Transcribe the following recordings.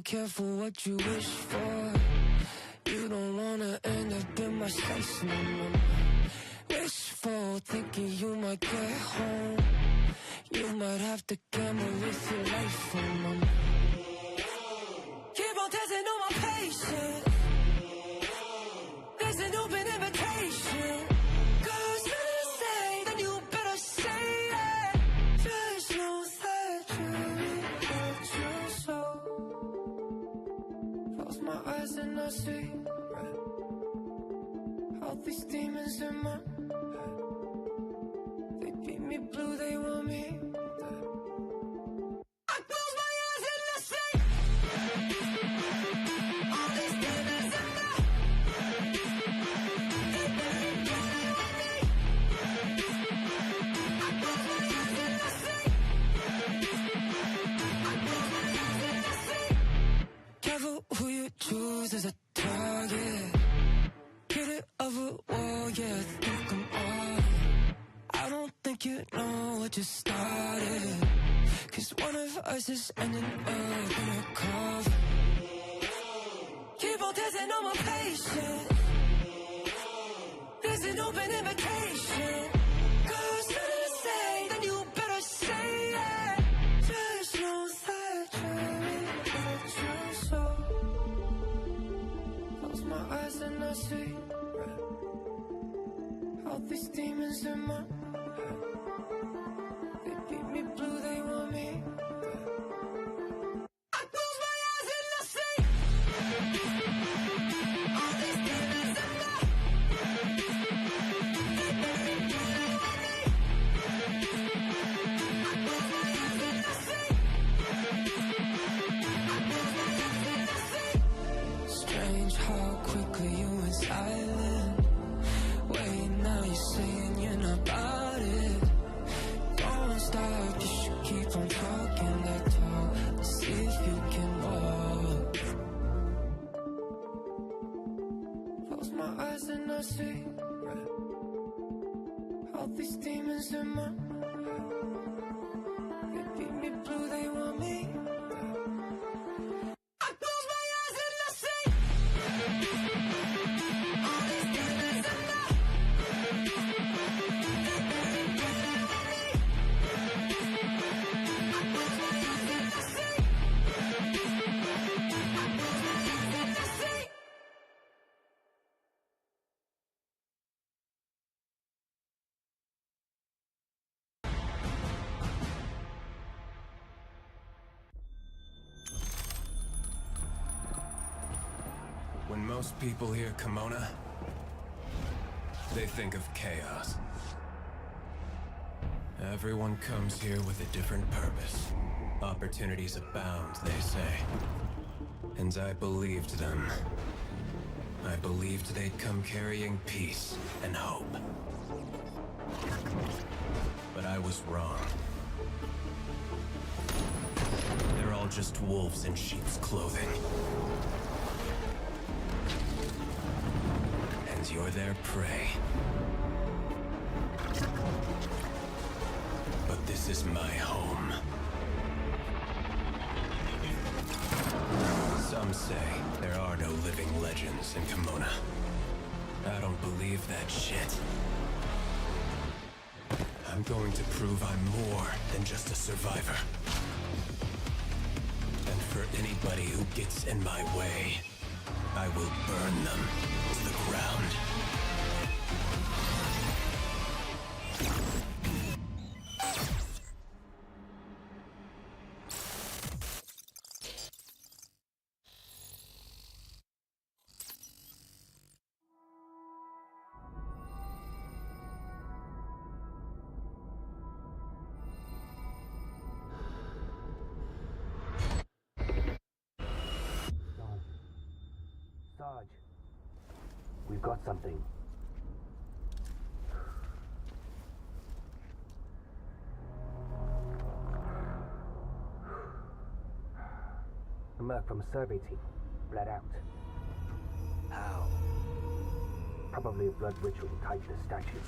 so careful what you wish for. You don't wanna end up in my sights no more. Wishful thinking you might get home. You might have to gamble with your life for them. Keep on testing on my patience. There's an open invitation. Cause when I say, then you better say it. There's no surgery at your soul. Close my eyes and I see all these demons in my head. They beat me blue, they want me dead. I close my eyes and I see all these demons in my head. They beat me blue, they want me. I close my eyes and I see. I close my eyes and I see. Careful who you choose as a target. Hit it of a wall, yeah, think I'm on. I don't think you know what you started. Cause one of us is ending up in a coffin. Keep on testing on my patience. There's an open invitation. Cause when I say, then you better say it. There's no surgery at your soul. Close my eyes and I see all these demons in my head. They beat me blue, they want me dead. I close my eyes and I see all these demons in my head. They beat me blue, they want me. I close my eyes and I see. I close my eyes and I see. Strange how quickly you went silent. Wait, now you're saying you're not about it. Don't stop, you should keep on talking that talk. Let's see if you can walk. Close my eyes and I see all these demons in my head. They beat me blue, they want me dead. I close my eyes and I see all these demons in my head. When most people hear Kimona, they think of chaos. Everyone comes here with a different purpose. Opportunities abound, they say. And I believed them. I believed they'd come carrying peace and hope. But I was wrong. They're all just wolves in sheep's clothing. And you're their prey. But this is my home. Some say there are no living legends in Kimona. I don't believe that shit. I'm going to prove I'm more than just a survivor. And for anybody who gets in my way, I will burn them to the ground. Sarge, we've got something. A merc from a survey team, bled out. How? Probably a blood ritual tied to the statue.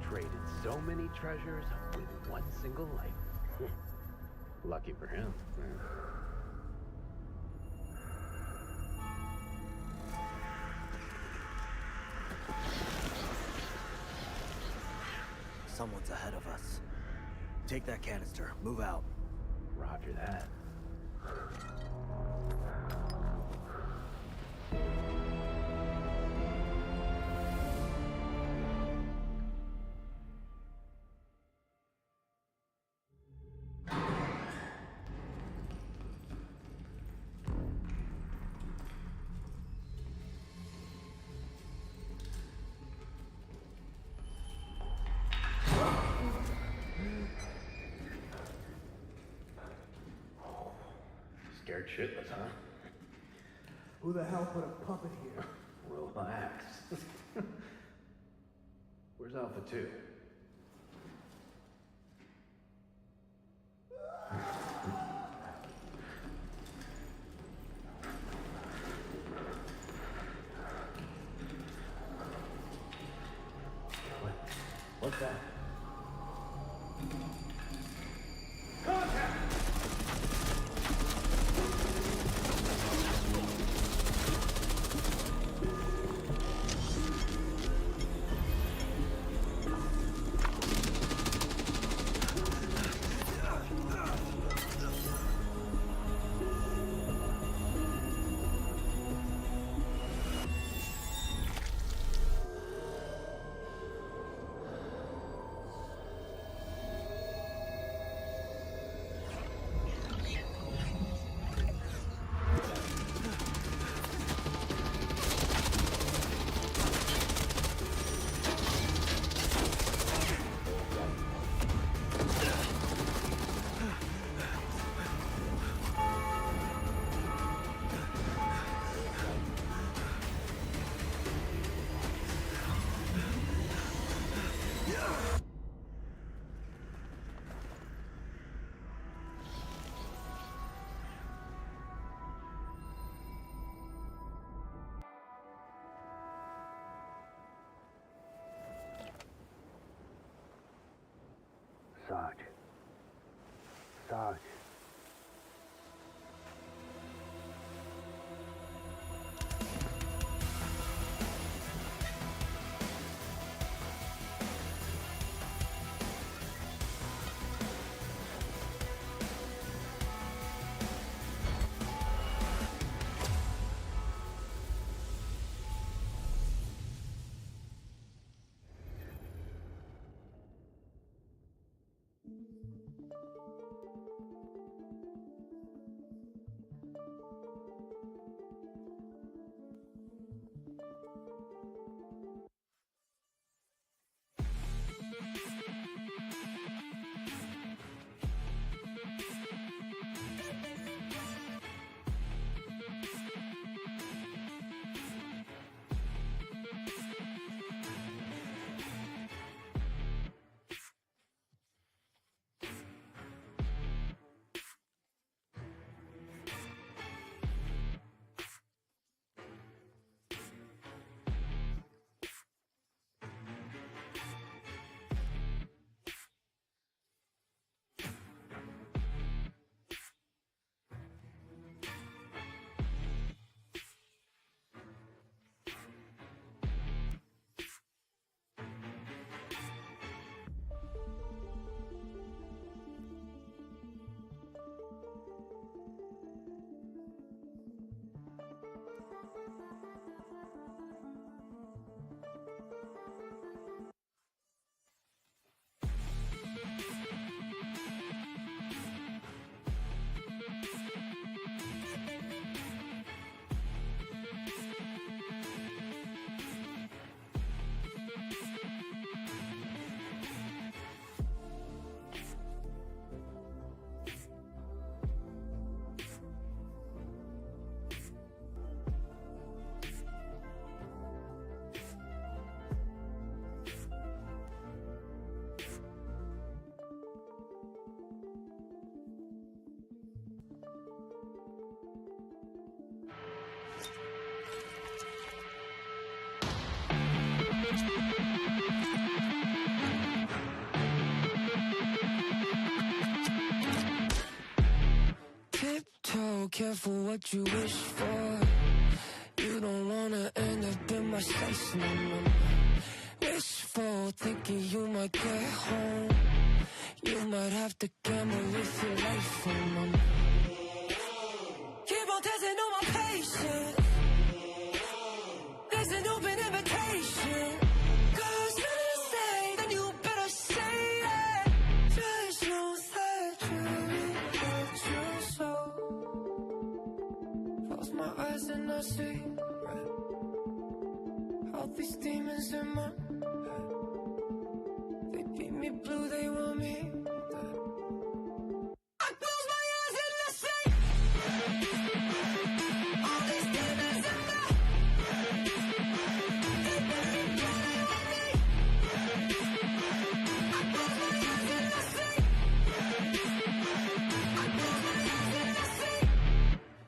Traded so many treasures with one single life. Lucky for him. Someone's ahead of us. Take that canister. Move out. Roger that. Scared shitless, huh? Who the hell put a puppet here? Relax. Where's Alpha 2? What's that? Sarge. Tiptoe, careful what you wish for. You don't wanna end up in my space no more. Wishful thinking you might get home. You might have to gamble with your life for money. Keep on testing on my patience. There's an open invitation. Cause when you say, then you better say it. Just know that you what you sow. Close my eyes and I see all these demons in my head. They beat me blue, they want me dead. I close my eyes and I see all these demons in my head. They beat me blue, they want me. I close my eyes and I see. I close my eyes and I see.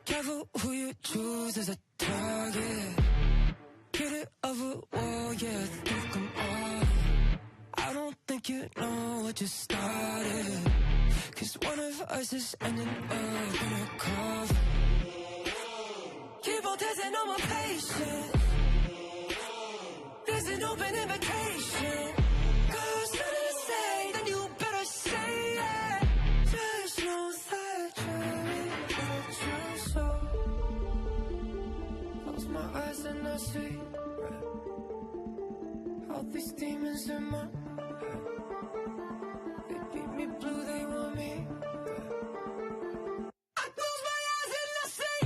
Careful who you choose as a target. Get it over wall, yeah, think I'm on. I don't think you know what just started. Cause one of us is ending up in a coffin. Keep on testing on my patience. There's an open invitation. Cause when I say, then you better say it. Just know that you're what you sow. Close my eyes and I see all these demons in my head. They beat me blue, they want me dead. I close my eyes and I see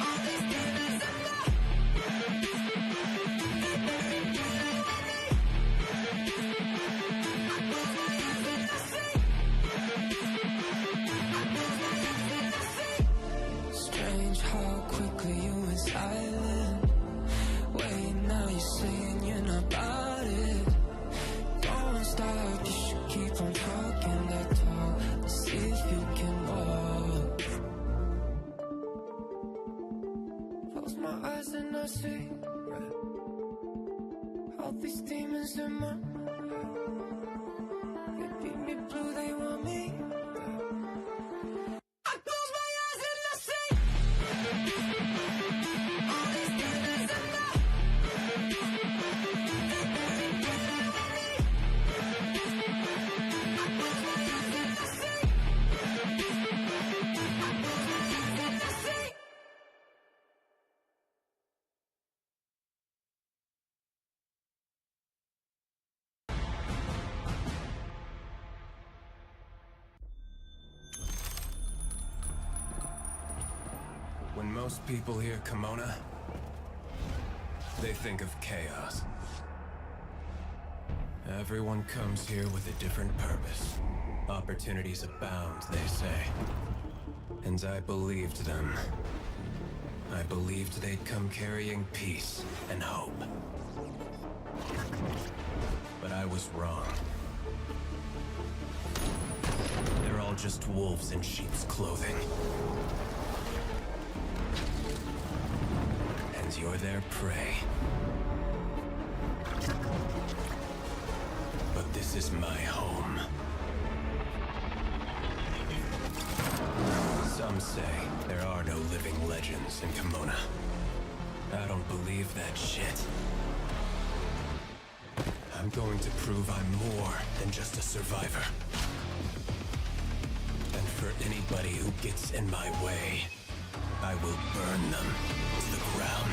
all these demons in my head. They beat me blue, they want me. I close my eyes and I see. I close my eyes and I see. Strange how quickly you went silent. Wait, now you're saying you're not about it. Don't stop, you should keep on talking that talk. Let's see if you can walk. Close my eyes and I see all these demons in my head. They beat me blue, they want me dead. I close my eyes and I see all these demons in my head. They beat me blue, they want me. I close my eyes and I see. I close my eyes and I see. When most people hear Kimona, they think of chaos. Everyone comes here with a different purpose. Opportunities abound, they say. And I believed them. I believed they'd come carrying peace and hope. But I was wrong. They're all just wolves in sheep's clothing. And you're their prey. But this is my home. Some say there are no living legends in Kimona. I don't believe that shit. I'm going to prove I'm more than just a survivor. And for anybody who gets in my way, I will burn them to the ground.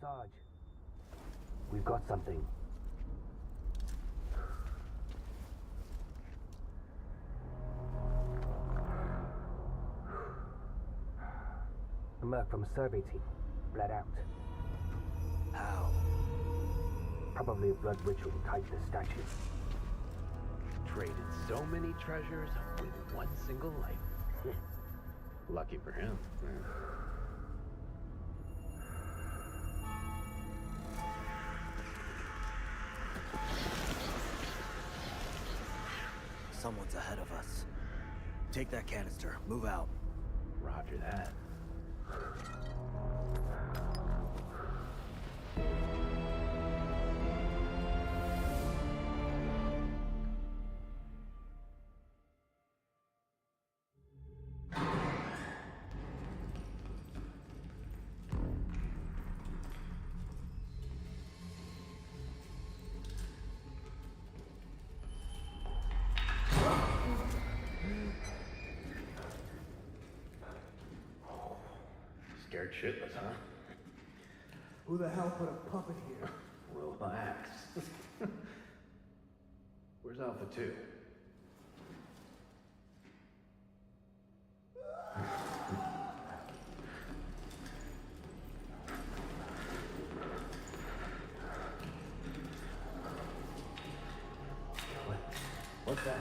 Sarge, we've got something. A merc from a survey team, bled out. How? Probably a blood ritual tied to the statue. Traded so many treasures with one single life. Lucky for him. Someone's ahead of us. Take that canister. Move out. Roger that. Scared shitless, huh? Who the hell put a puppet here? Relax. Where's Alpha 2? What's that?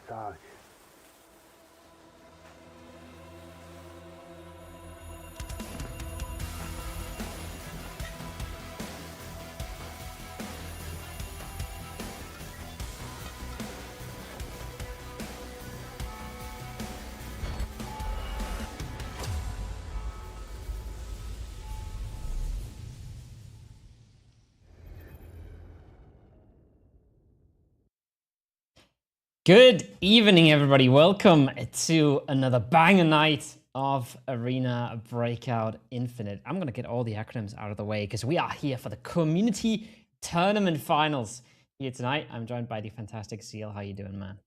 Sarge. Good evening, everybody. Welcome to another banger night of Arena Breakout Infinite. I'm going to get all the acronyms out of the way because we are here for the Community Tournament Finals here tonight. I'm joined by the fantastic Seal. How you doing, man?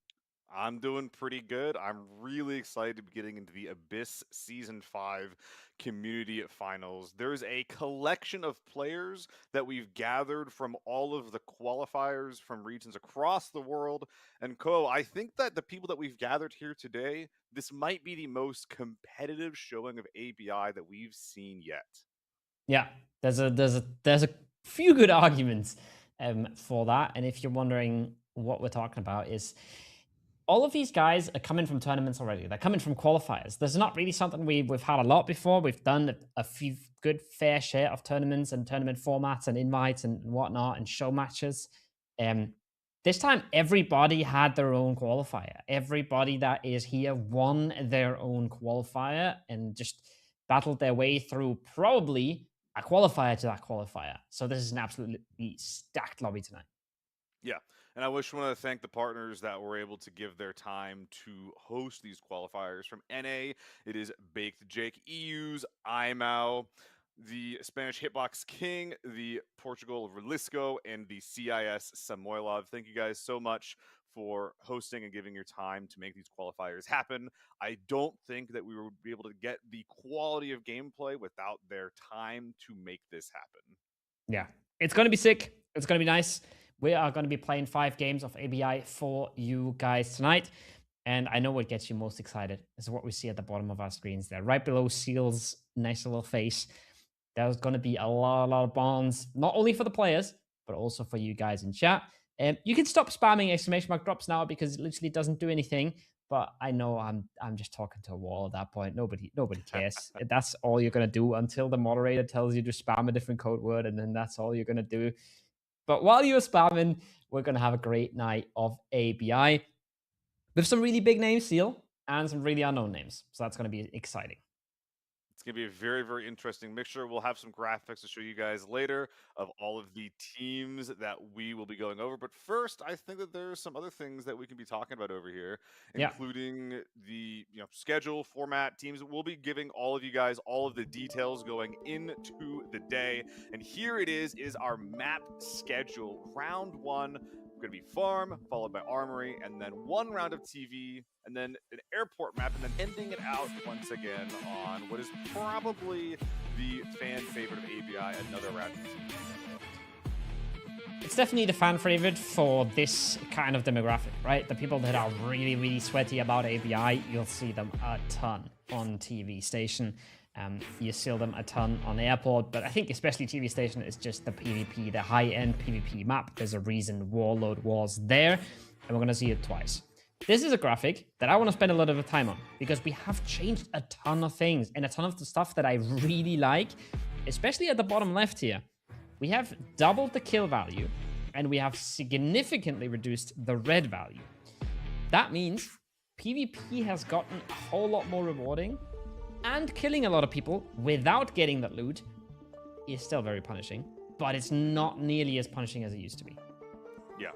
I'm doing pretty good. I'm really excited to be getting into the Abyss Season 5 Community Finals. There's a collection of players that we've gathered from all of the qualifiers from regions across the world. And I think that the people that we've gathered here today, this might be the most competitive showing of ABI that we've seen yet. Yeah, there's a few good arguments for that. And if you're wondering what we're talking about, is all of these guys are coming from tournaments already. They're coming from qualifiers. There's not really something we've had a lot before. We've done a few good fair share of tournaments and tournament formats and invites and whatnot and show matches. This time, everybody had their own qualifier. Everybody that is here won their own qualifier and just battled their way through probably a qualifier to that qualifier. So this is an absolutely stacked lobby tonight. Yeah, and I want to thank the partners that were able to give their time to host these qualifiers. From NA, it is Baked Jake EU's IMAO, the Spanish Hitbox King, the Portugal Relisco, and the CIS Samoylov. Thank you guys so much for hosting and giving your time to make these qualifiers happen. I don't think that we would be able to get the quality of gameplay without their time to make this happen. Yeah, it's going to be sick. It's going to be nice. We are going to be playing 5 games of ABI for you guys tonight. And I know what gets you most excited is what we see at the bottom of our screens there. Right below Seal's nice little face. There's going to be a lot of bonds, not only for the players, but also for you guys in chat. You can stop spamming exclamation mark drops now because it literally doesn't do anything. But I know I'm just talking to a wall at that point. Nobody cares. That's all you're going to do until the moderator tells you to spam a different code word. And then that's all you're going to do. But while you're spamming, we're going to have a great night of ABI with some really big names still and some really unknown names. So that's going to be exciting. It's going to be a very, very interesting mixture. We'll have some graphics to show you guys later of all of the teams that we will be going over. But first, I think that there's some other things that we can be talking about over here, including the schedule, format, teams. We'll be giving all of you guys all of the details going into the day. And here it is our map schedule. Round 1. Going to be farm, followed by armory, and then 1 round of TV, and then an airport map, and then ending it out once again on what is probably the fan favorite of ABI, another round of TV. It's definitely the fan favorite for this kind of demographic, right? The people that are really, really sweaty about ABI, you'll see them a ton on TV Station. You see them a ton on airport, but I think especially TV Station is just the PvP, the high-end PvP map. There's a reason Warlord was there, and we're going to see it twice. This is a graphic that I want to spend a lot of time on because we have changed a ton of things and a ton of the stuff that I really like, especially at the bottom left here. We have doubled the kill value and we have significantly reduced the red value. That means PvP has gotten a whole lot more rewarding, and killing a lot of people without getting that loot is still very punishing, but it's not nearly as punishing as it used to be. Yeah.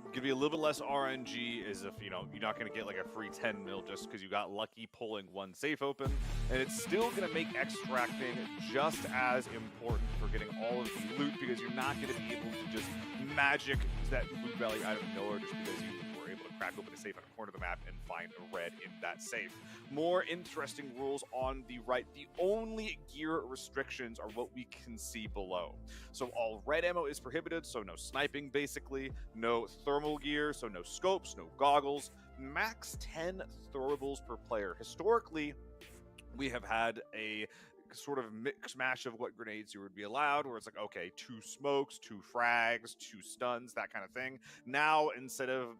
Gonna be a little bit less RNG, as if you're not gonna get like a free 10 mil just because you got lucky pulling 1 safe open, and it's still gonna make extracting just as important for getting all of the loot, because you're not gonna be able to just magic that loot value out of nowhere just because you were able to crack open a safe on a corner of the map and find a red in that safe. More interesting rules on the right. The only gear restrictions are what we can see below. So all red ammo is prohibited, so no sniping basically, no thermal gear, so no scopes, no goggles, max 10 throwables per player. Historically, we have had a sort of mix mash of what grenades you would be allowed, where it's like, okay, 2 smokes, 2 frags, 2 stuns, that kind of thing. Now, instead of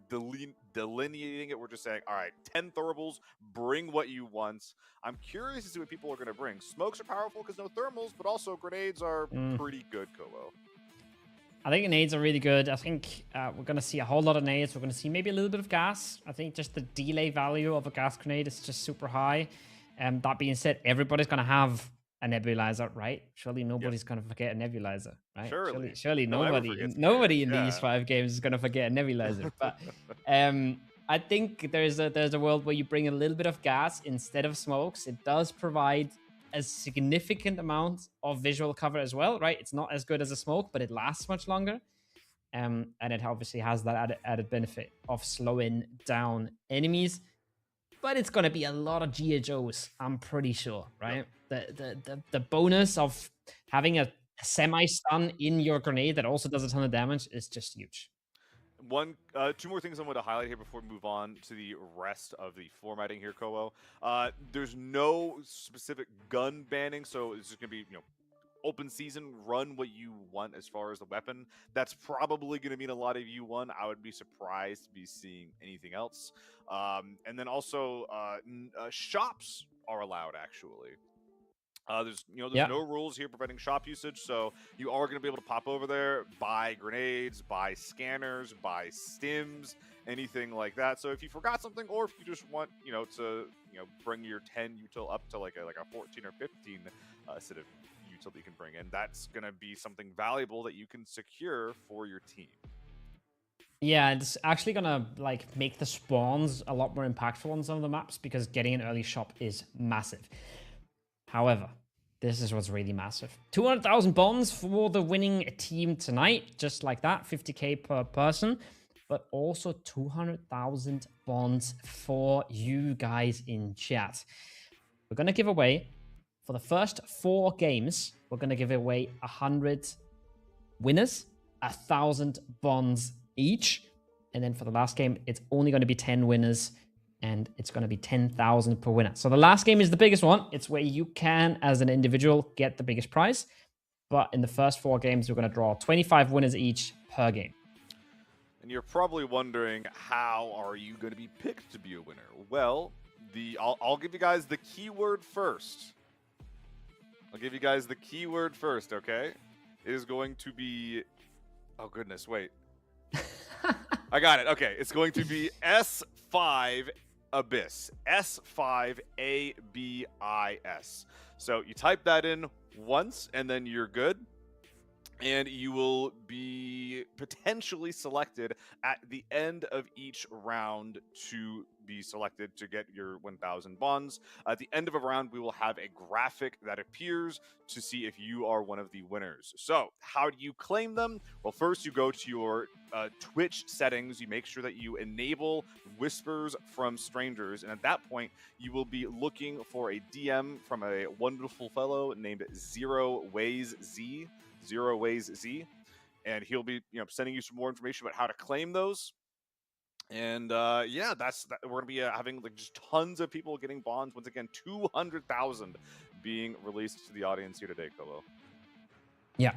delineating it, we're just saying, all right, 10 throwables, bring what you want. I'm curious to see what people are going to bring. Smokes are powerful because no thermals, but also grenades are pretty good, Kobo. I think nades are really good. I think we're going to see a whole lot of nades. We're going to see maybe a little bit of gas. I think just the delay value of a gas grenade is just super high. That being said, everybody's going to have a nebulizer, right? Surely nobody's going to forget a nebulizer, right? Surely nobody in these 5 games is going to forget a nebulizer. But I think there's a world where you bring a little bit of gas instead of smokes. It does provide a significant amount of visual cover as well, right? It's not as good as a smoke, but it lasts much longer. And it obviously has that added benefit of slowing down enemies. But it's going to be a lot of GHOs, I'm pretty sure, right? The bonus of having a semi-stun in your grenade that also does a ton of damage is just huge. 2 more things I want to highlight here before we move on to the rest of the formatting here, Kobo. There's no specific gun banning, so it's just going to be, open season, run what you want as far as the weapon. That's probably going to mean a lot of U1. I would be surprised to be seeing anything else. And then also, shops are allowed, actually. There's no rules here preventing shop usage, so you are going to be able to pop over there, buy grenades, buy scanners, buy stims, anything like that. So if you forgot something, or if you just want, to bring your 10 util up to like a 14 or 15 set of util that you can bring in, that's going to be something valuable that you can secure for your team. Yeah, it's actually gonna make the spawns a lot more impactful on some of the maps because getting an early shop is massive. However, this is what's really massive. 200,000 bonds for the winning team tonight, just like that, 50k per person, but also 200,000 bonds for you guys in chat. We're gonna give away, for the first 4 games, we're gonna give away 100 winners, 1,000 bonds each. And then for the last game, it's only going to be 10 winners and it's going to be 10,000 per winner. So the last game is the biggest one. It's where you can, as an individual, get the biggest prize. But in the first 4 games, we're going to draw 25 winners each per game. And you're probably wondering, how are you going to be picked to be a winner? Well, I'll give you guys the keyword first. Okay? It is going to be... Oh, goodness, wait. I got it. Okay, it's going to be S5 ABIS. S5 ABIS. So you type that in once, and then you're good. And you will be potentially selected at the end of each round to be selected to get your 1,000 bonds. At the end of a round, we will have a graphic that appears to see if you are one of the winners. So how do you claim them? Well, first you go to your Twitch settings. You make sure that you enable whispers from strangers. And at that point, you will be looking for a DM from a wonderful fellow named Zero Ways Z, and he'll be sending you some more information about how to claim those. And yeah, we're gonna be having like just tons of people getting bonds. Once again, 200,000 being released to the audience here today, Kolo. Yeah.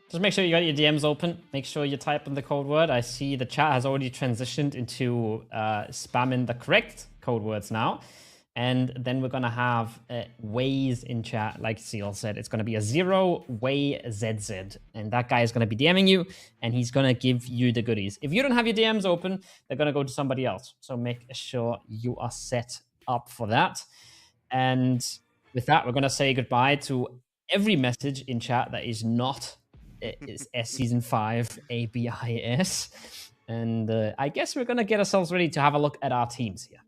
Just make sure you got your DMs open. Make sure you type in the code word. I see the chat has already transitioned into spamming the correct code words now. And then we're going to have ways in chat, like Seal said. It's going to be a 0WayZZ. And that guy is going to be DMing you, and he's going to give you the goodies. If you don't have your DMs open, they're going to go to somebody else. So make sure you are set up for that. And with that, we're going to say goodbye to every message in chat that is not is S Season 5 ABIS. And I guess we're going to get ourselves ready to have a look at our teams here.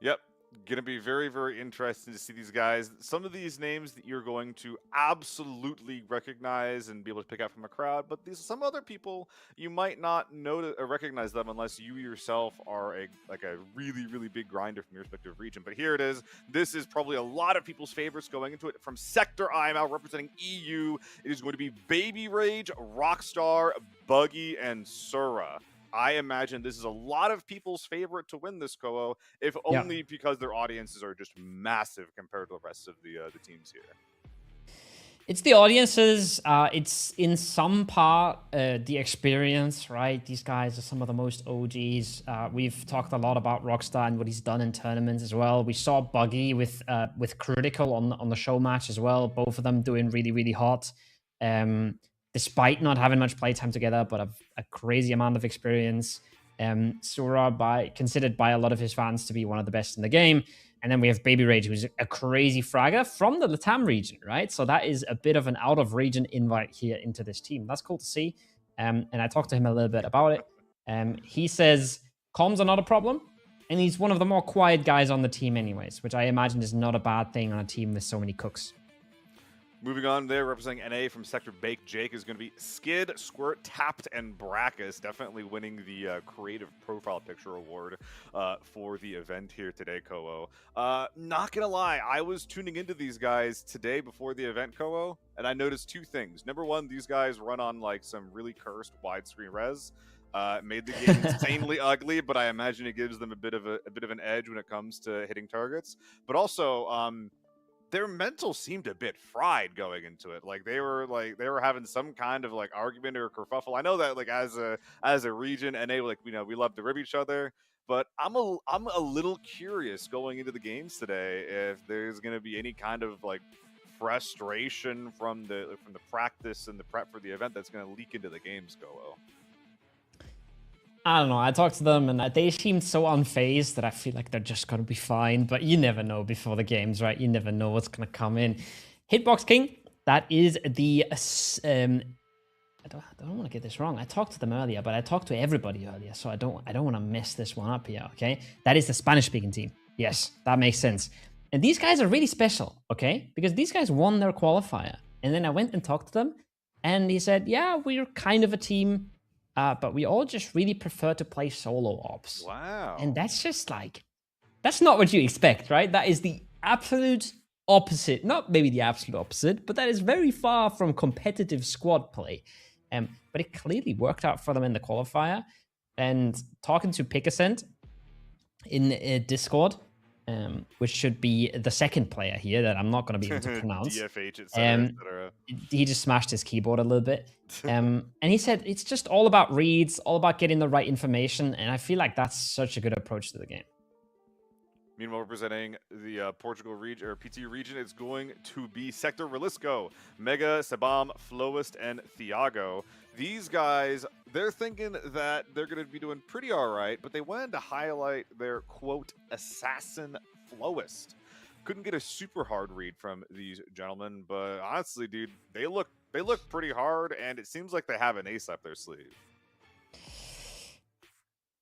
Yep. Going to be very, very interesting to see these guys. Some of these names that you're going to absolutely recognize and be able to pick out from a crowd, but some other people you might not know or recognize them unless you yourself are a really, really big grinder from your respective region. But here it is. This is probably a lot of people's favorites going into it. From Sector IMAL representing EU, it is going to be Baby Rage, Rockstar, Buggy, and Sura. I imagine this is a lot of people's favorite to win this Ko-Oh, if only because their audiences are just massive compared to the rest of the teams here. It's the audiences. It's in some part the experience, right? These guys are some of the most OGs. We've talked a lot about Rockstar and what he's done in tournaments as well. We saw Buggy with Critical on the show match as well. Both of them doing really, really hot. Despite not having much playtime together, but a crazy amount of experience. Sura, considered by a lot of his fans to be one of the best in the game. And then we have Baby Rage, who's a crazy fragger from the Latam region, right? So that is a bit of an out-of-region invite here into this team. That's cool to see. And I talked to him a little bit about it. He says comms are not a problem, and he's one of the more quiet guys on the team anyways, which I imagine is not a bad thing on a team with so many cooks. Moving on there, representing NA from Sector Baked Jake is going to be Skid, Squirt, Tapped, and Brackus, definitely winning the Creative Profile Picture Award for the event here today, Ko-Oh. Not going to lie, I was tuning into these guys today before the event, Ko-Oh, and I noticed two things. Number one, these guys run on like some really cursed widescreen res. Made the game insanely ugly, but I imagine it gives them a bit of an edge when it comes to hitting targets. But also, their mental seemed a bit fried going into it. Like they were having some kind of like argument or kerfuffle. I know that like as a region, NA, like we love to rib each other, but I'm a little curious going into the games today if there's gonna be any kind of like frustration from the practice and the prep for the event that's gonna leak into the games, Ko-Oh. I don't know. I talked to them, and they seemed so unfazed that I feel like they're just going to be fine. But you never know before the games, right? You never know what's going to come in. Hitbox King, that is the... I don't want to get this wrong. I talked to them earlier, but I talked to everybody earlier, so I don't want to mess this one up here, okay? That is the Spanish-speaking team. Yes, that makes sense. And these guys are really special, okay? Because these guys won their qualifier. And then I went and talked to them, and he said, yeah, we're kind of a team... but we all just really prefer to play solo ops. Wow. And that's just like, that's not what you expect, right? That is the absolute opposite. Not maybe the absolute opposite, but that is very far from competitive squad play. But it clearly worked out for them in the qualifier. And talking to Pickascent in Discord, which should be the second player here that I'm not going to be able to pronounce. DFH, etc. He just smashed his keyboard a little bit. And he said it's just all about reads, all about getting the right information. And I feel like that's such a good approach to the game. Meanwhile, representing the Portugal region or PT region, it's going to be Sector Relisco, Mega, Sabam, Flowist, and Thiago. These guys, they're thinking that they're going to be doing pretty all right, but they wanted to highlight their quote assassin Flowist. Couldn't get a super hard read from these gentlemen, but honestly, dude, they look pretty hard, and it seems like they have an ace up their sleeve.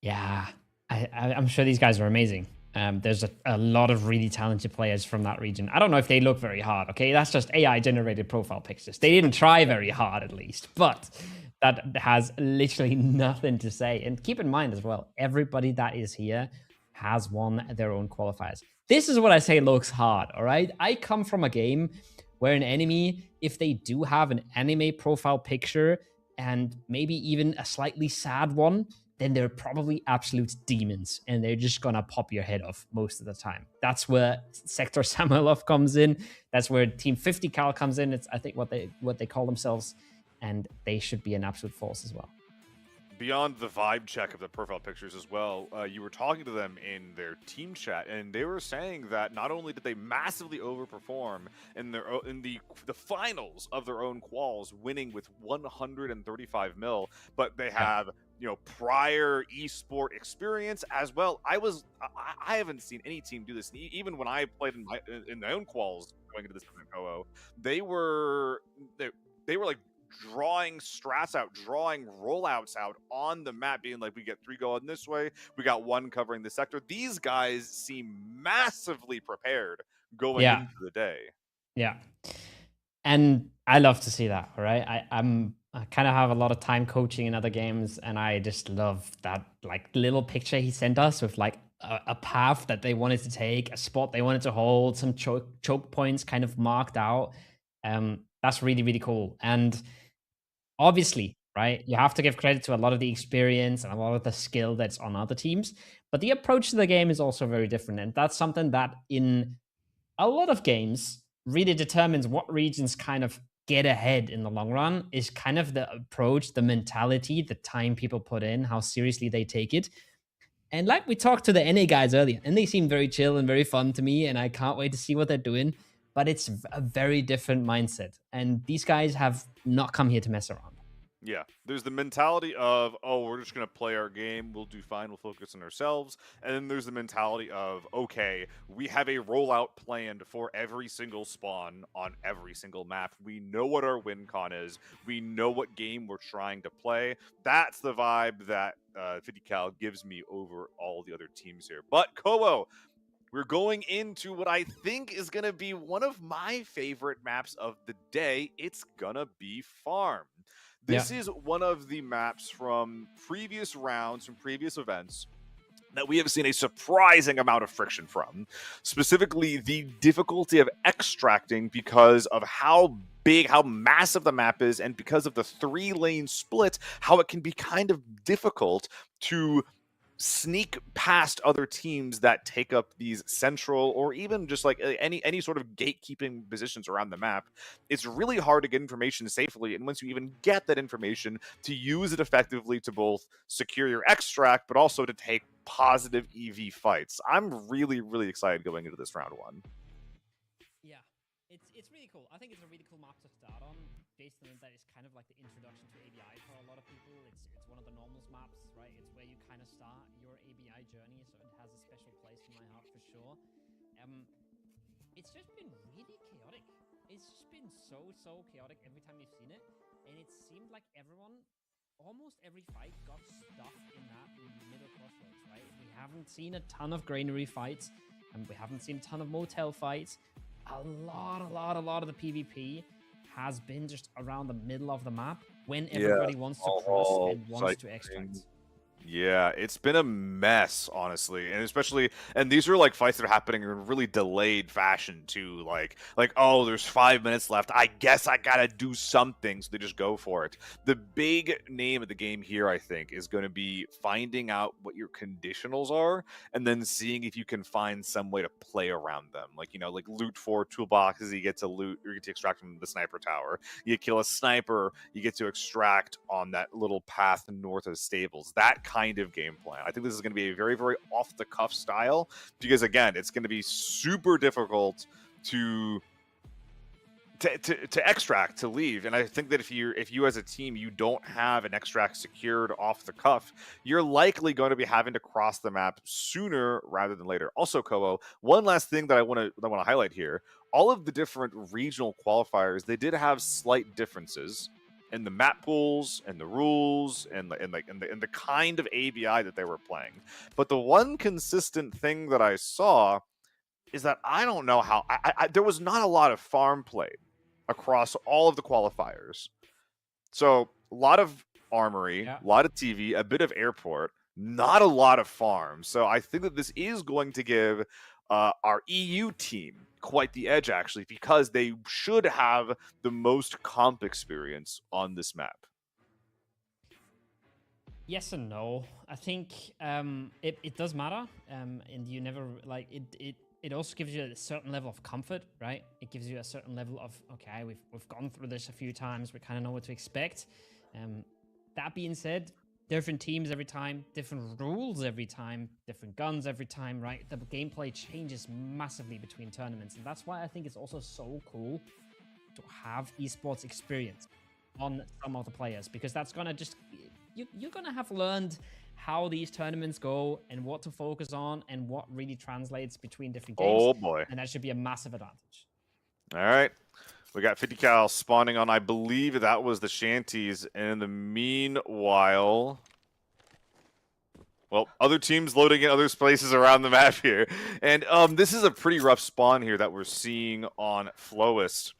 Yeah, I'm sure these guys are amazing. There's a lot of really talented players from that region. I don't know if they look very hard, okay? That's just AI generated profile pictures. They didn't try very hard, at least, but that has literally nothing to say. And keep in mind as well, everybody that is here has won their own qualifiers. This is what I say looks hard, all right? I come from a game where an enemy, if they do have an anime profile picture and maybe even a slightly sad one, then they're probably absolute demons and they're just gonna pop your head off most of the time. That's where Sector Samuelov comes in. That's where Team 50 Cal comes in. It's, I think, what they call themselves, and they should be an absolute force as well. Beyond the vibe check of the profile pictures as well, you were talking to them in their team chat, and they were saying that not only did they massively overperform in the finals of their own quals, winning with 135 mil, but they have prior esport experience as well. I haven't seen any team do this. Even when I played in my own quals going into this tournament, they were like drawing strats out, drawing rollouts out on the map, being like, we get 3 going this way, we got 1 covering the sector. These guys seem massively prepared going into the day. Yeah. And I love to see that, all right? I kind of have a lot of time coaching in other games, and I just love that like little picture he sent us with like a path that they wanted to take, a spot they wanted to hold, some choke points kind of marked out. That's really, really cool. And obviously, right, you have to give credit to a lot of the experience and a lot of the skill that's on other teams, but the approach to the game is also very different. And that's something that in a lot of games really determines what regions kind of get ahead in the long run, is kind of the approach, the mentality, the time people put in, how seriously they take it. And like we talked to the NA guys earlier, and they seem very chill and very fun to me, and I can't wait to see what they're doing. But it's a very different mindset. And these guys have not come here to mess around. Yeah, there's the mentality of, oh, we're just going to play our game, we'll do fine, we'll focus on ourselves. And then there's the mentality of, okay, we have a rollout planned for every single spawn on every single map. We know what our win con is. We know what game we're trying to play. That's the vibe that 50 Cal gives me over all the other teams here. But Kobo, we're going into what I think is going to be one of my favorite maps of the day. It's going to be Farm. This is one of the maps from previous rounds, from previous events, that we have seen a surprising amount of friction from. Specifically, the difficulty of extracting because of how big, how massive the map is, and because of the 3-lane split, how it can be kind of difficult to sneak past other teams that take up these central or even just like any sort of gatekeeping positions around the map. It's really hard to get information safely, and once you even get that information, to use it effectively to both secure your extract but also to take positive EV fights. I'm really, really excited going into this round 1. Yeah, it's really cool. I think it's a really cool map to start on, based on that it's kind of like the introduction to ABI for a lot of people. It's one of the normals maps, right? It's where you kind of start your ABI journey, so it has a special place in my heart for sure. It's just been really chaotic. It's just been so chaotic every time you've seen it, and it seemed like almost every fight got stuck in that middle crossroads, right? We haven't seen a ton of granary fights, and we haven't seen a ton of motel fights. A lot of the PvP has been just around the middle of the map when everybody wants to cross and wants to extract. Yeah, it's been a mess, honestly, and these are like fights that are happening in really delayed fashion too. Like, oh, there's 5 minutes left. I guess I gotta do something, so they just go for it. The big name of the game here, I think, is going to be finding out what your conditionals are, and then seeing if you can find some way to play around them. Like, like loot for toolboxes, you get to loot, or you get to extract from the sniper tower. You kill a sniper, you get to extract on that little path north of stables. That kind of game plan. I think this is going to be a very, very off-the-cuff style because, again, it's going to be super difficult to extract, to leave. And I think that if you as a team, you don't have an extract secured off the cuff, you're likely going to be having to cross the map sooner rather than later. Also, Koho, one last thing that I want to highlight here: all of the different regional qualifiers, they did have slight differences in the map pools and the rules and the kind of ABI that they were playing. But the one consistent thing that I saw is that I don't know how there was not a lot of farm played across all of the qualifiers. So a lot of armory, a lot of TV, a bit of airport, not a lot of farm. So I think that this is going to give our EU team quite the edge, actually, because they should have the most comp experience on this map. Yes and no. I think it does matter, and you never like it. It also gives you a certain level of comfort, right? It gives you a certain level of, okay, we've gone through this a few times, we kind of know what to expect. That being said, different teams every time, different rules every time, different guns every time, right? The gameplay changes massively between tournaments, and that's why I think it's also so cool to have esports experience on some of the players, because that's gonna just, you're gonna have learned how these tournaments go and what to focus on and what really translates between different games. Oh boy. And that should be a massive advantage. All right. We got 50 cal spawning on, I believe that was the shanties. And in the meanwhile, well, other teams loading in other places around the map here. And this is a pretty rough spawn here that we're seeing on Flowist.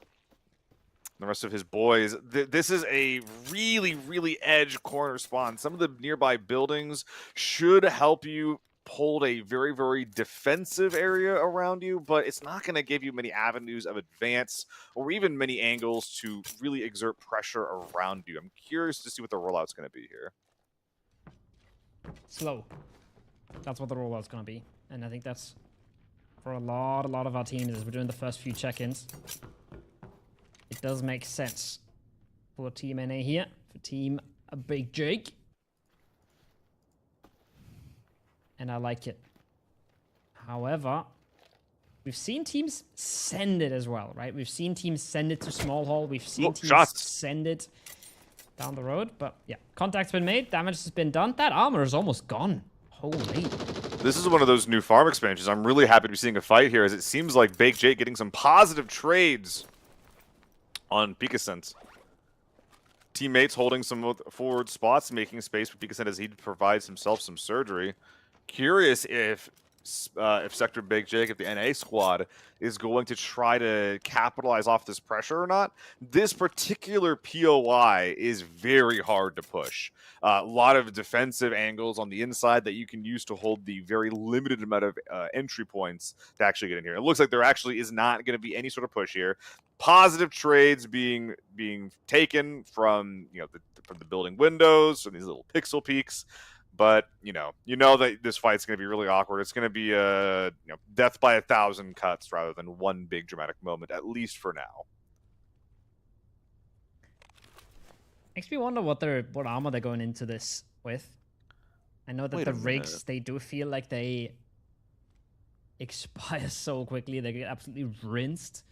The rest of his boys. This is a really, really edge corner spawn. Some of the nearby buildings should help you hold a very, very defensive area around you, but it's not going to give you many avenues of advance or even many angles to really exert pressure around you. I'm curious to see what the rollout's going to be here. Slow. That's what the rollout's going to be. And I think that's for a lot of our teams as we're doing the first few check-ins. It does make sense for Team NA here, for Team Big Jake. And I like it. However, we've seen teams send it as well, right? We've seen teams send it to small hall. We've seen teams send it down the road. But yeah, contact's been made. Damage has been done. That armor is almost gone. Holy. This is one of those new farm expansions. I'm really happy to be seeing a fight here, as it seems like Big Jake getting some positive trades on Picascent. Teammates holding some forward spots, making space for Picascent as he provides himself some surgery. Curious if Sector Big Jake, if the NA squad is going to try to capitalize off this pressure or not. This particular POI is very hard to push. A lot of defensive angles on the inside that you can use to hold the very limited amount of entry points to actually get in here. It looks like there actually is not going to be any sort of push here. Positive trades being taken from from the building windows, from these little pixel peaks. But you know that this fight's going to be really awkward. It's going to be death by 1,000 cuts rather than one big dramatic moment, at least for now. Makes me wonder what armor they're going into this with. I know that the rigs, they do feel like they expire so quickly. They get absolutely rinsed.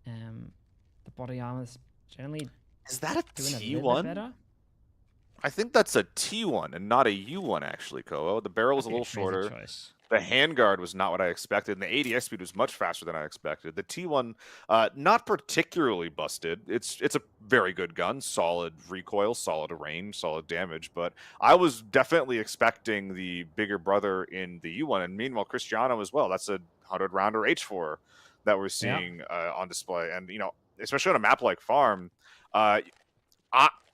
The body armor is generally is that a T1? I think that's a T1 and not a U1, actually, Koho. The barrel was a little shorter. Choice. The handguard was not what I expected, and the ADS speed was much faster than I expected. The T1, not particularly busted. It's a very good gun, solid recoil, solid range, solid damage, but I was definitely expecting the bigger brother in the U1, and meanwhile, Cristiano as well. That's a 100-rounder H4 that we're seeing on display, and, especially on a map like Farm,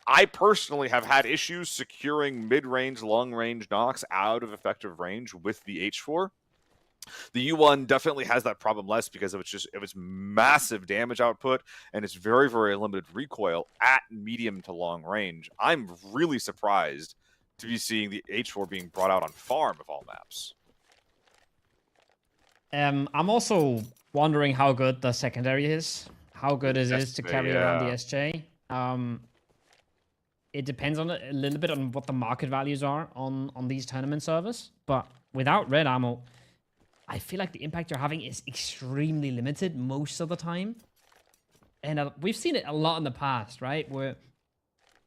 I personally have had issues securing mid-range, long-range knocks out of effective range with the H4. The U1 definitely has that problem less because of its massive damage output and its very, very limited recoil at medium to long range. I'm really surprised to be seeing the H4 being brought out on Farm of all maps. I'm also wondering how good the secondary is. How good it is to carry around the SJ. it depends on a little bit on what the market values are on these tournament servers. But without red ammo, I feel like the impact you're having is extremely limited most of the time. And we've seen it a lot in the past, right? Where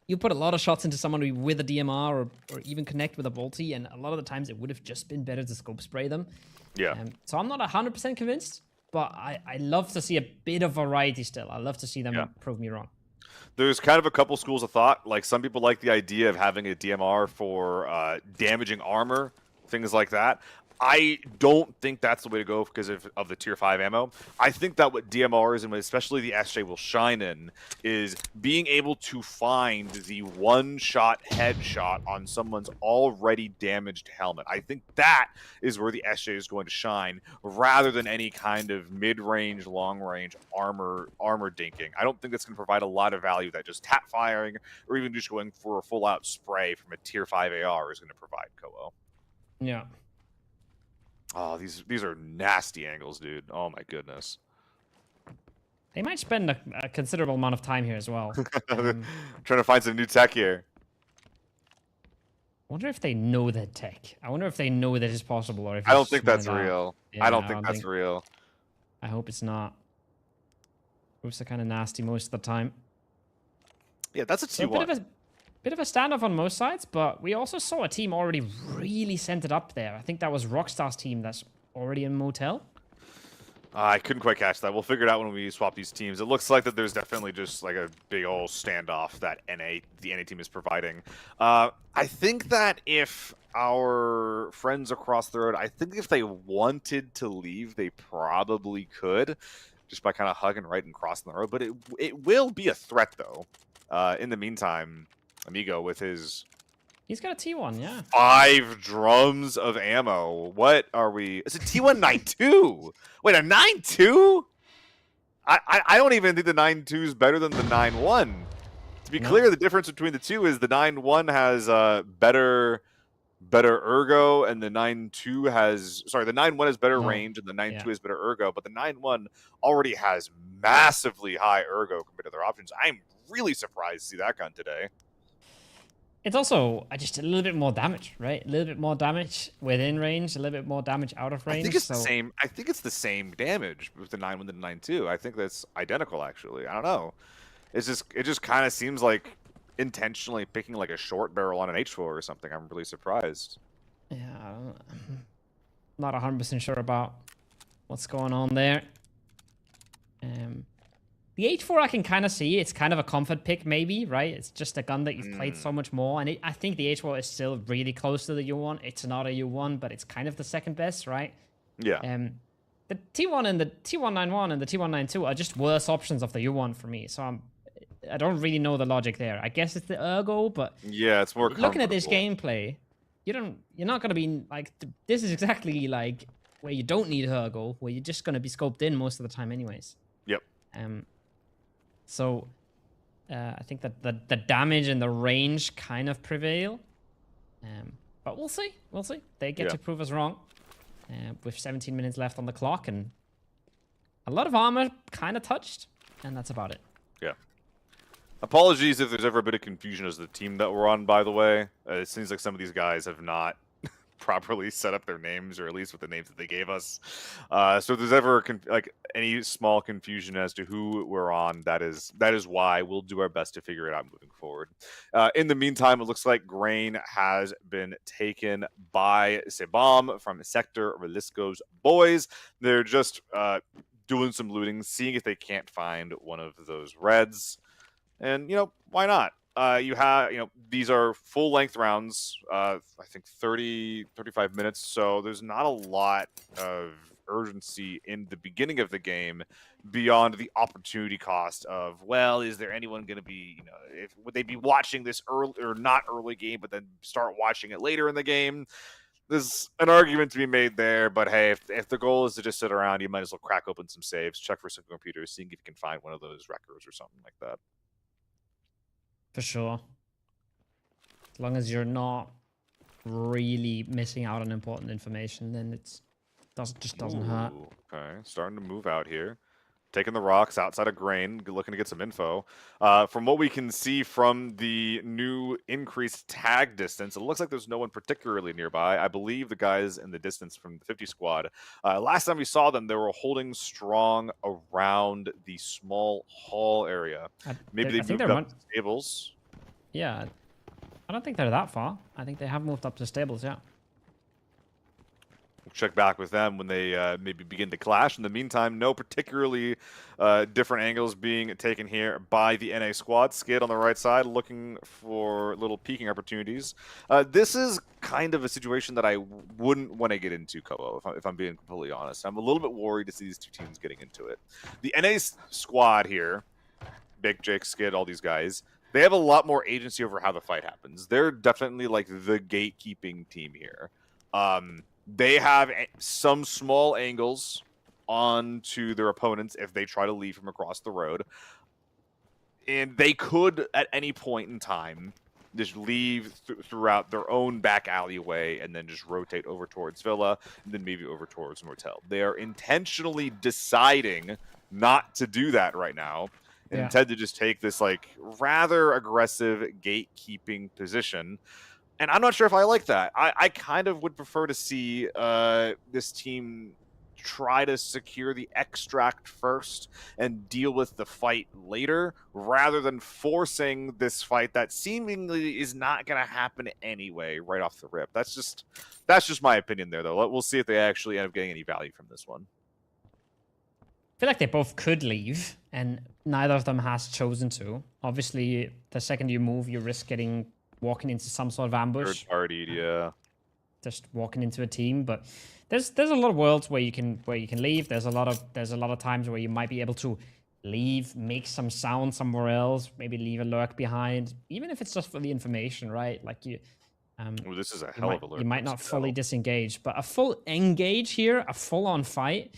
you put a lot of shots into someone with a DMR or even connect with a bolty, and a lot of the times it would have just been better to scope spray them. Yeah. So I'm not 100% convinced, but I love to see a bit of variety still. I love to see them prove me wrong. There's kind of a couple schools of thought. Like, some people like the idea of having a DMR for damaging armor, things like that. I don't think that's the way to go because of the tier 5 ammo. I think that what DMRs and especially the SJ will shine in is being able to find the one-shot headshot on someone's already damaged helmet. I think that is where the SJ is going to shine rather than any kind of mid-range, long-range armor dinking. I don't think that's going to provide a lot of value that just tap firing or even just going for a full-out spray from a tier 5 AR is going to provide, Koa. Yeah. Oh, these are nasty angles, dude. Oh my goodness. They might spend a considerable amount of time here as well. Trying to find some new tech here. I wonder if they know that tech. I wonder if they know that it's possible, or if I don't think that's real. Yeah, I don't think that's real. I hope it's not. Roofs are kind of nasty most of the time. Yeah, that's a So T1. Bit of a standoff on most sides, but we also saw a team already really centered up there. I think that was Rockstar's team that's already in Motel. I couldn't quite catch that. We'll figure it out when we swap these teams. It looks like that there's definitely just like a big old standoff that the NA team is providing. I think that if our friends across the road, I think if they wanted to leave, they probably could, just by kind of hugging right and crossing the road. But it will be a threat, though. In the meantime, Amigo with his... He's got a T1, yeah. 5 drums of ammo. What are we... It's a T1 9.2! Wait, a 9.2? I don't even think the 9.2 is better than the 9.1. To be clear, the difference between the two is the 9.1 has better ergo, and the 9.2 has... Sorry, the 9.1 has better range, and the 9.2 has better ergo, but the 9.1 already has massively high ergo compared to their options. I'm really surprised to see that gun today. It's also just a little bit more damage, right? A little bit more damage within range, a little bit more damage out of range. I think it's the same. I think it's the same damage with the 9.1 and the 9.2. I think that's identical, actually. I don't know. It just kind of seems like intentionally picking like a short barrel on an H4 or something. I'm really surprised. Yeah, I'm not 100% sure about what's going on there. The H4 I can kind of see. It's kind of a comfort pick, maybe, right? It's just a gun that you've played so much more. And I think the H4 is still really close to the U1. It's not a U1, but it's kind of the second best, right? Yeah. The T1 and the T191 and the T192 are just worse options of the U1 for me. So I don't really know the logic there. I guess it's the ergo, but yeah, it's more looking at this gameplay, you're not going to be like, this is exactly like where you don't need ergo, where you're just going to be scoped in most of the time anyways. Yep. So I think that the damage and the range kind of prevail. But we'll see. We'll see. They get to prove us wrong. With 17 minutes left on the clock and a lot of armor kind of touched, and that's about it. Yeah. Apologies if there's ever a bit of confusion as the team that we're on, by the way. It seems like some of these guys have not properly set up their names, or at least with the names that they gave us. So if there's ever like any small confusion as to who we're on, that is why. We'll do our best to figure it out moving forward. In the meantime, it looks like Grain has been taken by Sebam from Sector Relisco's boys. They're just doing some looting, seeing if they can't find one of those reds. And, why not? You have, these are full length rounds, I think 35 minutes. So there's not a lot of urgency in the beginning of the game beyond the opportunity cost of, well, is there anyone going to be, would they be watching this early or not early game, but then start watching it later in the game? There's an argument to be made there, but hey, if the goal is to just sit around, you might as well crack open some saves, check for some computers, seeing if you can find one of those records or something like that. For sure. As long as you're not really missing out on important information, then it just doesn't hurt. Okay, starting to move out here. taking the rocks outside of grain, looking to get some info. From what we can see from the new increased tag distance, it looks like there's no one particularly nearby. I believe the guys in the distance from the 50 squad, last time we saw them, they were holding strong around the small hall area. Maybe they moved up to stables. Yeah, I don't think they're that far. I think they have moved up to stables, yeah. We'll check back with them when they maybe begin to clash. In the meantime, no particularly different angles being taken here by the NA squad. Skid on the right side looking for little peeking opportunities. This is kind of a situation that I wouldn't want to get into, Kobo, if I'm being completely honest. I'm a little bit worried to see these two teams getting into it. The NA squad here, Big Jake, Skid, all these guys, they have a lot more agency over how the fight happens. They're definitely like the gatekeeping team here. They have some small angles onto their opponents if they try to leave from across the road. And they could, at any point in time, just leave throughout their own back alleyway and then just rotate over towards Villa and then maybe over towards Motel. They are intentionally deciding not to do that right now and intend to just take this like rather aggressive gatekeeping position. And I'm not sure if I like that. I kind of would prefer to see this team try to secure the extract first and deal with the fight later, rather than forcing this fight that seemingly is not going to happen anyway right off the rip. That's just my opinion there, though. We'll see if they actually end up getting any value from this one. I feel like they both could leave, and neither of them has chosen to. Obviously, the second you move, you risk walking into some sort of ambush. Third party, yeah. Just walking into a team, but there's a lot of worlds where you can leave. There's a lot of times where you might be able to leave, make some sound somewhere else, maybe leave a lurk behind, even if it's just for the information, right? Like you. Well, this is a hell of a lurk. You might not fully disengage, but a full engage here, a full-on fight,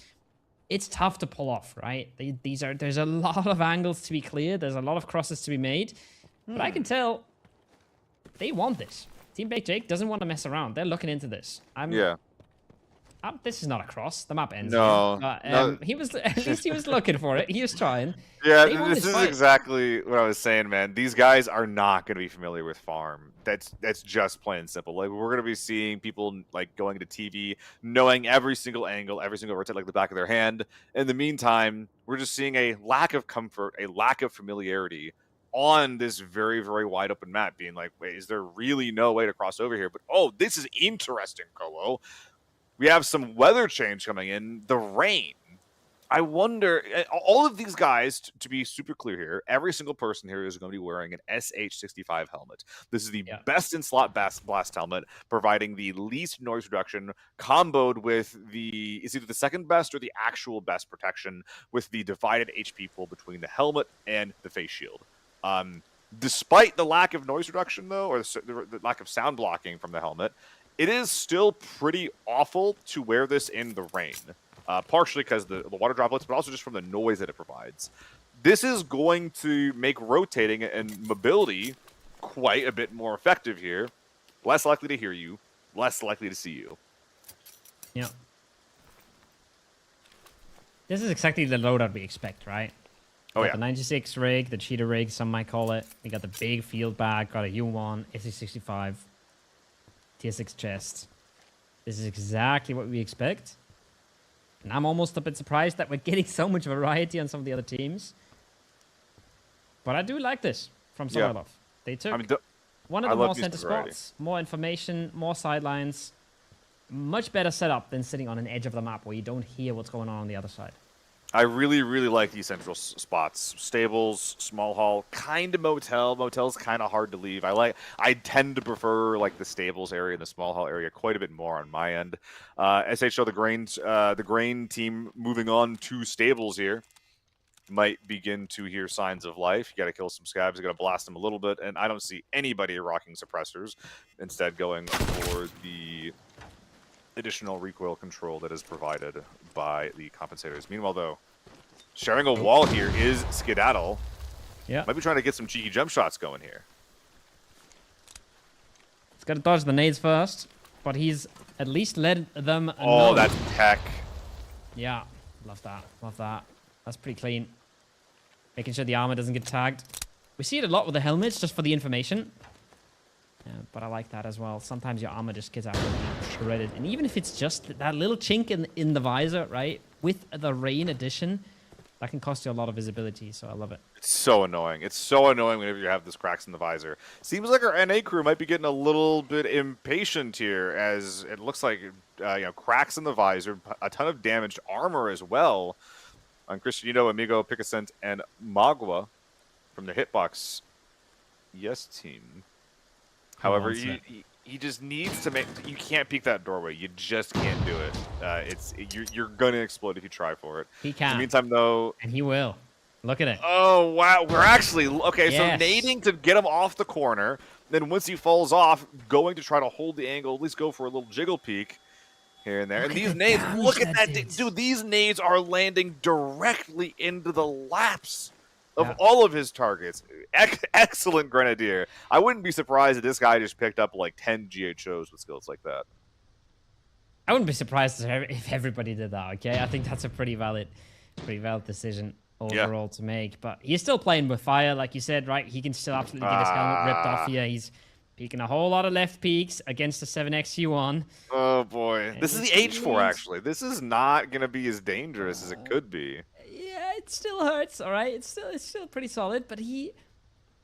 it's tough to pull off, right? There's a lot of angles to be cleared. There's a lot of crosses to be made, but I can tell they want this. Team Baked Jake doesn't want to mess around. They're looking into this. This is not a cross. The map ends. No, but, he was at least he was looking for it. He was trying. Yeah, this is exactly what I was saying, man. These guys are not going to be familiar with farm. That's just plain and simple. Like, we're going to be seeing people like going to TV, knowing every single angle, every single rotate like the back of their hand. In the meantime, we're just seeing a lack of comfort, a lack of familiarity on this very, very wide open map, being like, wait, is there really no way to cross over here? But oh, this is interesting, Kowo. We have some weather change coming in, the rain. I wonder, all of these guys, to be super clear here, every single person here is going to be wearing an SH65 helmet. This is the best in slot blast helmet, providing the least noise reduction, comboed with is either the second best or the actual best protection, with the divided HP pool between the helmet and the face shield. Despite the lack of noise reduction, though, or the lack of sound blocking from the helmet, it is still pretty awful to wear this in the rain. Partially because the water droplets, but also just from the noise that it provides. This is going to make rotating and mobility quite a bit more effective here. Less likely to hear you, less likely to see you. Yeah. This is exactly the loadout we expect, right? Oh, yeah. The 96 rig, the cheater rig, some might call it. We got the big field bag, got a U1, SC65, tier 6 chest. This is exactly what we expect. And I'm almost a bit surprised that we're getting so much variety on some of the other teams. But I do like this from Solarlov. They took one of the more center spots, more information, more sidelines. Much better setup than sitting on an edge of the map where you don't hear what's going on the other side. I really, really like these central spots. Stables, small hall, kind of motel. Motel's kind of hard to leave. I tend to prefer like the stables area and the small hall area quite a bit more on my end. SHO, the grain team moving on to stables here. Might begin to hear signs of life. You got to kill some scabs. You got to blast them a little bit. And I don't see anybody rocking suppressors. Instead going for the additional recoil control that is provided by the compensators. Meanwhile, though, sharing a wall here is Skedaddle. Yeah. Might be trying to get some cheeky jump shots going here. He's got to dodge the nades first, but he's at least led them. Oh, that's tech. Yeah, love that. Love that. That's pretty clean. Making sure the armor doesn't get tagged. We see it a lot with the helmets, just for the information. But I like that as well. Sometimes your armor just gets absolutely shredded. And even if it's just that little chink in the visor, right? With the rain addition, that can cost you a lot of visibility. So I love it. It's so annoying. It's so annoying whenever you have this cracks in the visor. Seems like our NA crew might be getting a little bit impatient here, as it looks like cracks in the visor, a ton of damaged armor as well on Cristianito, Amigo, Picascent, and Magua from the Hitbox Yes team. However, he just needs to make. You can't peek that doorway. You just can't do it. You're gonna explode if you try for it. He can. In the meantime, though, And he will. Look at it. oh wow, we're actually okay. Yes. So nading to get him off the corner. Then once he falls off, going to try to hold the angle, at least go for a little jiggle peek here and there. Look And at these the nades, damage look at that that, did. dude. These nades are landing directly into the laps of Yeah. all of his targets. Excellent Grenadier. I wouldn't be surprised if this guy just picked up like 10 GHOs with skills like that. I wouldn't be surprised if everybody did that, okay? I think that's a pretty valid decision overall to make. But he's still playing with fire, like you said, right? He can still absolutely get his helmet ripped off here. He's peeking a whole lot of left peeks against the 7XU1. Oh boy. This is the H4 needs- actually. This is not going to be as dangerous as it could be. Yeah, it still hurts, all right? It's still pretty solid, but he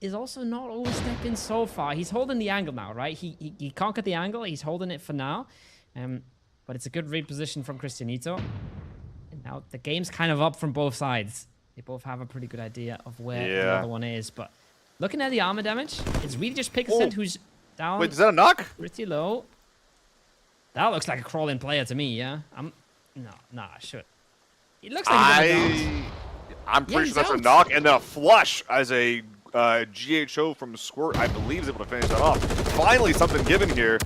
is also not overstepping so far. He's holding the angle now, right? He conquered the angle. He's holding it for now. But it's a good reposition from Cristianito. And now the game's kind of up from both sides. They both have a pretty good idea of where the other one is. But looking at the armor damage, it's really just Picascent who's down. Wait, is that a knock? Pretty low. That looks like a crawling player to me, yeah? Nah, sure. It looks like he's I'm pretty he's sure that's a out. knock, and then a flush as a GHO from Squirt, I believe, is able to finish that off. Finally, something given here.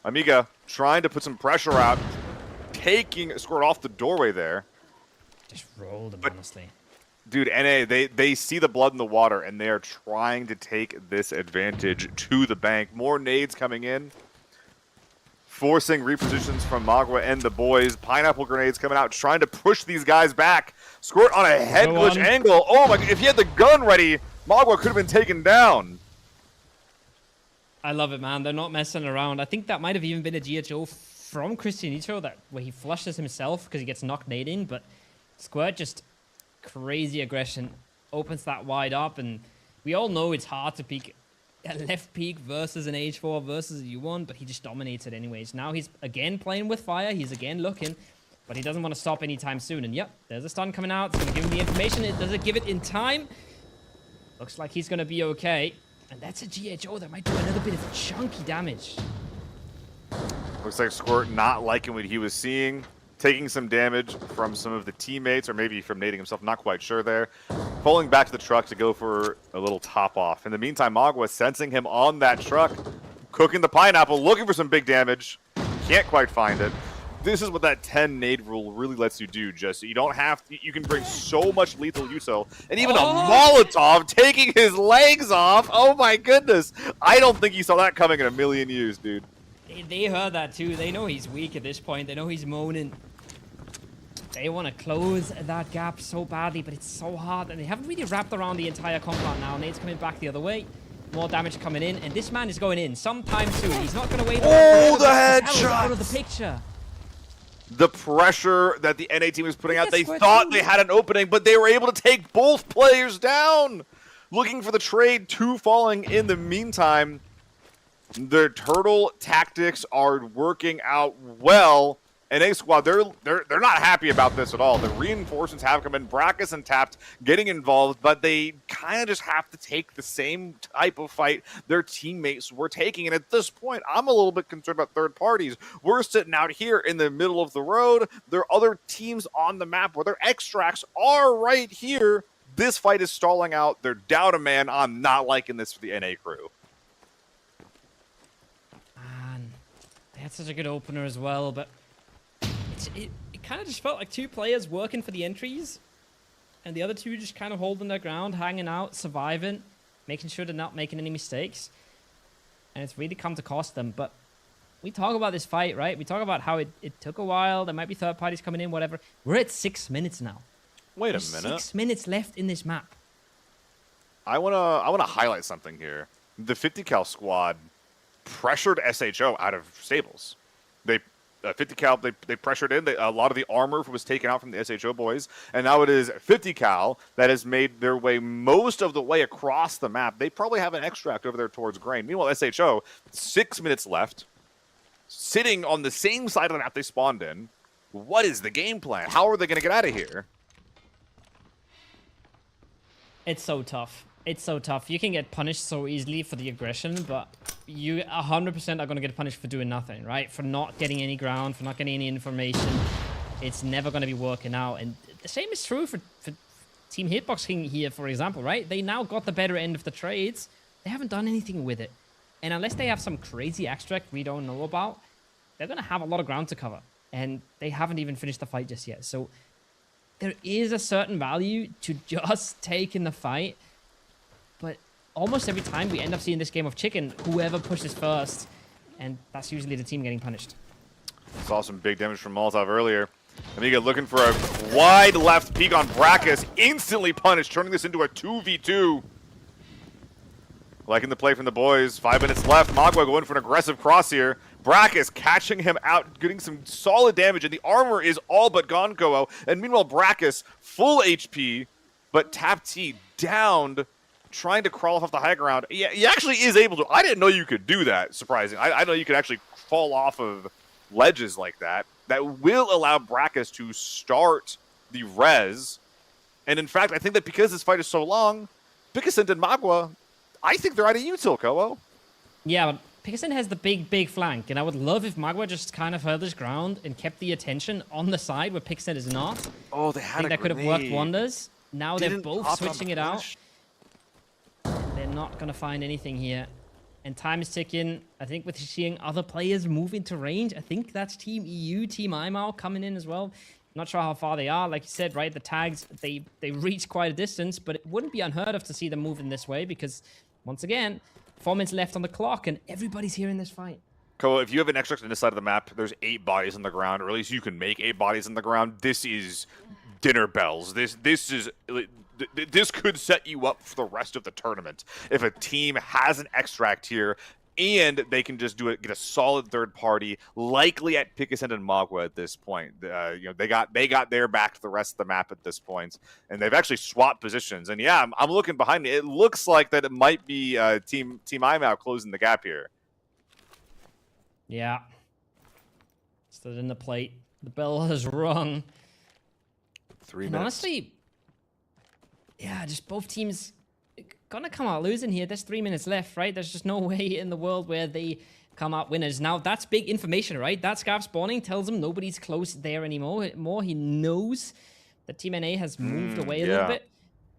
Amiga trying to put some pressure out, taking Squirt off the doorway there. just rolled him, honestly. Dude, NA, they see the blood in the water, and they are trying to take this advantage to the bank. More nades coming in, forcing repositions from Magua and the boys. Pineapple grenades coming out, trying to push these guys back. Squirt on a head glitch angle. Oh my, if he had the gun ready, Magua could have been taken down. I love it, man. They're not messing around. I think that might have even been a GHO from Cristianito where he flushes himself because he gets knocked nading, but Squirt just crazy aggression, opens that wide up, and we all know it's hard to peek a left peek versus an H4 versus a U1, but he just dominates it anyways. Now he's again playing with fire. He's again looking, but he doesn't want to stop anytime soon. And yep, there's a stun coming out. It's going to give him the information. Does it give it in time? Looks like he's going to be okay. And that's a GHO that might do another bit of chunky damage. Looks like Squirt not liking what he was seeing, taking some damage from some of the teammates, or maybe from nading himself, not quite sure there. Pulling back to the truck to go for a little top off. In the meantime, Magua sensing him on that truck, cooking the pineapple, looking for some big damage. Can't quite find it. This is what that 10 nade rule really lets you do, just you don't have to, you can bring so much lethal util, and even a Molotov taking his legs off. Oh my goodness. I don't think he saw that coming in a million years, dude. They heard that too. They know he's weak at this point. They know he's moaning. They want to close that gap so badly, but it's so hard. And they haven't really wrapped around the entire compound now. Nade's coming back the other way. More damage coming in. And this man is going in sometime soon. He's not going to wait. Oh, the headshot! Out of the picture. The pressure that the NA team was putting out, they thought they had an opening, but they were able to take both players down. Looking for the trade, 2 falling in the meantime. Their turtle tactics are working out well. NA squad, they're not happy about this at all. The reinforcements have come in, Brackus and Tapped getting involved, but they kind of just have to take the same type of fight their teammates were taking. And at this point, I'm a little bit concerned about third parties. We're sitting out here in the middle of the road. There are other teams on the map where their extracts are right here. This fight is stalling out. They're down a man. I'm not liking this for the NA crew. Man, they had such a good opener as well, but it kind of just felt like 2 players working for the entries, and the other 2 just kind of holding their ground, hanging out, surviving, making sure they're not making any mistakes. And it's really come to cost them. But we talk about this fight, right? We talk about how it took a while. There might be third parties coming in, whatever. We're at 6 minutes now. Wait a There's minute. 6 minutes left in this map. I wanna highlight something here. The 50 cal squad pressured SHO out of stables. They 50 cal they pressured in. A lot of the armor was taken out from the SHO boys, and now it is 50 cal that has made their way most of the way across the map. They probably have an extract over there towards Grain. Meanwhile, SHO 6 minutes left, sitting on the same side of the map they spawned in. What is the game plan? How are they going to get out of here? It's so tough. It's so tough. You can get punished so easily for the aggression, but you 100% are going to get punished for doing nothing, right? For not getting any ground, for not getting any information. It's never going to be working out. And the same is true for Team Hitbox King here, for example, right? They now got the better end of the trades. They haven't done anything with it. And unless they have some crazy extract we don't know about, they're going to have a lot of ground to cover. And they haven't even finished the fight just yet. So there is a certain value to just taking the fight. But almost every time we end up seeing this game of chicken, whoever pushes first, and that's usually the team getting punished. Saw some big damage from Molotov earlier. Amiga looking for a wide left peek on Brackus, instantly punished, turning this into a 2v2. Liking the play from the boys. 5 minutes left. Magua going for an aggressive cross here. Brackus catching him out, getting some solid damage, and the armor is all but gone, Koho. And meanwhile, Brackus, full HP, but Tap T downed, trying to crawl off the high ground. Yeah, he actually is able to. I didn't know you could do that, surprising. I know you could actually fall off of ledges like that. That will allow Brackus to start the res. And in fact, I think that because this fight is so long, Picassent and Magua, I think they're out of util, Koho. Yeah, but Picassent has the big flank, and I would love if Magua just kind of held his ground and kept the attention on the side where Picassent is not. Oh, they I had think a that could have grenade. worked wonders. Now they're Didn't both pop on switching the it out. flash. They're not going to find anything here. And time is ticking. I think with seeing other players move into range, I think that's Team EU, Team IMAL coming in as well. Not sure how far they are. Like you said, right, the tags, they reach quite a distance, but it wouldn't be unheard of to see them move in this way because, once again, 4 minutes left on the clock and everybody's here in this fight. Koho, if you have an extract on this side of the map, there's 8 bodies on the ground, or at least you can make 8 bodies on the ground. This is dinner bells. This could set you up for the rest of the tournament if a team has an extract here and they can just get a solid third party, likely at Picassent and Magua at this point. They got their back to the rest of the map at this point, and they've actually swapped positions. And yeah, I'm looking behind me. It looks like that it might be Team IMAL closing the gap here. Yeah. Stood in the plate. The bell has rung. 3 And minutes. honestly, yeah, just both teams gonna come out losing here. There's 3 minutes left, right? There's just no way in the world where they come out winners. Now, that's big information, right? That Scarf spawning tells him nobody's close there anymore. He knows that Team NA has moved away a little bit.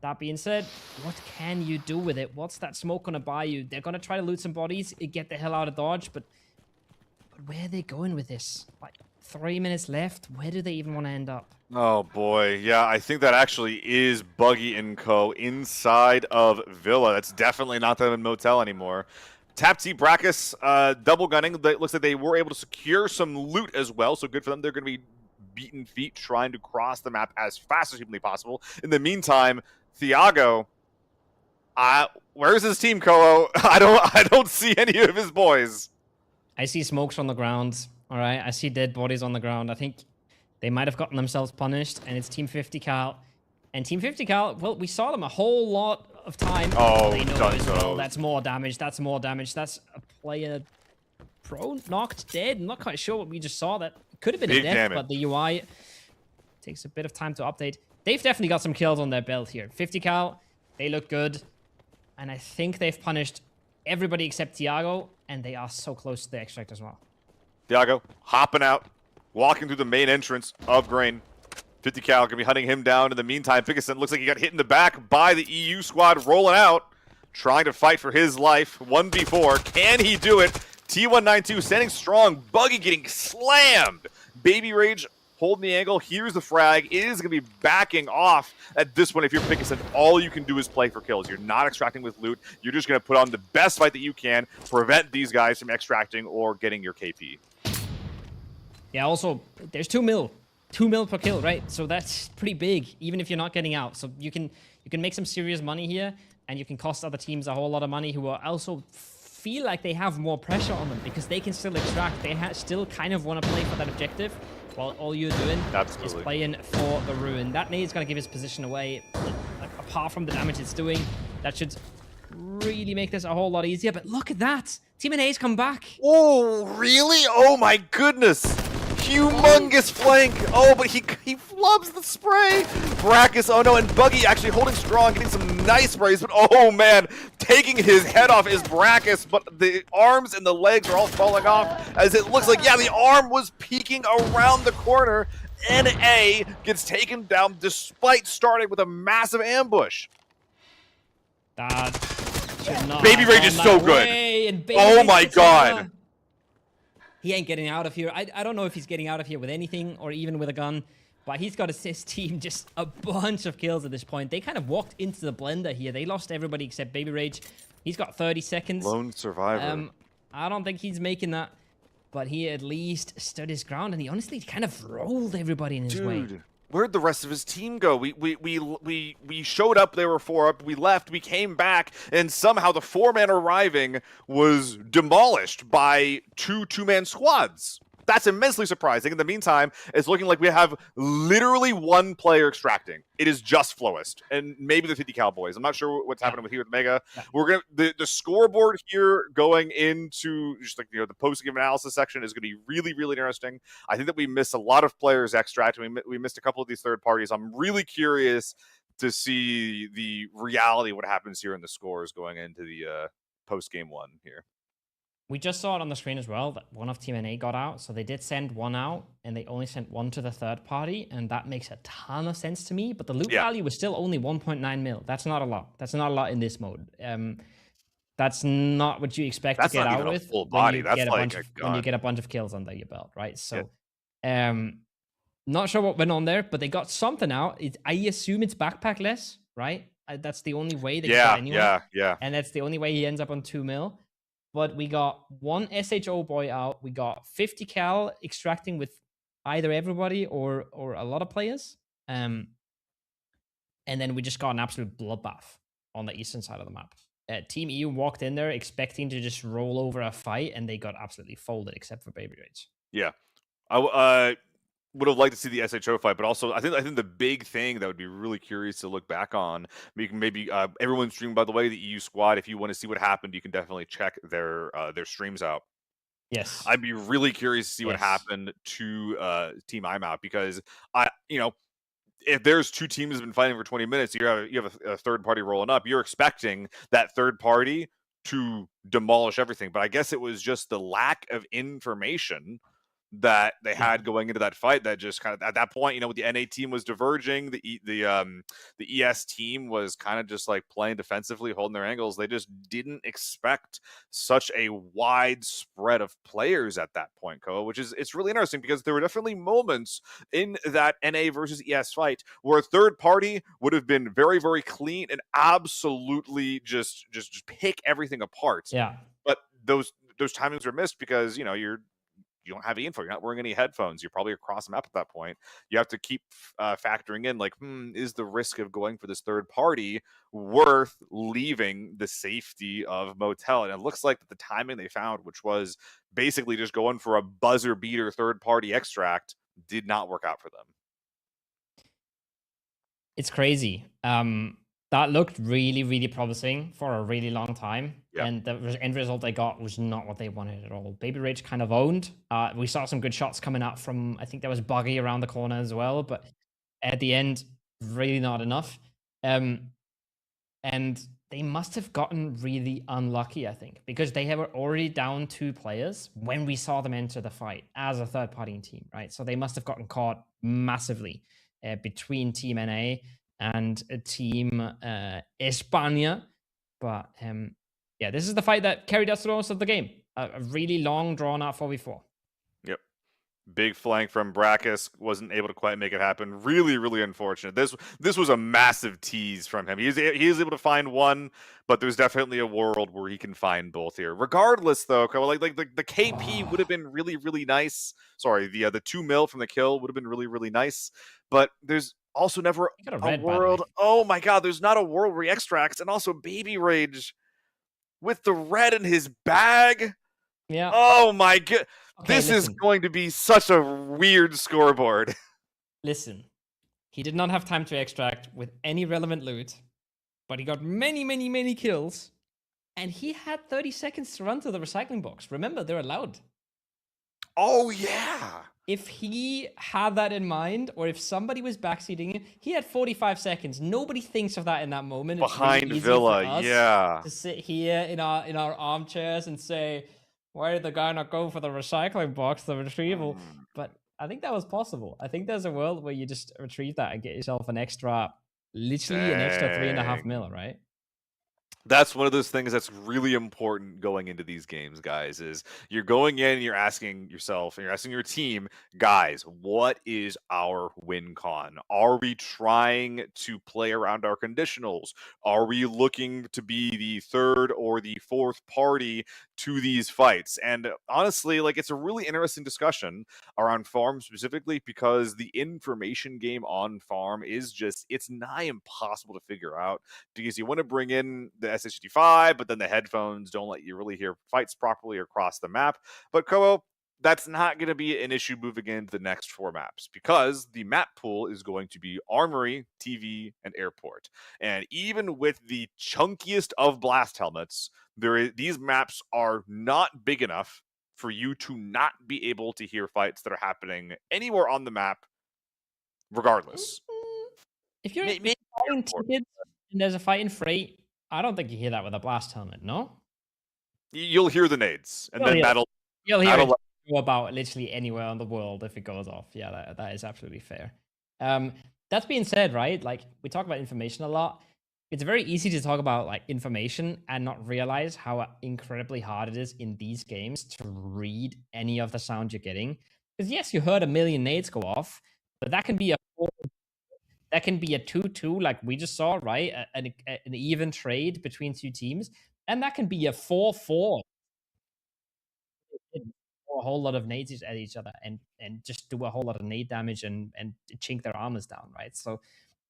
That being said, what can you do with it? What's that smoke gonna buy you? They're gonna try to loot some bodies, get the hell out of Dodge, but where are they going with this? Like, 3 minutes left. Where do they even want to end up? Oh boy, yeah, I think that actually is Buggy and Co. inside of Villa. That's definitely not them in Motel anymore. Tap T Brackus double gunning. It looks like they were able to secure some loot as well, so good for them. They're going to be beaten feet trying to cross the map as fast as humanly possible. In the meantime, Thiago, where's his team, Koho? I don't see any of his boys. I see smokes on the ground. All right, I see dead bodies on the ground. I think they might have gotten themselves punished, and it's Team 50 Cal. And Team 50 Cal, well, we saw them a whole lot of time. Oh, they know done as so. well. That's more damage. That's more damage. That's a player prone, knocked, dead. I'm not quite sure what we just saw. That could have been Big a death, damage. but the UI takes a bit of time to update. They've definitely got some kills on their belt here. 50 Cal, they look good. And I think they've punished everybody except Thiago, and they are so close to the extract as well. Thiago hopping out, walking through the main entrance of Grain. 50 Cal going to be hunting him down. In the meantime, Picassent looks like he got hit in the back by the EU squad rolling out, trying to fight for his life. 1v4. Can he do it? T192 standing strong. Buggy getting slammed. Baby Rage holding the angle. Here's the frag. Is going to be backing off at this one. If you're Picassent, all you can do is play for kills. You're not extracting with loot. You're just going to put on the best fight that you can, prevent these guys from extracting or getting your KP. Yeah, also, there's 2 mil. 2 mil per kill, right? So that's pretty big, even if you're not getting out. So you can make some serious money here, and you can cost other teams a whole lot of money who are also feel like they have more pressure on them because they can still extract. They still kind of want to play for that objective, while all you're doing is playing for the ruin. That nade's going to give his position away. Apart from the damage it's doing, that should really make this a whole lot easier. But look at that. Team NA's come back. Oh, really? Oh my goodness. Humongous flank. Oh, but he flubs the spray. Brackus, oh no, and Buggy actually holding strong, getting some nice sprays, but oh man, taking his head off is Brackus, but the arms and the legs are all falling off, as it looks like, yeah, the arm was peeking around the corner. NA gets taken down despite starting with a massive ambush. That should not Baby Rage is so good. Oh my god. He ain't getting out of here. I don't know if he's getting out of here with anything or even with a gun, but he's got his team just a bunch of kills at this point. They kind of walked into the blender here. They lost everybody except Baby Rage. He's got 30 seconds. Lone survivor. I don't think he's making that, but he at least stood his ground, and he honestly kind of rolled everybody in his way. Where'd the rest of his team go? We showed up, there were 4 up, we left, we came back, and somehow the 4-man arriving was demolished by 2 two-man squads. That's immensely surprising. In the meantime, it's looking like we have literally 1 player extracting. It is just Flowist, and maybe the 50 Cowboys. I'm not sure what's happening with here with Mega. Yeah. We're gonna the scoreboard here going into just like the post-game analysis section is going to be really, really interesting. I think that we missed a lot of players extracting. We missed a couple of these third parties. I'm really curious to see the reality of what happens here in the scores going into the post-game 1 here. We just saw it on the screen as well that one of Team NA got out. So they did send 1 out, and they only sent 1 to the third party. And that makes a ton of sense to me. But the loot value was still only 1.9 mil. That's not a lot. That's not a lot in this mode. That's not what you expect to get out with full body. when you get a bunch of kills under your belt, right? So, not sure what went on there, but they got something out. I assume it's backpackless, right? That's the only way they got anyone. Yeah. And that's the only way he ends up on 2 mil. But we got 1 SHO boy out. We got 50 cal extracting with either everybody or a lot of players. And then we just got an absolute bloodbath on the eastern side of the map. Team EU walked in there expecting to just roll over a fight, and they got absolutely folded except for Baby Rage. Yeah. I would have liked to see the SHO fight, but also I think the big thing that would be really curious to look back on, maybe everyone's streaming, by the way, the EU squad. If you want to see what happened, you can definitely check their streams out. Yes, I'd be really curious to see what happened to Team I'm Out, because if there's 2 teams that have been fighting for 20 minutes, you have a third party rolling up, you're expecting that third party to demolish everything. But I guess it was just the lack of information that they had going into that fight that just kind of, at that point, the NA team was diverging, the ES team was kind of just like playing defensively, holding their angles. They just didn't expect such a wide spread of players at that point, Koa, which is, it's really interesting because there were definitely moments in that NA versus ES fight where a third party would have been very, very clean and absolutely just pick everything apart. Yeah. But those timings were missed because, you don't have info. You're not wearing any headphones. You're probably across the map at that point. You have to keep factoring in, like, is the risk of going for this third party worth leaving the safety of Motel? And it looks like that the timing they found, which was basically just going for a buzzer beater third party extract, did not work out for them. It's crazy. That looked really, really promising for a really long time. Yeah. And the end result they got was not what they wanted at all. Baby Rage kind of owned. We saw some good shots coming out from, I think there was Buggy around the corner as well, but at the end, really not enough. And they must have gotten really unlucky, I think, because they were already down 2 players when we saw them enter the fight as a third-party team, right? So they must have gotten caught massively between Team NA and Team España. But this is the fight that carried us through most of the game. A really long, drawn-out 4v4. Yep. Big flank from Brackus, wasn't able to quite make it happen. Really, really unfortunate. This was a massive tease from him. He is able to find one, but there's definitely a world where he can find both here. Regardless, though, like the KP would have been really, really nice. Sorry, the 2 mil from the kill would have been really, really nice. But there's also never He got a a red, by the way. world. Oh my god, there's not a world where he extracts, and also Baby Rage with the red in his bag. Yeah. Oh my god. Okay, This listen. is going to be such a weird scoreboard. Listen, he did not have time to extract with any relevant loot, but he got many, many, many kills, and he had 30 seconds to run to the recycling box. Remember, they're allowed. Oh, yeah. If he had that in mind, or if somebody was backseating him, he had 45 seconds. Nobody thinks of that in that moment. It's really Behind easy Villa, for us yeah. to sit here in our armchairs and say, why did the guy not go for the recycling box, the retrieval? But I think that was possible. I think there's a world where you just retrieve that and get yourself an extra, literally an extra 3.5 mil, right? That's one of those things that's really important going into these games, guys, is you're going in and you're asking yourself and you're asking your team, guys, what is our win con? Are we trying to play around our conditionals? Are we looking to be the third or the fourth party to these fights? And honestly, like, it's a really interesting discussion around farm specifically, because the information game on farm is just, it's nigh impossible to figure out, because you want to bring in the SH55, but then the headphones don't let you really hear fights properly across the map. But Kobo, that's not going to be an issue moving into the next 4 maps, because the map pool is going to be Armory, TV, and Airport. And even with the chunkiest of blast helmets, these maps are not big enough for you to not be able to hear fights that are happening anywhere on the map, regardless. If you're Maybe fighting tickets and there's a fight in freight, I don't think you hear that with a blast helmet, no? You'll hear the nades, and You'll then hear- that'll You'll hear it go about literally anywhere in the world if it goes off. Yeah, that is absolutely fair. That's being said, right? Like, we talk about information a lot. It's very easy to talk about like information and not realize how incredibly hard it is in these games to read any of the sound you're getting. Because yes, you heard a million nades go off, but that can be a 2-2, like we just saw, right? An even trade between two teams, and that can be a 4-4. A whole lot of nades at each other and just do a whole lot of nade damage and chink their armors down, right? So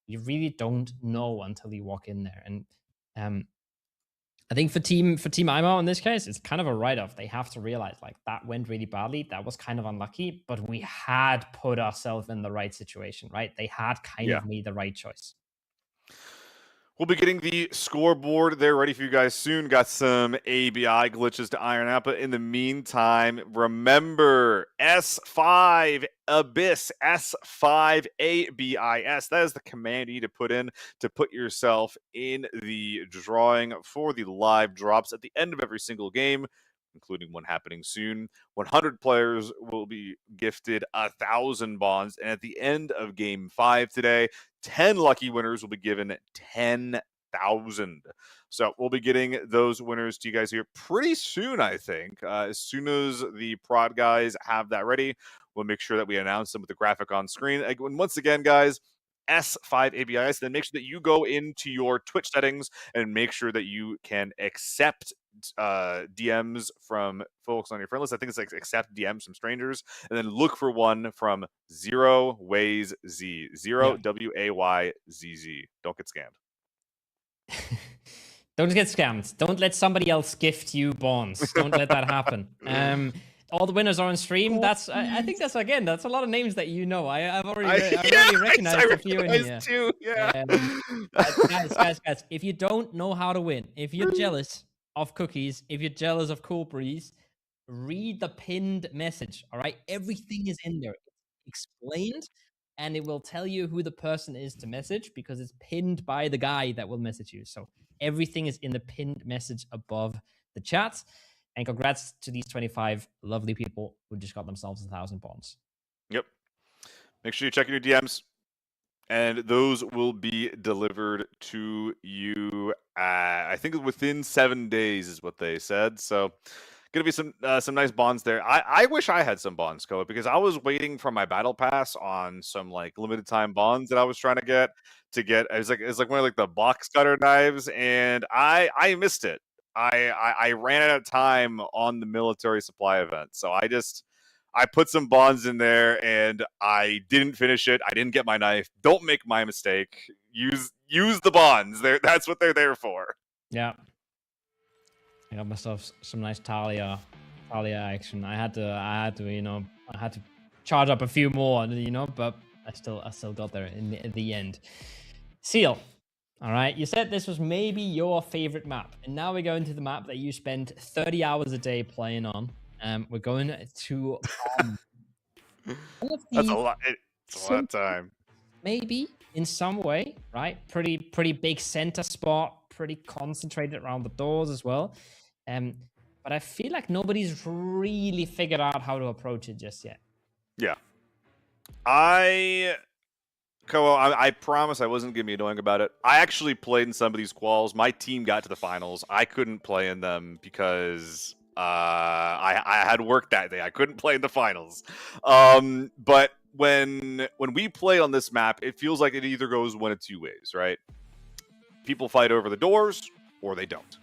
you really don't know until you walk in there. And I think for Team IMO in this case, it's kind of a write-off. They have to realize like that went really badly. That was kind of unlucky, but we had put ourselves in the right situation, right? They had kind of made the right choice. We'll be getting the scoreboard there ready for you guys soon. Got some ABI glitches to iron out, but in the meantime, remember S5 ABIS, S5 ABIS. That is the command you need to put in to put yourself in the drawing for the live drops at the end of every single game, including one happening soon. 100 players will be gifted 1,000 bonds, and at the end of Game 5 today, 10 lucky winners will be given 10,000. So we'll be getting those winners to you guys here pretty soon, I think. As soon as the prod guys have that ready, we'll make sure that we announce them with the graphic on screen. And once again, guys, S5 ABIS, then make sure that you go into your Twitch settings and make sure that you can accept DMs from folks on your friend list. I think it's like accept DMs from strangers, and then look for one from Zero Ways Z. WAYZZ. Don't get scammed. Don't get scammed. Don't let somebody else gift you bonds. Don't let that happen. All the winners are on stream. That's I think that's a lot of names that you know. I've already recognized a few in here. Too. Yeah. Guys, if you don't know how to win, if you're jealous of cookies, if you're jealous of cool breeze, read the pinned message. All right, everything is in there. It's explained, and it will tell you who the person is to message because it's pinned by the guy that will message you. So everything is in the pinned message above the chat. And congrats to these 25 lovely people who just got themselves 1,000 bonds. Yep. Make sure you check your DMs, and those will be delivered to you. I think within 7 days is what they said. So Gonna be some nice bonds there. I wish I had some bonds, Koa, because I was waiting for my battle pass on some like limited time bonds that I was trying to get. It's like one of like the box cutter knives, and I missed it. I ran out of time on the military supply event, so I put some bonds in there, and I didn't finish it. I didn't get my knife. Don't make my mistake. Use the bonds. That's what they're there for. Yeah. I got myself some nice Talia action. I had to charge up a few more, but I still got there in the end. Seal. All right, you said this was maybe your favorite map, and now we go into the map that you spend 30 hours a day playing on. We're going to That's a lot. It's a lot of time. Maybe in some way, right? Pretty big center spot, pretty concentrated around the doors as well. But I feel like nobody's really figured out how to approach it just yet. Yeah. I promise I wasn't going to be annoying about it. I actually played in some of these quals. My team got to the finals. I couldn't play in them because I had work that day. I couldn't play in the finals. But when we play on this map, it feels like it either goes one of two ways, right? People fight over the doors, or they don't.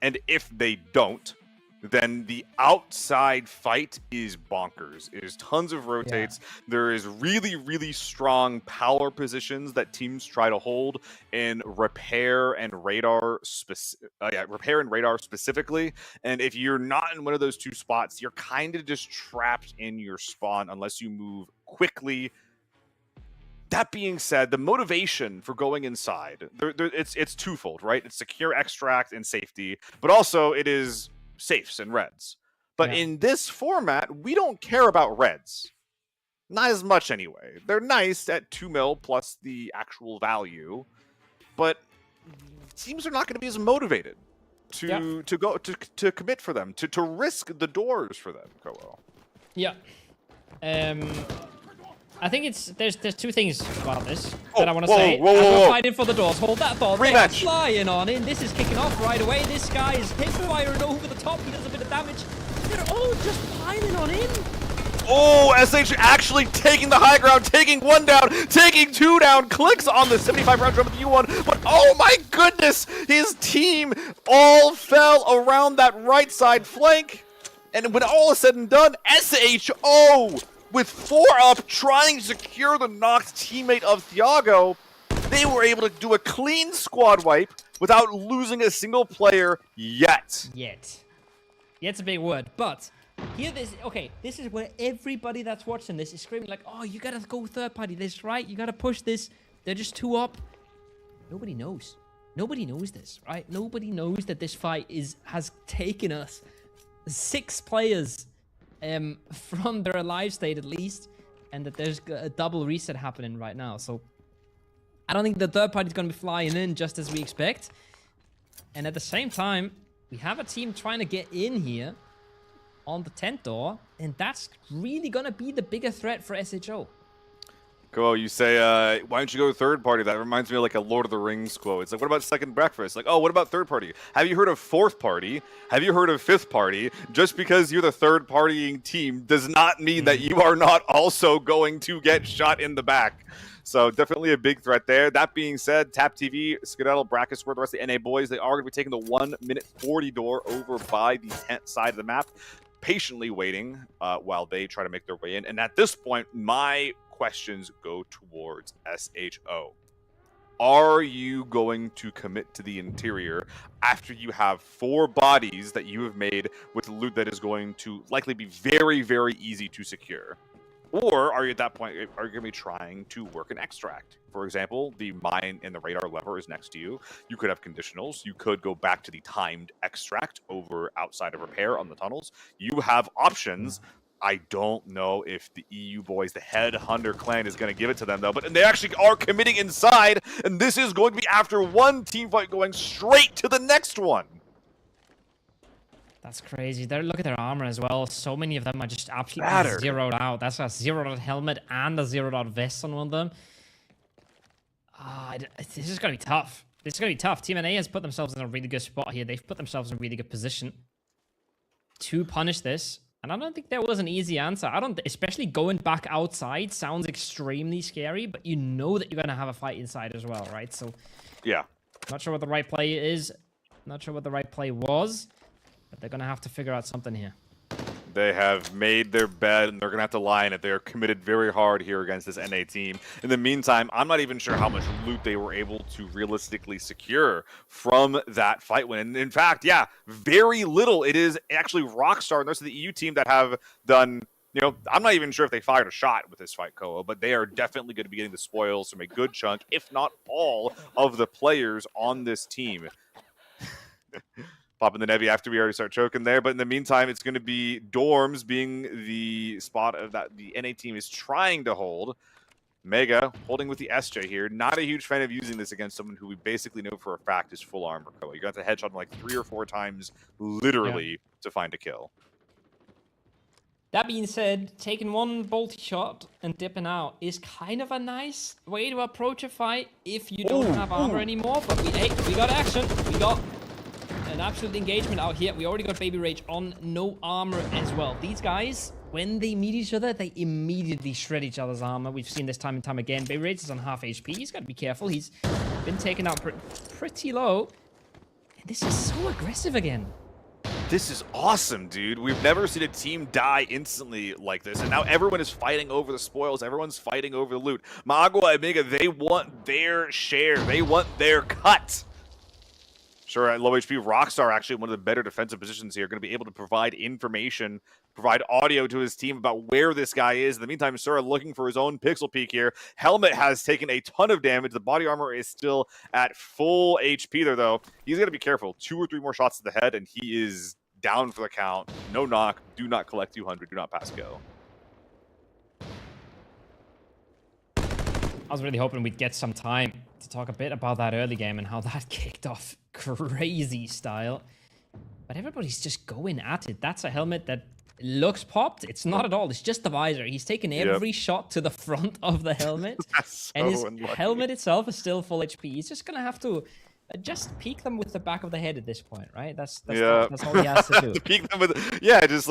And if they don't, then the outside fight is bonkers. It is tons of rotates. Yeah. There is really, really strong power positions that teams try to hold in repair and radar specifically. And if you're not in one of those two spots, you're kind of just trapped in your spawn unless you move quickly. That being said, the motivation for going inside, it's twofold, right? It's secure extract and safety, but also it is safes and reds. But in this format, we don't care about reds. Not as much anyway. They're nice at 2 mil plus the actual value, but teams are not going to be as motivated to commit for them, to risk the doors for them, Koa. Yeah. I think there's two things about this that I want to say. We're fighting for the doors. Hold that thought. They are flying on in. This is kicking off right away. This guy is hip firing over the top. He does a bit of damage. They're all just piling on in. Oh, SH actually taking the high ground, taking one down, taking two down, clicks on the 75 round drum with U1, but oh my goodness, his team all fell around that right side flank. And when all is said and done, SHO with 4 up, trying to secure the knocked teammate of Thiago, they were able to do a clean squad wipe without losing a single player yet. Yet's a big word, but here this is where everybody that's watching this is screaming like, oh, you gotta go third party this, right? You gotta push this. They're just 2 up. Nobody knows. Nobody knows this, right? Nobody knows that this fight has taken us 6 players from their alive state at least, and that there's a double reset happening right now. So I don't think the third party is going to be flying in just as we expect. And at the same time, we have a team trying to get in here on the tent door, and that's really going to be the bigger threat for SHO. Cool. You say, why don't you go third party? That reminds me of like a Lord of the Rings quote. It's like, what about second breakfast? Like, oh, what about third party? Have you heard of fourth party? Have you heard of fifth party? Just because you're the third partying team does not mean that you are not also going to get shot in the back. So definitely a big threat there. That being said, Tap TV, Skedaddle, Brackus, where the rest of the NA boys, they are going to be taking the 1-minute 40 door over by the tent side of the map, patiently waiting while they try to make their way in. And at this point, my questions go towards SHO. Are you going to commit to the interior after you have 4 bodies that you have made with loot that is going to likely be very, very easy to secure? Or are you at that point, are you going to be trying to work an extract? For example, the mine and the radar lever is next to you. You could have conditionals. You could go back to the timed extract over outside of repair on the tunnels. You have options. I don't know if the EU boys, the Headhunter clan, is going to give it to them, though. But they actually are committing inside, and this is going to be after one team fight going straight to the next one. That's crazy. Look at their armor as well. So many of them are just absolutely zeroed out. That's a zeroed out helmet and a zeroed out vest on one of them. This is going to be tough. This is going to be tough. Team NA has put themselves in a really good spot here. They've put themselves in a really good position. to punish this. And I don't think there was an easy answer. Especially going back outside sounds extremely scary, but you know that you're going to have a fight inside as well, right? So, Yeah. not sure what the right play is. Not sure what the right play was, but they're going to have to figure out something here. They have made their bed, and they're going to have to lie in it. They're committed very hard here against this NA team. In the meantime, I'm not even sure how much loot they were able to realistically secure from that fight win. And in fact, yeah, very little. It is actually Rockstar and the rest of the EU team that have done, you know, I'm not even sure if they fired a shot with this fight, Koa, but they are definitely going to be getting the spoils from a good chunk, if not all, of the players on this team. Popping the Nevi after we already start choking there. But in the meantime, it's going to be Dorms being the spot of that the NA team is trying to hold. Mega holding with the SJ here. Not a huge fan of using this against someone who we basically know for a fact is full armor. You got the headshot like 3 or 4 times, literally, to find a kill. That being said, taking one bolty shot and dipping out is kind of a nice way to approach a fight if you don't have armor anymore. But we got action. We got an absolute engagement out here. We already got Baby Rage on no armor as well. These guys, when they meet each other, they immediately shred each other's armor. We've seen this time and time again. Baby Rage is on half HP. He's got to be careful. He's been taken out pretty low. And this is so aggressive again. This is awesome, dude. We've never seen a team die instantly like this, and now everyone is fighting over the spoils. Everyone's fighting over the loot. Magua and Mega, they want their share. They want their cut. Sure, at low HP, Rockstar actually one of the better defensive positions here, going to be able to provide information, provide audio to his team about where this guy is. In the meantime, Sura looking for his own pixel peek here. Helmet has taken a ton of damage. The body armor is still at full HP there, though. He's got to be careful. 2 or 3 more shots to the head, and he is down for the count. No knock. Do not collect 200. Do not pass go. I was really hoping we'd get some time to talk a bit about that early game and how that kicked off crazy style. But everybody's just going at it. That's a helmet that looks popped. It's not at all. It's just the visor. He's taken every shot to the front of the helmet. And his helmet itself is still full HP. He's just going to have to just peek them with the back of the head at this point, right? That's all he has to do. To peek them with, just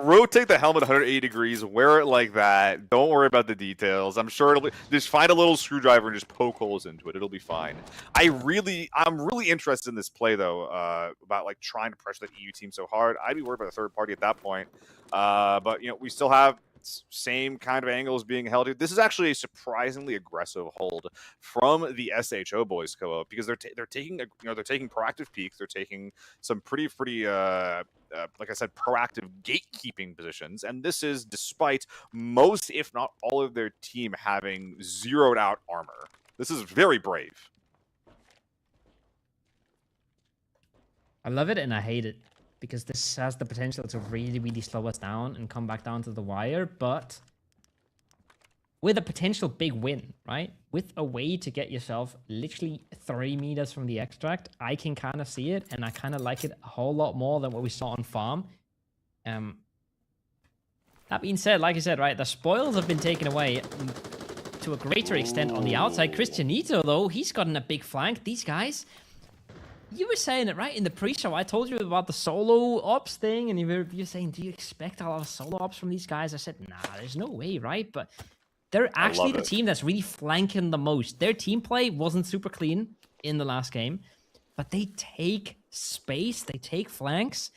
rotate the helmet 180 degrees, wear it like that. Don't worry about the details. I'm sure it'll be, just find a little screwdriver and just poke holes into it. It'll be fine. I'm really interested in this play though, about like trying to pressure that EU team so hard. I'd be worried about a third party at that point. But you know, we still have same kind of angles being held here. This is actually a surprisingly aggressive hold from the SHO boys co-op because they're taking proactive peeks. They're taking some pretty like I said, proactive gatekeeping positions, and this is despite most, if not all, of their team having zeroed out armor. This is very brave. I love it and I hate it, because this has the potential to really, really slow us down and come back down to the wire, but with a potential big win, right? With a way to get yourself literally 3 meters from the extract, I can kind of see it, and I kind of like it a whole lot more than what we saw on farm. That being said, like I said, right, the spoils have been taken away to a greater extent on the outside. Cristianito, though, he's gotten a big flank. These guys... You were saying it, right? In the pre-show, I told you about the solo ops thing, and you were saying, do you expect a lot of solo ops from these guys? I said, nah, there's no way, right? But they're actually the team that's really flanking the most. Their team play wasn't super clean in the last game, but they take space, they take flanks,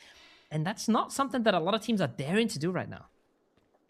and that's not something that a lot of teams are daring to do right now.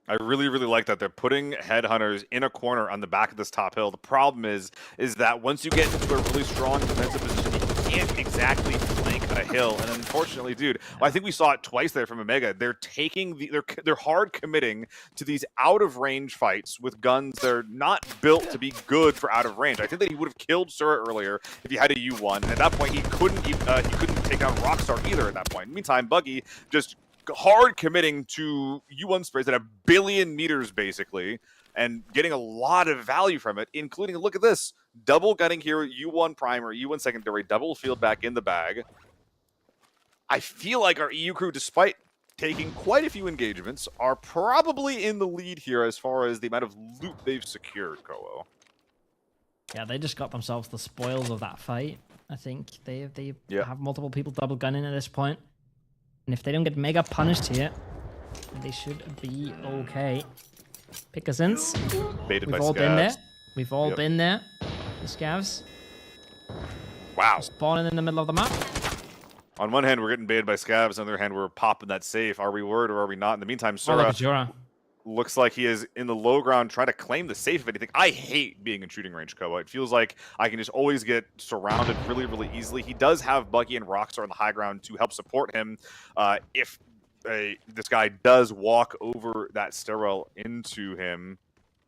I really, really like that. They're putting headhunters in a corner on the back of this top hill. The problem is that once you get into a really strong defensive position, you can't exactly flank a hill. And unfortunately, dude, I think we saw it twice there from Omega. They're taking they're hard committing to these out of range fights with guns that are not built to be good for out of range. I think that he would have killed Sura earlier if he had a U1. And at that point, he couldn't take out Rockstar either. At that point, meantime, Buggy just hard committing to U1 sprays at 1 billion meters, basically, and getting a lot of value from it, including, look at this, double gunning here, U1 primer, U1 secondary, double field back in the bag. I feel like our EU crew, despite taking quite a few engagements, are probably in the lead here as far as the amount of loot they've secured, Koa. Yeah, they just got themselves the spoils of that fight. I think they have multiple people double gunning at this point. And if they don't get mega punished here, they should be okay. Pickasins. Baited We've by all been there. scavs. We've all Yep. been there. The scavs. Wow. Spawning in the middle of the map. On one hand, we're getting baited by scavs. On the other hand, we're popping that safe. Are we worried or are we not? In the meantime, Oh, look Sura at Jura. looks like he is in the low ground trying to claim the safe, if anything. I hate being in shooting range, Koa. It feels like I can just always get surrounded really, really easily. He does have Buggy and Rockstar on the high ground to help support him if this guy does walk over that stairwell into him.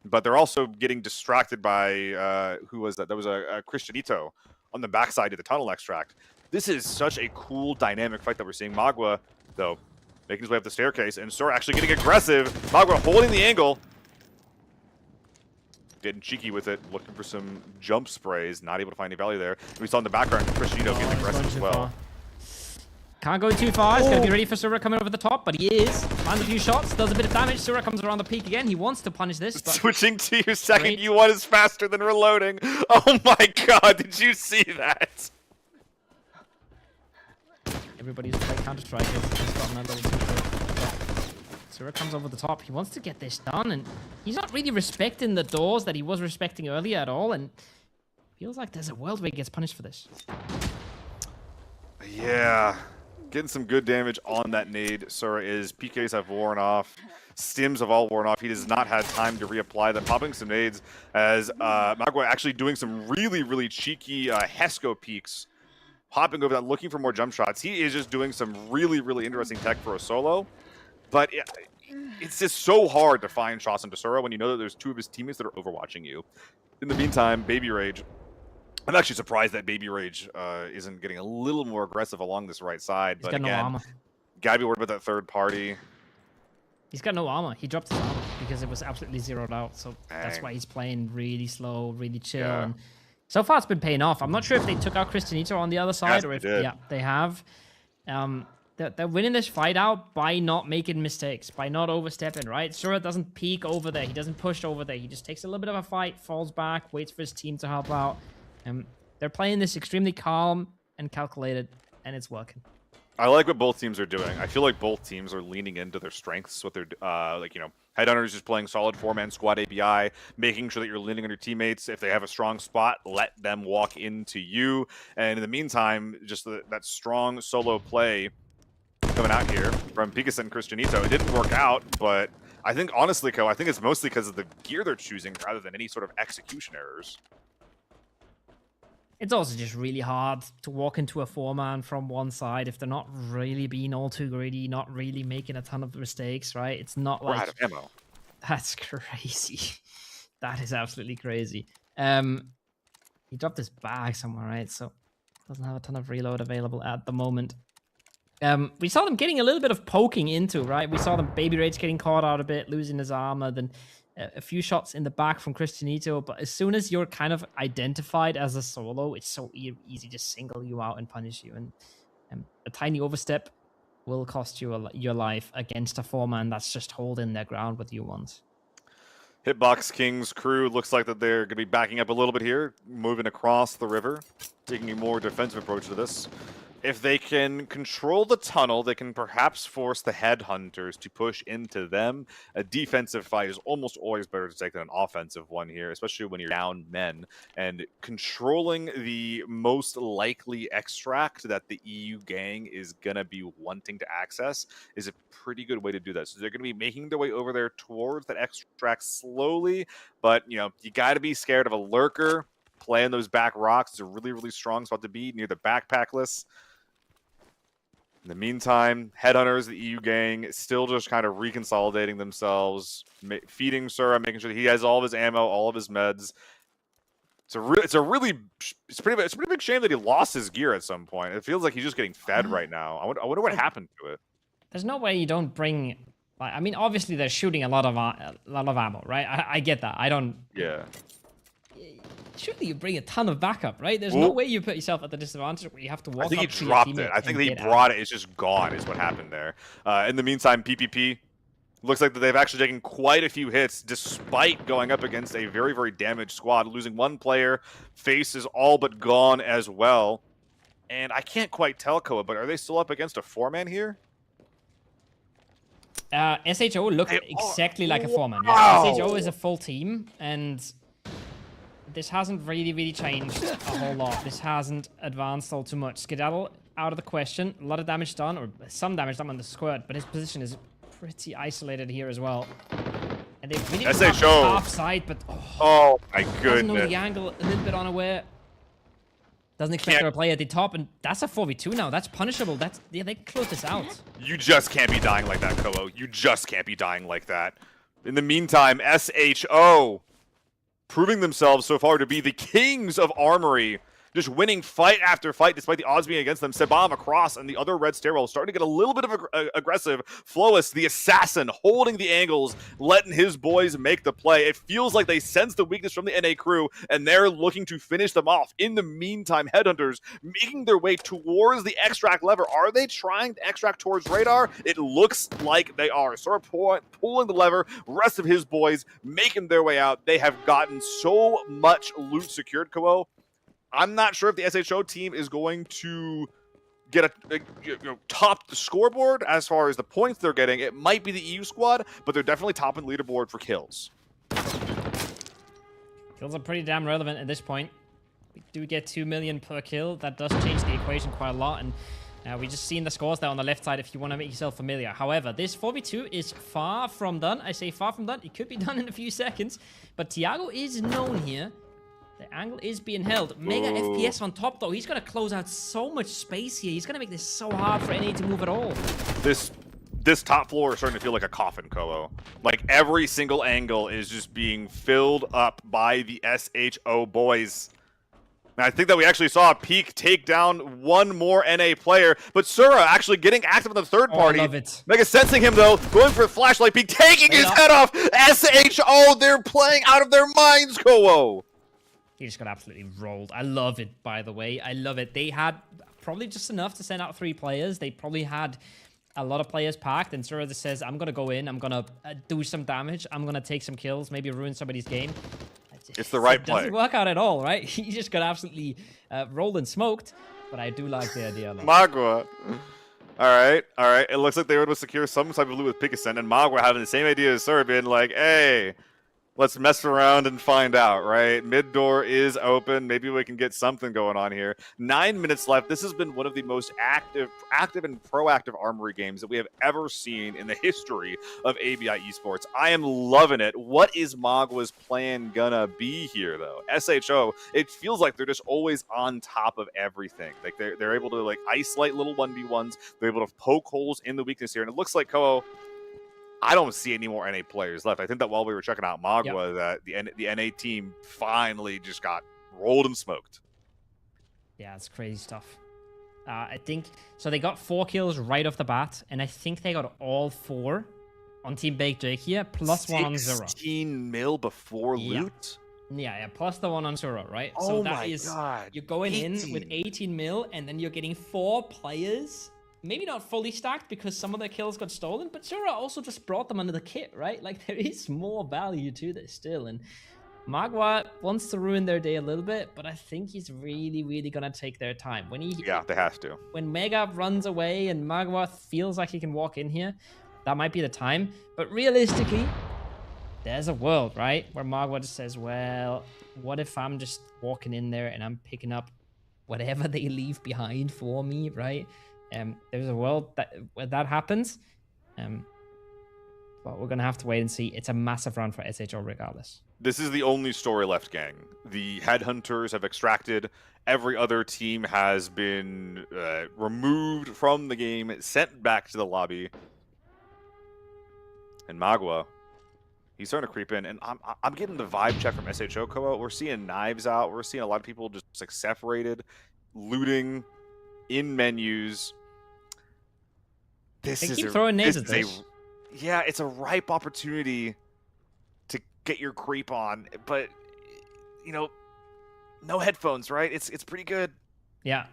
But they're also getting distracted by, who was that? That was a Christianito on the backside of the tunnel extract. This is such a cool, dynamic fight that we're seeing. Magua, though, making his way up the staircase, and Sora actually getting aggressive. Magua holding the angle. Getting cheeky with it, looking for some jump sprays. Not able to find any value there. We saw in the background, Christianito getting aggressive as well. Can't go too far. He's going to be ready for Sura coming over the top, but he is. Lands a few shots, does a bit of damage. Sura comes around the peak again. He wants to punish this. But Switching to your second U1 is faster than reloading. Oh my god, did you see that? everybody's playing Counter-Strike has gotten a little too quick. Sura comes over the top. He wants to get this done, and he's not really respecting the doors that he was respecting earlier at all, and feels like there's a world where he gets punished for this. Yeah. Getting some good damage on that nade. Sura is. PKs have worn off. Stims have all worn off. He has not had time to reapply them. Popping some nades as Magua actually doing some really, really cheeky Hesco peeks. Hopping over that, looking for more jump shots. He is just doing some really, really interesting tech for a solo. But it's just so hard to find shots into Sura when you know that there's two of his teammates that are overwatching you. In the meantime, Baby Rage. I'm actually surprised that Baby Rage isn't getting a little more aggressive along this right side. He's but got again, no armor. Gabby worried about that third party. He's got no armor. He dropped his armor because it was absolutely zeroed out. So that's Dang. why he's playing really slow, really chill. Yeah. And so far, it's been paying off. I'm not sure if they took out Christianito on the other side Yes, or if they did. yeah, they have. They're winning this fight out by not making mistakes, by not overstepping, right? Sura doesn't peek over there. He doesn't push over there. He just takes a little bit of a fight, falls back, waits for his team to help out. They're playing this extremely calm and calculated, and it's working. I like what both teams are doing. I feel like both teams are leaning into their strengths. What they're like, you know, Headhunters just playing solid four-man squad ABI, making sure that you're leaning on your teammates. If they have a strong spot, let them walk into you. And in the meantime, just that strong solo play coming out here from Picasso and Christianito. It didn't work out, but I think honestly, Ko, I think it's mostly because of the gear they're choosing rather than any sort of execution errors. It's also just really hard to walk into a four-man from one side if they're not really being all too greedy, not really making a ton of mistakes, right? It's not We're like... out of ammo. That's crazy. That is absolutely crazy. He dropped his bag somewhere, right? So doesn't have a ton of reload available at the moment. We saw them getting a little bit of poking into, right? We saw them Baby Rage getting caught out a bit, losing his armor, then a few shots in the back from Christianito. But as soon as you're kind of identified as a solo, it's so easy to single you out and punish you. And a tiny overstep will cost you your life against a four-man that's just holding their ground with you once. Hitbox King's crew looks like that they're going to be backing up a little bit here, moving across the river, taking a more defensive approach to this. If they can control the tunnel, they can perhaps force the Headhunters to push into them. A defensive fight is almost always better to take than an offensive one here, especially when you're down men. And controlling the most likely extract that the EU gang is going to be wanting to access is a pretty good way to do that. So they're going to be making their way over there towards that extract slowly, but you know, you got to be scared of a lurker. Playing those back rocks is a really, really strong spot to be near the backpack list. In the meantime, Headhunters, the EU gang, still just kind of reconsolidating themselves, feeding Sura, making sure that he has all of his ammo, all of his meds. It's a pretty big shame that he lost his gear at some point. It feels like he's just getting fed right now. I wonder what happened to it. There's no way you don't bring. I mean, obviously they're shooting a lot of ammo, right? I get that. I don't. Yeah. Surely you bring a ton of backup, right? There's no way you put yourself at the disadvantage where you have to walk. I think he up to dropped your it. teammate I think that he and get brought out. it. It's just gone is what happened there. In the meantime, PPP looks like that they've actually taken quite a few hits despite going up against a very, very damaged squad. Losing one player. Face is all but gone as well. And I can't quite tell, Koa, but are they still up against a four-man here? SHO looked exactly like a 4-man. Yeah. Wow. SHO is a full team, and this hasn't really changed a whole lot. This hasn't advanced all too much. Skedaddle out of the question. A lot of damage done, or some damage done on the squirt, but his position is pretty isolated here as well. And they really SHO half side, but oh my doesn't know goodness. the angle, a little bit unaware. Doesn't expect to play at the top, and that's a 4v2 now. That's punishable. That's they close this out. You just can't be dying like that, Koho. You just can't be dying like that. In the meantime, SHO proving themselves so far to be the kings of Armory. Just winning fight after fight despite the odds being against them. Sebam across and the other red stairwell starting to get a little bit of aggressive. Flois, the assassin, holding the angles, letting his boys make the play. It feels like they sense the weakness from the NA crew and they're looking to finish them off. In the meantime, Headhunters making their way towards the extract lever. Are they trying to extract towards radar? It looks like they are. Sora pulling the lever, rest of his boys making their way out. They have gotten so much loot secured, Koo. I'm not sure if the SHO team is going to get top the scoreboard as far as the points they're getting. It might be the EU squad, but they're definitely top in leaderboard for kills. Kills are pretty damn relevant at this point. We do get 2 million per kill. That does change the equation quite a lot, and we just seen the scores there on the left side if you want to make yourself familiar. However, this 4v2 is far from done. I say far from done. It could be done in a few seconds, but Tiago is known here. The angle is being held. Mega FPS on top, though. He's going to close out so much space here. He's going to make this so hard for NA to move at all. This top floor is starting to feel like a coffin, Koho. Like, every single angle is just being filled up by the SHO boys. And I think that we actually saw a Peak take down one more NA player, but Sura actually getting active in the third party. I love it. Mega sensing him, though, going for a flashlight Peak, taking his head off. SHO, they're playing out of their minds, Koho. He just got absolutely rolled. I love it, by the way. I love it. They had probably just enough to send out 3 players. They probably had a lot of players packed, and Sura just says, I'm going to go in, I'm going to do some damage, I'm going to take some kills, maybe ruin somebody's game. It's the right play. It doesn't work out at all, right? He just got absolutely rolled and smoked, but I do like the idea a lot. Magua. All right. It looks like they were able to secure some type of loot with Pikasent, and Magua having the same idea as Sura, being like, hey, let's mess around and find out, right? Mid door is open. Maybe we can get something going on here. 9 minutes left. This has been one of the most active and proactive Armory games that we have ever seen in the history of ABI Esports. I am loving it. What is Magua's plan gonna be here, though? SHO, it feels like they're just always on top of everything. Like they're able to like isolate little 1v1s. They're able to poke holes in the weakness here, and it looks like Koho, I don't see any more NA players left. I think that while we were checking out Magua, that the NA team finally just got rolled and smoked. Yeah, it's crazy stuff. I think, so they got 4 kills right off the bat, and I think they got all 4 on Team Baked Jake here, plus 1 on Zero. 16 mil before loot? Yeah, plus the 1 on Zero, right? Oh so that my is, God. You're going in with 18 mil, and then you're getting 4 players. Maybe not fully stacked because some of their kills got stolen, but Zura also just brought them under the kit, right? Like, there is more value to this still, and Magua wants to ruin their day a little bit, but I think he's really gonna take their time. Yeah, they have to. When Mega runs away and Magua feels like he can walk in here, that might be the time. But realistically, there's a world, right, where Magua just says, well, what if I'm just walking in there and I'm picking up whatever they leave behind for me, right? There's a world where that happens, but we're gonna have to wait and see. It's a massive round for SHO regardless. This is the only story left, gang. The Headhunters have extracted. Every other team has been removed from the game, sent back to the lobby. And Magua, he's starting to creep in, and I'm getting the vibe check from SHO Koa. We're seeing knives out. We're seeing a lot of people just like separated, looting in menus. They keep throwing nades at this. Yeah, it's a ripe opportunity to get your creep on, but you know, no headphones, right? It's pretty good. Yeah,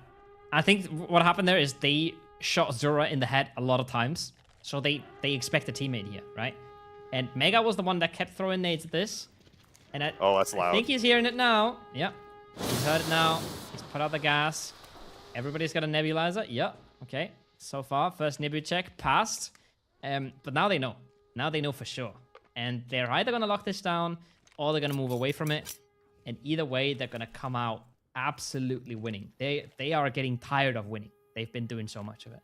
I think what happened there is they shot Zura in the head a lot of times, so they expect a teammate here, right? And Mega was the one that kept throwing nades at this, and that's loud. I think he's hearing it now. Yep, he's heard it now. He's put out the gas. Everybody's got a nebulizer. Yep. Okay. So far, first Nibu check passed. But now they know. Now they know for sure. And they're either going to lock this down or they're going to move away from it. And either way, they're going to come out absolutely winning. They are getting tired of winning. They've been doing so much of it.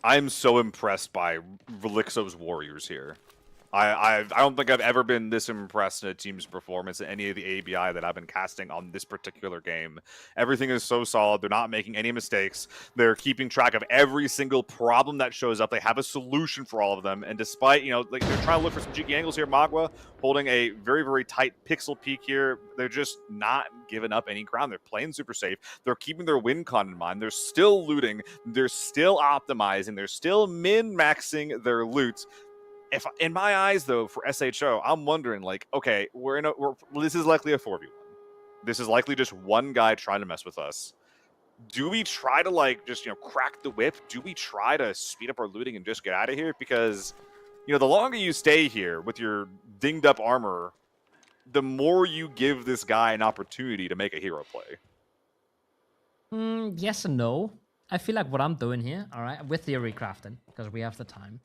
I'm so impressed by Relixo's Warriors here. I don't think I've ever been this impressed in a team's performance in any of the ABI that I've been casting on this particular game. Everything is so solid. They're not making any mistakes. They're keeping track of every single problem that shows up. They have a solution for all of them. And despite, you know, like they're trying to look for some cheeky angles here, Magua holding a very, very tight pixel peak here. They're just not giving up any ground. They're playing super safe. They're keeping their win con in mind. They're still looting. They're still optimizing. They're still min-maxing their loot. If in my eyes, though, for SHO, I'm wondering, like, okay, this is likely a 4v1. This is likely just one guy trying to mess with us. Do we try to, like, just, you know, crack the whip? Do we try to speed up our looting and just get out of here? Because, you know, the longer you stay here with your dinged up armor, the more you give this guy an opportunity to make a hero play. Yes and no. I feel like what I'm doing here, all right, with theory crafting, because we have the time.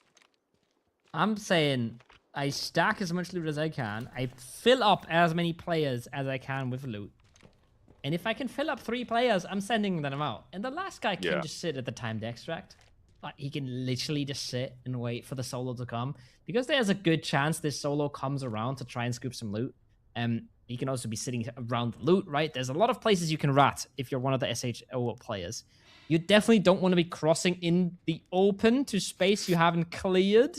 I'm saying I stack as much loot as I can. I fill up as many players as I can with loot. And if I can fill up 3 players, I'm sending them out. And the last guy can just sit at the timed extract. Like, he can literally just sit and wait for the solo to come. Because there's a good chance this solo comes around to try and scoop some loot. He can also be sitting around the loot, right? There's a lot of places you can rat if you're one of the SHO players. You definitely don't want to be crossing in the open to space you haven't cleared.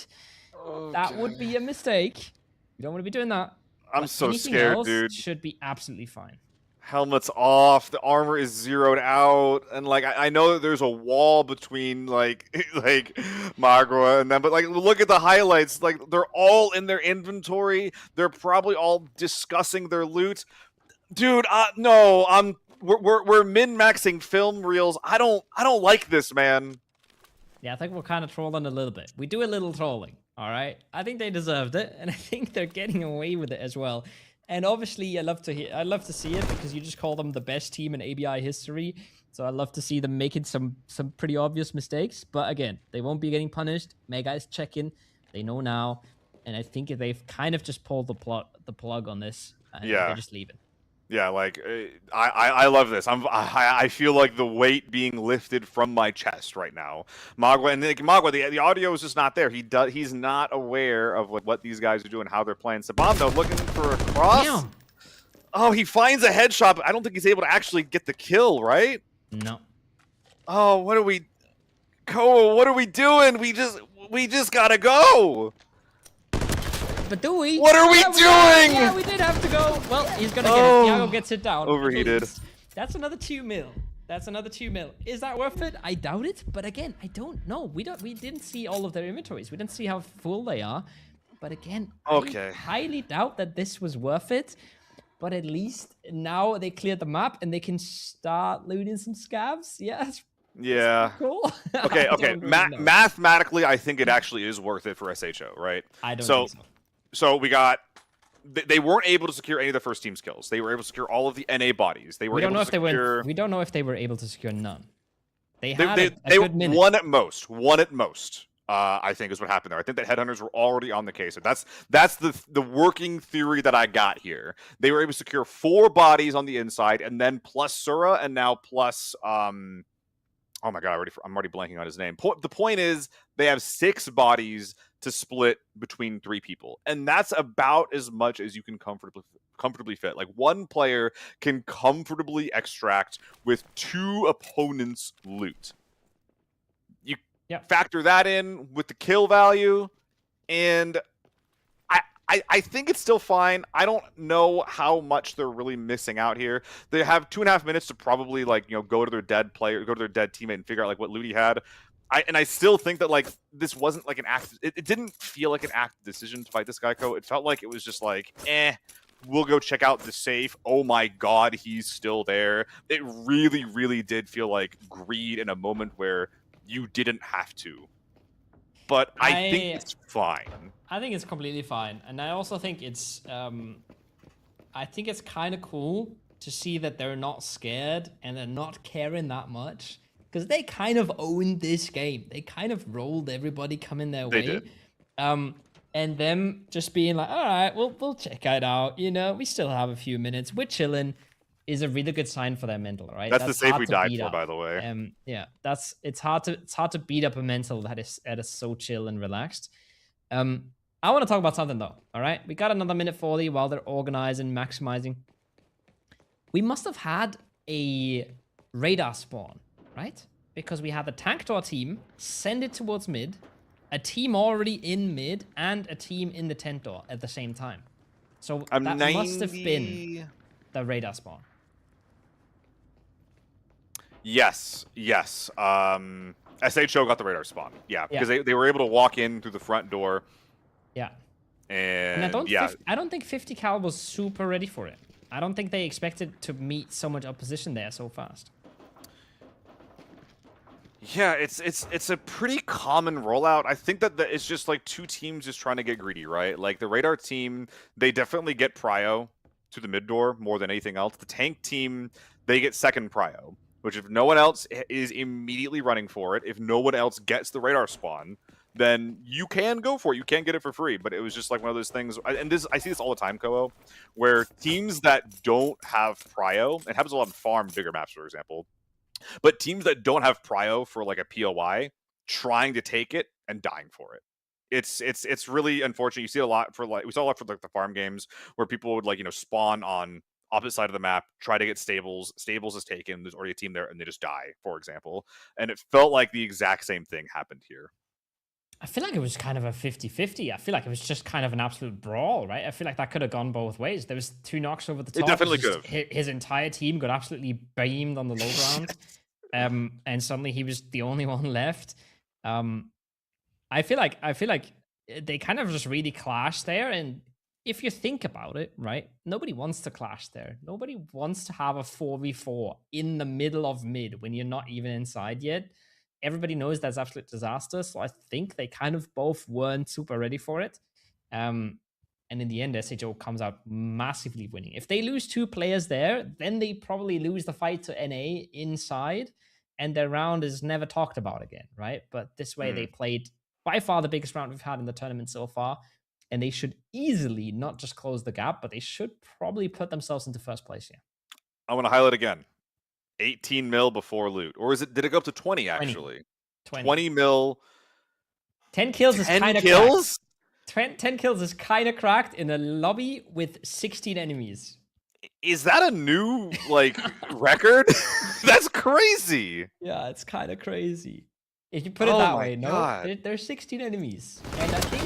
Okay. That would be a mistake. You don't want to be doing that. I'm so scared, dude. Should be absolutely fine. Helmet's off. The armor is zeroed out, and like I know that there's a wall between like Magua and them, but like look at the highlights. Like they're all in their inventory. They're probably all discussing their loot. Dude, no, we're min-maxing film reels. I don't like this, man. Yeah, I think we're kind of trolling a little bit. We do a little trolling, all right? I think they deserved it, and I think they're getting away with it as well. And obviously, I love to see it because you just call them the best team in ABI history. So I love to see them making some pretty obvious mistakes. But again, they won't be getting punished. Mega is checking. They know now, and I think they've kind of just pulled the plug on this. And they're just leaving. Yeah, like I love this. I feel like the weight being lifted from my chest right now. Magua, and Magua, the audio is just not there. He's not aware of what these guys are doing, how they're playing. Saban though, looking for a cross. Damn. Oh, he finds a headshot, but I don't think he's able to actually get the kill, right? No. Oh, what are we, Koa? What are we doing? We just gotta go. But do we? What are we doing? Yeah, we did have to go. Well, he's gonna get it. Thiago gets it down. Overheated. That's another 2 mil. That's another 2 mil. Is that worth it? I doubt it. But again, I don't know. We didn't see all of their inventories. We didn't see how full they are. But again, I highly doubt that this was worth it. But at least now they cleared the map and they can start looting some scavs. Yeah, that's cool. Okay. Mathematically, I think it actually is worth it for SHO, right? I don't think so. So we got. They weren't able to secure any of the first team's kills. They were able to secure all of the NA bodies. They were able to secure. We don't know if they were able to secure none. They good minute. One at most. I think is what happened there. I think that headhunters were already on the case. So that's the working theory that I got here. They were able to secure 4 bodies on the inside, and then plus Sura, and now plus oh my god, I'm already blanking on his name. The point is they have 6 bodies to split between 3 people, and that's about as much as you can comfortably fit. Like, one player can comfortably extract with 2 opponents' loot. You factor that in with the kill value, and I think it's still fine. I don't know how much they're really missing out here. They have 2.5 minutes to probably go to their dead player, go to their dead teammate, and figure out like what loot he had. I still think that like this wasn't like an act. It didn't feel like an active decision to fight this guy. It felt like it was just like, we'll go check out the safe. Oh my god, he's still there. It really, really did feel like greed in a moment where you didn't have to. But I think it's fine. I think it's completely fine, and I also think it's I think it's kind of cool to see that they're not scared and they're not caring that much, because they kind of owned this game. They kind of rolled everybody coming their way. And them just being like, all right, we'll check it out. You know, we still have a few minutes. We're chilling. Is a really good sign for their mental, right? That's the safe hard we to died beat for, up. by the way. Yeah, it's hard to beat up a mental that is so chill and relaxed. I want to talk about something though. All right, we got another minute 40 while they're organizing, maximizing. We must have had a radar spawn, right? Because we had the tank door team send it towards mid, a team already in mid, and a team in the tent door at the same time. So that must have been the radar spawn. Yes. SHO got the radar spawn. Yeah, because they were able to walk in through the front door. Yeah. And I don't think 50 cal was super ready for it. I don't think they expected to meet so much opposition there so fast. Yeah, it's a pretty common rollout. I think that it's just like two teams just trying to get greedy, right? Like the radar team, they definitely get prio to the mid door more than anything else. The tank team, they get second prio, which if no one else is immediately running for it, if no one else gets the radar spawn, then you can go for it. You can get it for free. But it was just like one of those things, and I see this all the time, Koho, where teams that don't have prio, it happens a lot on farm, bigger maps, for example, but teams that don't have prio for like a POI, trying to take it and dying for it. It's really unfortunate. You see a lot for we saw a lot for like the farm games where people would spawn on opposite side of the map, try to get stables. Stables is taken. There's already a team there, and they just die, for example. And it felt like the exact same thing happened here. I feel like it was kind of a 50-50. I feel like it was just kind of an absolute brawl, right? I feel like that could have gone both ways. There was 2 knocks over the top. It definitely could have. His entire team got absolutely beamed on the low ground. And suddenly he was the only one left. I feel like they kind of just really clashed there. And if you think about it, right, nobody wants to clash there. Nobody wants to have a 4v4 in the middle of mid when you're not even inside yet. Everybody knows that's absolute disaster. So I think they kind of both weren't super ready for it. And in the end, SHO comes out massively winning. If they lose 2 players there, then they probably lose the fight to NA inside, and their round is never talked about again, right? But this way, they played by far the biggest round we've had in the tournament so far, and they should easily not just close the gap, but they should probably put themselves into first place here. I want to highlight again. 18 mil before loot. Or did it go up to 20 actually? 20 mil. 10 kills is kind of kills? 10 kills is kind of cracked in a lobby with 16 enemies. Is that a new record? That's crazy. Yeah, it's kind of crazy. If you put it that way, no, there's 16 enemies. And I think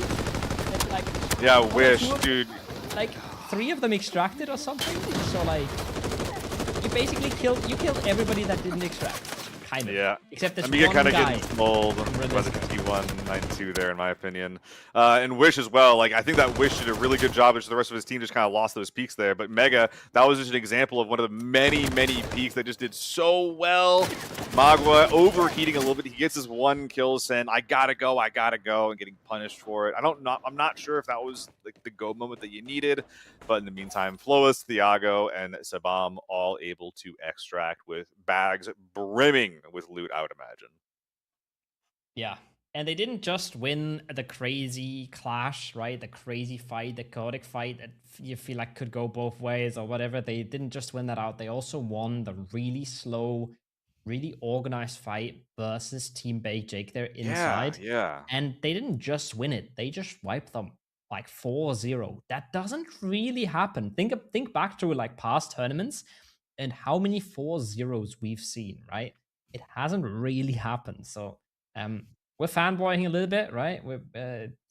that, yeah, wish, dude. 3 of them extracted or something. So you basically killed everybody that didn't extract. Kind of. Yeah. Except this one guy. Getting smoled by the 51-92 there, in my opinion. And Wish as well. I think that Wish did a really good job. The rest of his team just kind of lost those peaks there. But Mega, that was just an example of one of the many, many peaks that just did so well. Magua overheating a little bit. He gets his 1 kill, saying, I gotta go, and getting punished for it. I'm not sure if that was the go moment that you needed. But in the meantime, Floas, Thiago, and Sabam all able to extract with bags brimming with loot, I would imagine. Yeah. And they didn't just win the crazy clash, right? The crazy fight, the chaotic fight that you feel like could go both ways or whatever. They didn't just win that out. They also won the really slow, really organized fight versus Team Baked Jake there inside. Yeah. And they didn't just win it. They just wiped them 4-0. That doesn't really happen. Think back to past tournaments and how many 4-0s we've seen, right? It hasn't really happened. So we're fanboying a little bit, right?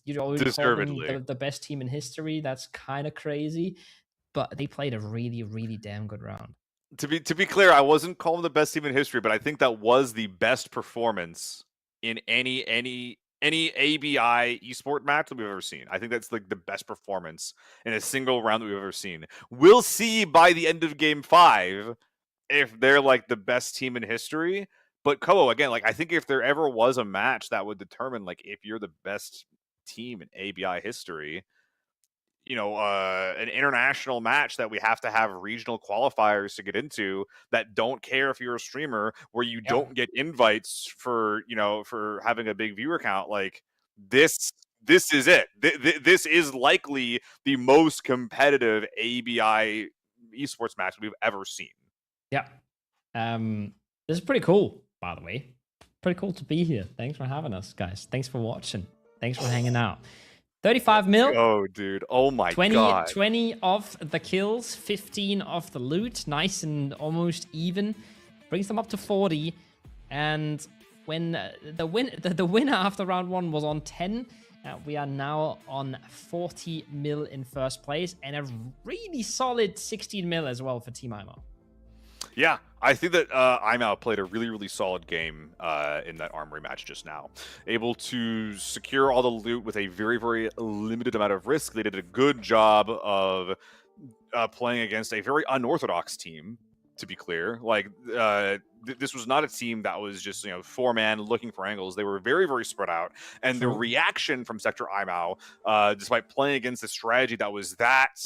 You'd always call them the best team in history. That's kind of crazy, but they played a really, really damn good round. To be clear, I wasn't calling the best team in history, but I think that was the best performance in any ABI esport match that we've ever seen. I think that's the best performance in a single round that we've ever seen. We'll see by the end of game 5 if they're the best team in history. But Koho, again, I think if there ever was a match that would determine if you're the best team in ABI history, an international match that we have to have regional qualifiers to get into that don't care if you're a streamer, where you don't get invites for having a big viewer count. This this is it. This is likely the most competitive ABI esports match we've ever seen. Yeah. This is pretty cool, by the way. Pretty cool to be here. Thanks for having us, guys. Thanks for watching. Thanks for hanging out. 35 mil. Oh, dude. Oh my god. 20 of the kills, 15 of the loot. Nice and almost even. Brings them up to 40. And when the winner after round 1 was on 10, we are now on 40 mil in first place, and a really solid 16 mil as well for Team IMO. Yeah, I think that IMO played a really, really solid game in that Armory match just now. Able to secure all the loot with a very, very limited amount of risk. They did a good job of playing against a very unorthodox team, to be clear. Like, this was not a team that was just, 4-man looking for angles. They were very, very spread out. And the reaction from Sector IMO, despite playing against a strategy that was that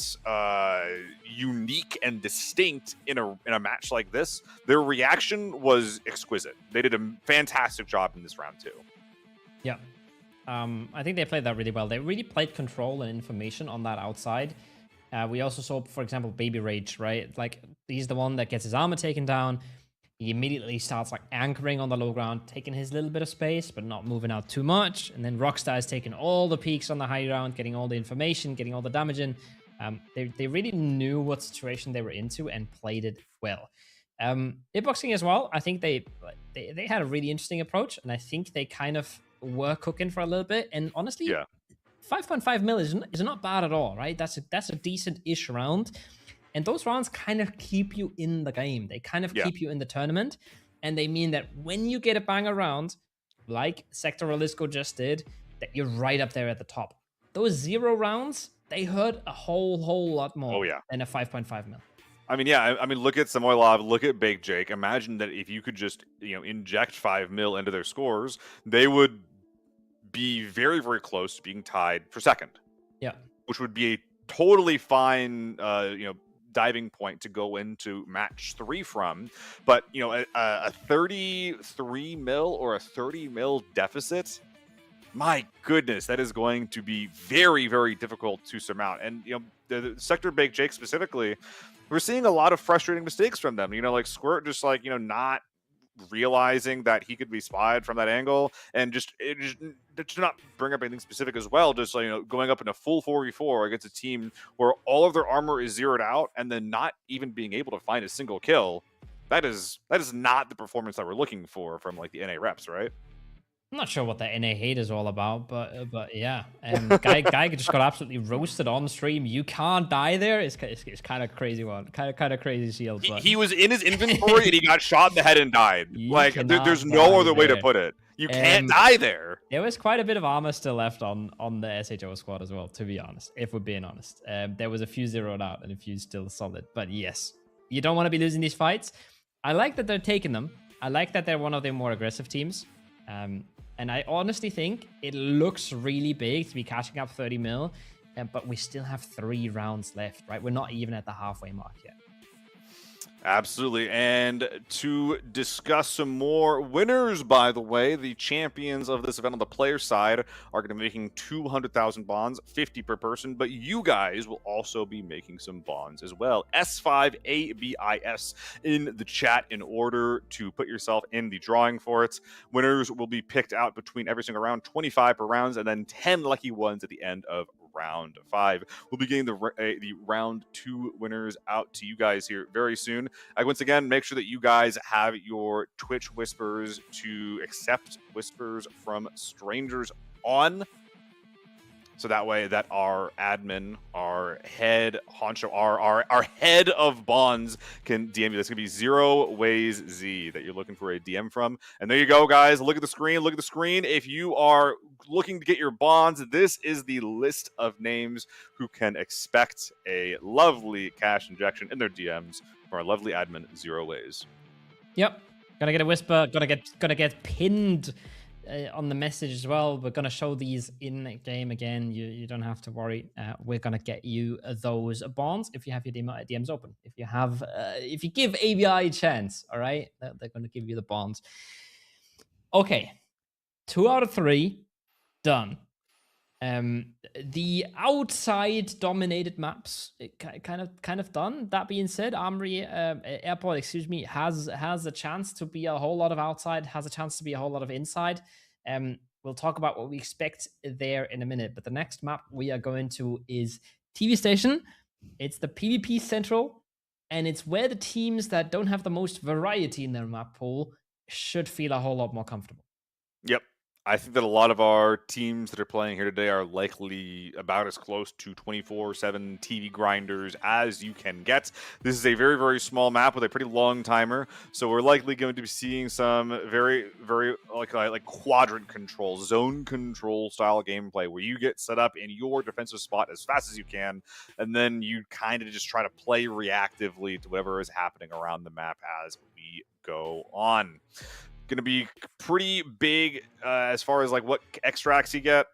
unique and distinct in a match like this, their reaction was exquisite. They did a fantastic job in this round too. Yeah. I think they played that really well. They really played control and information on that outside. We also saw, for example, Baby Rage, right? Like, he's the one that gets his armor taken down. He immediately starts like anchoring on the low ground, taking his little bit of space, but not moving out too much. And then Rockstar is taking all the peaks on the high ground, getting all the information, getting all the damage in. They really knew what situation they were into and played it well. Hitboxing as well, I think they had a really interesting approach, and I think they kind of were cooking for a little bit. And honestly, yeah. 5.5 mil is not bad at all, right? That's a decent-ish round. And those rounds kind of keep you in the game. They kind of keep you in the tournament. And they mean that when you get a banger round, like Sector Relisco just did, that you're right up there at the top. Those 0 rounds, they hurt a whole lot more than a 5.5 mil. I mean, yeah, I mean, look at Samoylov, look at Baked Jake. Imagine that if you could just, inject 5 mil into their scores, they would be very, very close to being tied for second. Yeah. Which would be a totally fine, diving point to go into match 3 from. But, a 33 mil or a 30 mil deficit, my goodness, that is going to be very, very difficult to surmount. And, the Sector Baked Jake specifically, we're seeing a lot of frustrating mistakes from them. Like Squirt just not realizing that he could be spied from that angle, and just to not bring up anything specific as well, just going up in a full 4v4 against a team where all of their armor is zeroed out and then not even being able to find a single kill. That is not the performance that we're looking for from like the NA reps, right? I'm not sure what the NA hate is all about, but yeah, guy just got absolutely roasted on stream. You can't die there. It's kind of crazy one, kind of crazy shield. He was in his inventory and he got shot in the head and died. Like there's no other way to put it. You can't die there. There was quite a bit of armor still left on the SHO squad as well, to be honest. If we're being honest, there was a few zeroed out and a few still solid. But yes, you don't want to be losing these fights. I like that they're taking them. I like that they're one of the more aggressive teams. And I honestly think it looks really big to be catching up 30 mil, but we still have 3 rounds left, right? We're not even at the halfway mark yet. Absolutely. And to discuss some more winners, by the way, the champions of this event on the player side are going to be making 200,000 bonds, 50 per person, but you guys will also be making some bonds as well. S5 ABIS in the chat in order to put yourself in the drawing for it. Winners will be picked out between every single round, 25 per rounds, and then 10 lucky ones at the end of round 5. We'll be getting the round 2 winners out to you guys here very soon. Once again, make sure that you guys have your Twitch whispers to accept whispers from strangers on, so that way that our admin, our head honcho, our head of bonds can DM you. That's gonna be 0 Ways Z that you're looking for a DM from. And there you go, guys. Look at the screen. Look at the screen. If you are looking to get your bonds, this is the list of names who can expect a lovely cash injection in their DMs from our lovely admin, 0 Ways. Yep. Gonna get a whisper. Gonna get pinned on the message as well. We're gonna show these in game again. You don't have to worry. We're gonna get you those bonds if you have your DMs open. If you give ABI a chance, all right, they're gonna give you the bonds. Okay, 2 out of 3 done. The outside dominated maps kind of done. That being said, Armory Airport, excuse me, has a chance to be a whole lot of outside, has a chance to be a whole lot of inside. We'll talk about what we expect there in a minute. But the next map we are going to is TV Station. It's the PvP Central, and it's where the teams that don't have the most variety in their map pool should feel a whole lot more comfortable. Yep. I think that a lot of our teams that are playing here today are likely about as close to 24/7 TV grinders as you can get. This is a very, very small map with a pretty long timer, so we're likely going to be seeing some very, very like quadrant control, zone control style gameplay where you get set up in your defensive spot as fast as you can, and then you kind of just try to play reactively to whatever is happening around the map as we go on. Going to be pretty big as far as like what extracts you get.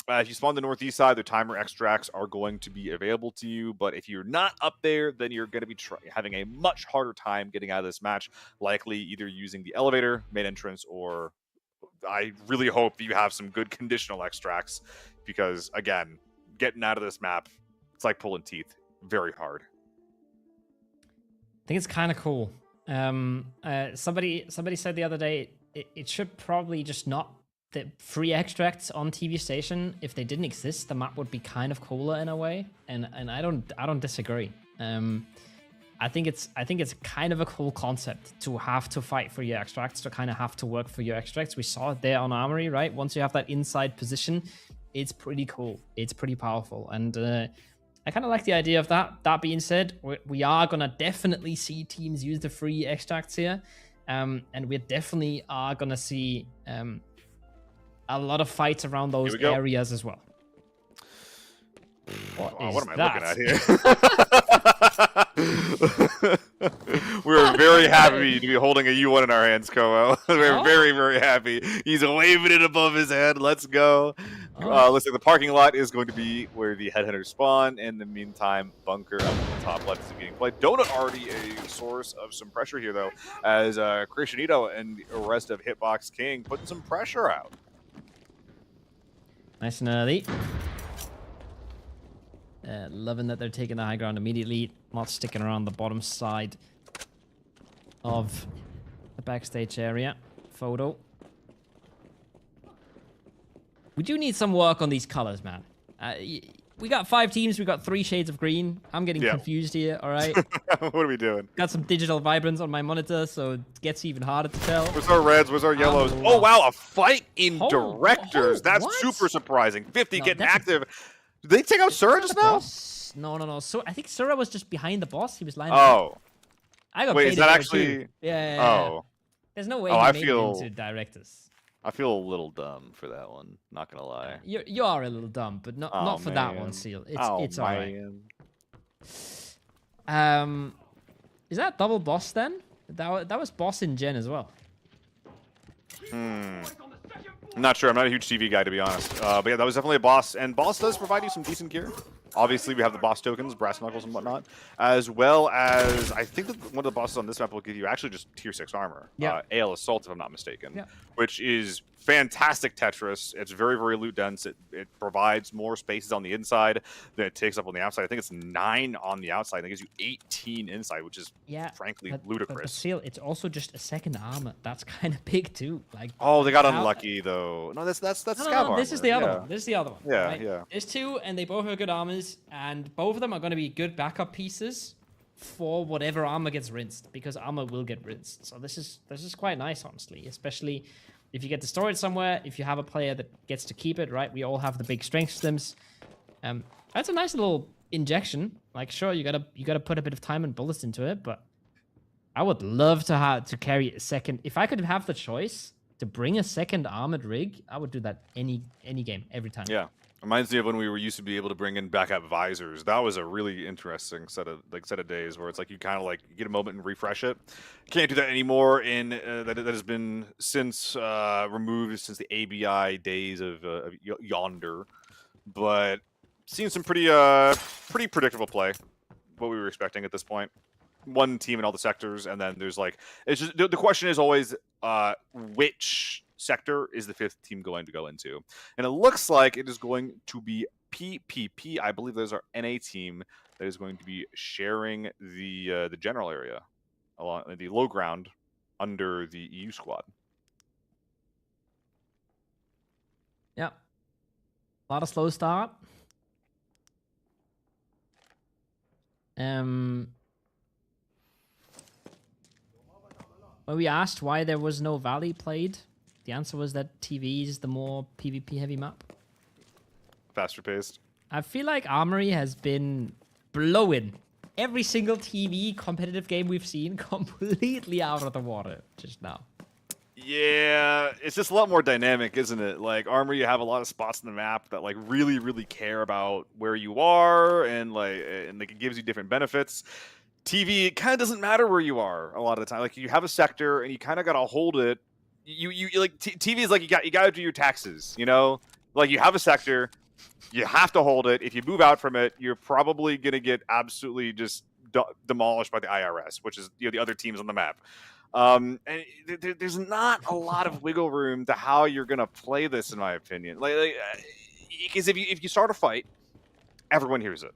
If you spawn the northeast side, the timer extracts are going to be available to you. But if you're not up there, then you're going to be having a much harder time getting out of this match, likely either using the elevator, main entrance, or I really hope that you have some good conditional extracts because, again, getting out of this map, it's like pulling teeth. Very hard. I think it's kind of cool. Somebody said the other day it should probably just not the free extracts on TV Station. If they didn't exist, the map would be kind of cooler in a way, and I don't disagree. I think it's kind of a cool concept to have to fight for your extracts, to kind of have to work for your extracts. We saw it there on Armory, right? Once you have that inside position, it's pretty cool. It's pretty powerful, and I kind of like the idea of that. That being said, we are going to definitely see teams use the free extracts here. And we definitely are going to see a lot of fights around those areas as well. What am I looking at here? We're very happy to be holding a U1 in our hands, Komo. We're very, very happy. He's waving it above his head. Let's go. Looks like the parking lot is going to be where the headhunters spawn. In the meantime, bunker up at the top left is getting played. Donut already a source of some pressure here, though, as Crescenito and the rest of Hitbox King putting some pressure out. Nice and early. Loving that they're taking the high ground immediately, not sticking around the bottom side of the backstage area. Photo. We do need some work on these colors, man. We got 5 teams. We got 3 shades of green. I'm getting confused here, all right? What are we doing? Got some digital vibrance on my monitor, so it gets even harder to tell. Where's our reds? Where's our yellows? Oh, wow, a fight in directors. That's super surprising. 50 getting active. Did they take out Sura just now? No. So I think Sura was just behind the boss. He was lining up. I got Wait, is that actually? Yeah. Oh. There's no way he made it into directors. I feel a little dumb for that one. Not gonna lie. You are a little dumb, but not for that one, Seal. It's alright. Is that double boss then? That was boss in Gen as well. I'm not sure. I'm not a huge TV guy, to be honest. But yeah, that was definitely a boss. And boss does provide you some decent gear. Obviously, we have the boss tokens, brass knuckles and whatnot, as well as I think that one of the bosses on this map will give you actually just tier 6 armor. Yeah. AL Assault, if I'm not mistaken, which is fantastic Tetris. It's very, very loot dense. It provides more spaces on the inside than it takes up on the outside. I think it's 9 on the outside. It gives you 18 inside, which is frankly ludicrous. But Seal, it's also just a second armor. That's kind of big too. Like, oh, they got unlucky though. No, that's scav armor. This is the other one. This is the other one. Yeah, right? yeah. There's 2, and they both have good armors, and both of them are going to be good backup pieces for whatever armor gets rinsed, because armor will get rinsed. So this is quite nice, honestly, especially if you get to store it somewhere, if you have a player that gets to keep it, right? We all have the big strength stims. That's a nice little injection. Like, sure, you gotta put a bit of time and bullets into it, but I would love to carry a second. If I could have the choice to bring a second armored rig, I would do that any game, every time. Yeah. Reminds me of when we were used to be able to bring in backup visors. That was a really interesting set of days where it's like you kind of like get a moment and refresh it. Can't do that anymore. In that has been since removed since the ABI days of Yonder. But seen some pretty predictable play. What we were expecting at this point. One team in all the sectors, and then there's like it's just the question is always which sector is the 5th team going to go into? And it looks like it is going to be PPP. I believe there's our NA team that is going to be sharing the general area along the low ground under the EU squad. Yeah. A lot of slow start. When we asked why there was no Valley played, the answer was that TV is the more PvP heavy map. Faster paced. I feel like Armory has been blowing every single TV competitive game we've seen completely out of the water just now. Yeah, it's just a lot more dynamic, isn't it? Like Armory, you have a lot of spots in the map that like really care about where you are, and it gives you different benefits. TV, it kind of doesn't matter where you are a lot of the time. Like you have a sector and you kind of got to hold it. You like TV is like you got to do your taxes, you know? Like you have a sector, you have to hold it. If you move out from it, you're probably going to get absolutely just demolished by the IRS, which is the other teams on the map. And there's not a lot of wiggle room to how you're going to play this, in my opinion. Because if you start a fight, everyone hears it.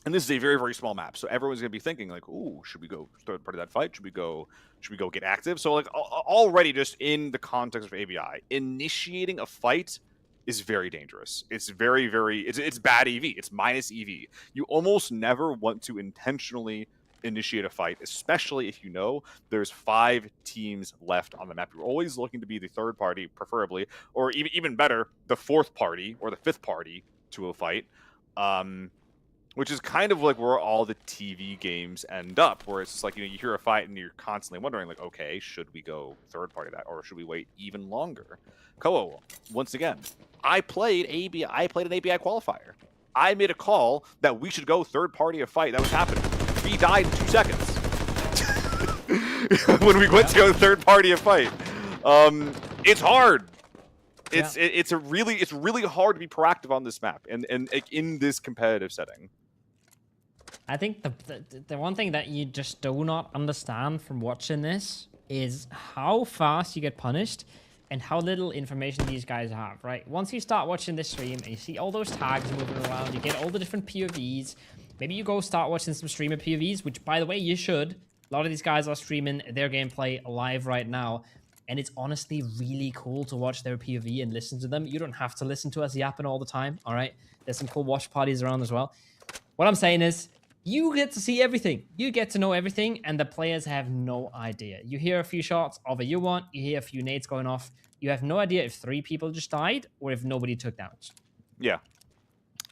And this is a very small map, so everyone's gonna be thinking like, "Ooh, should we go start part of that fight? Should we go get active?" So like already just in the context of ABI, initiating a fight is very dangerous. It's it's bad EV. It's minus EV. You almost never want to intentionally initiate a fight, especially if you know there's 5 teams left on the map. You're always looking to be the 3rd party, preferably, or even better, the 4th party or the 5th party to a fight. Which is kind of like where all the TV games end up, where it's just like, you hear a fight and you're constantly wondering, like, okay, should we go 3rd party that, or should we wait even longer? Koa, once again, I played an ABI qualifier. I made a call that we should go 3rd party a fight. That was happening. We died in 2 seconds when we went to go 3rd party a fight. It's hard. It's really hard to be proactive on this map and in this competitive setting. I think the one thing that you just do not understand from watching this is how fast you get punished and how little information these guys have, right? Once you start watching this stream and you see all those tags moving around, you get all the different POVs, maybe you go start watching some streamer POVs, which, by the way, you should. A lot of these guys are streaming their gameplay live right now, and it's honestly really cool to watch their POV and listen to them. You don't have to listen to us yapping all the time, all right? There's some cool watch parties around as well. What I'm saying is, you get to see everything. You get to know everything, and the players have no idea. You hear a few shots of a U1, you hear a few nades going off. You have no idea if 3 people just died or if nobody took damage. Yeah.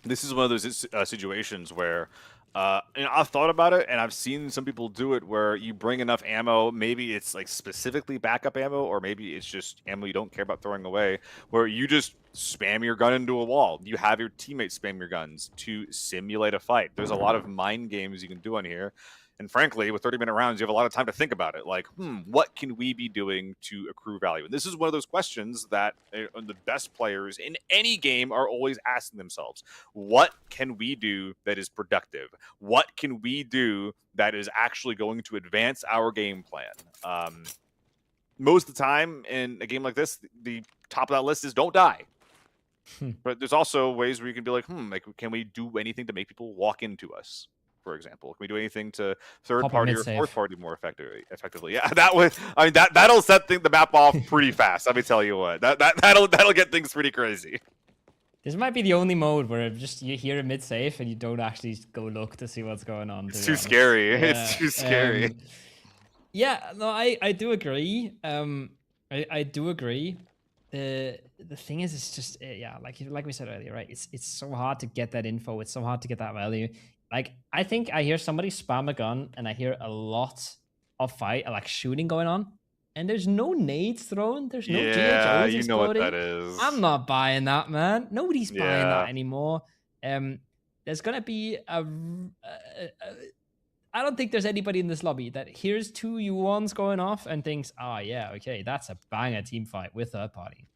This is one of those situations where I've thought about it, and I've seen some people do it where you bring enough ammo. Maybe it's like specifically backup ammo, or maybe it's just ammo you don't care about throwing away, where you just spam your gun into a wall. You have your teammates spam your guns to simulate a fight. There's a lot of mind games you can do on here. And frankly, with 30-minute rounds, you have a lot of time to think about it. Like, what can we be doing to accrue value? And this is one of those questions that the best players in any game are always asking themselves. What can we do that is productive? What can we do that is actually going to advance our game plan? Most of the time in a game like this, the top of that list is don't die. But there's also ways where you can be like, can we do anything to make people walk into us? For example, can we do anything to 3rd party or 4th party more effectively? Yeah, that'll set the map off pretty fast. Let me tell you what, that'll get things pretty crazy. This might be the only mode where just you hear a mid safe and you don't actually go look to see what's going on. It's too scary. It's too scary. Yeah, no, I do agree. I do agree. The thing is, it's just like we said earlier, right? It's so hard to get that info. It's so hard to get that value. Like, I think I hear somebody spam a gun and I hear a lot of shooting going on, and there's no nades thrown. There's no GHOs you know exploding. what that is. I'm not buying that, man. Nobody's buying that anymore. There's gonna be I don't think there's anybody in this lobby that hears 2 U1s going off and thinks, oh yeah, okay, that's a banger team fight with 3rd party.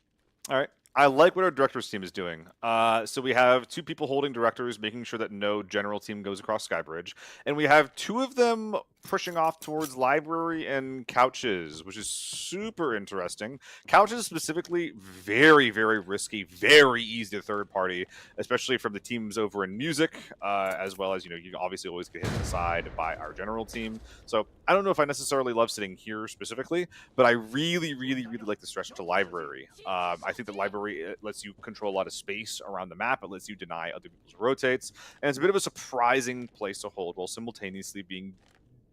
All right. I like what our directors team is doing. So we have 2 people holding directors, making sure that no general team goes across Skybridge. And we have 2 of them pushing off towards library and couches, which is super interesting. Couches specifically, very, very risky, very easy to third party, especially from the teams over in music, as well as, you obviously always get hit in the side by our general team. So I don't know if I necessarily love sitting here specifically, but I really, really, really like the stretch to library. I think that library lets you control a lot of space around the map. It lets you deny other people's rotates, and it's a bit of a surprising place to hold while simultaneously being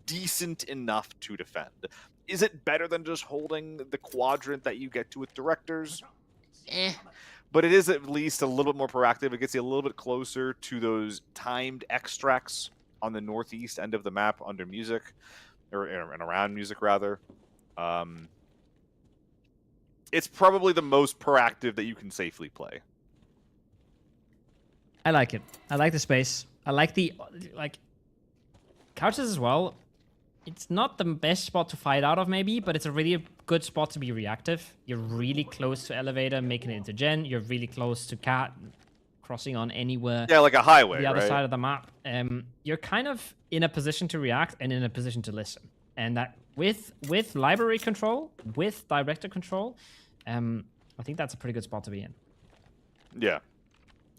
decent enough to defend. Is it better than just holding the quadrant that you get to with directors? But it is at least a little bit more proactive. It gets you a little bit closer to those timed extracts on the northeast end of the map under music, and around music rather. It's probably the most proactive that you can safely play. I like it. I like the space. I like the couches as well. It's not the best spot to fight out of, maybe, but it's a really good spot to be reactive. You're really close to elevator, making it into gen. You're really close to cat, crossing on anywhere. Yeah, like a highway, the other right? side of the map. You're kind of in a position to react and in a position to listen. And that with library control, with director control, I think that's a pretty good spot to be in. Yeah.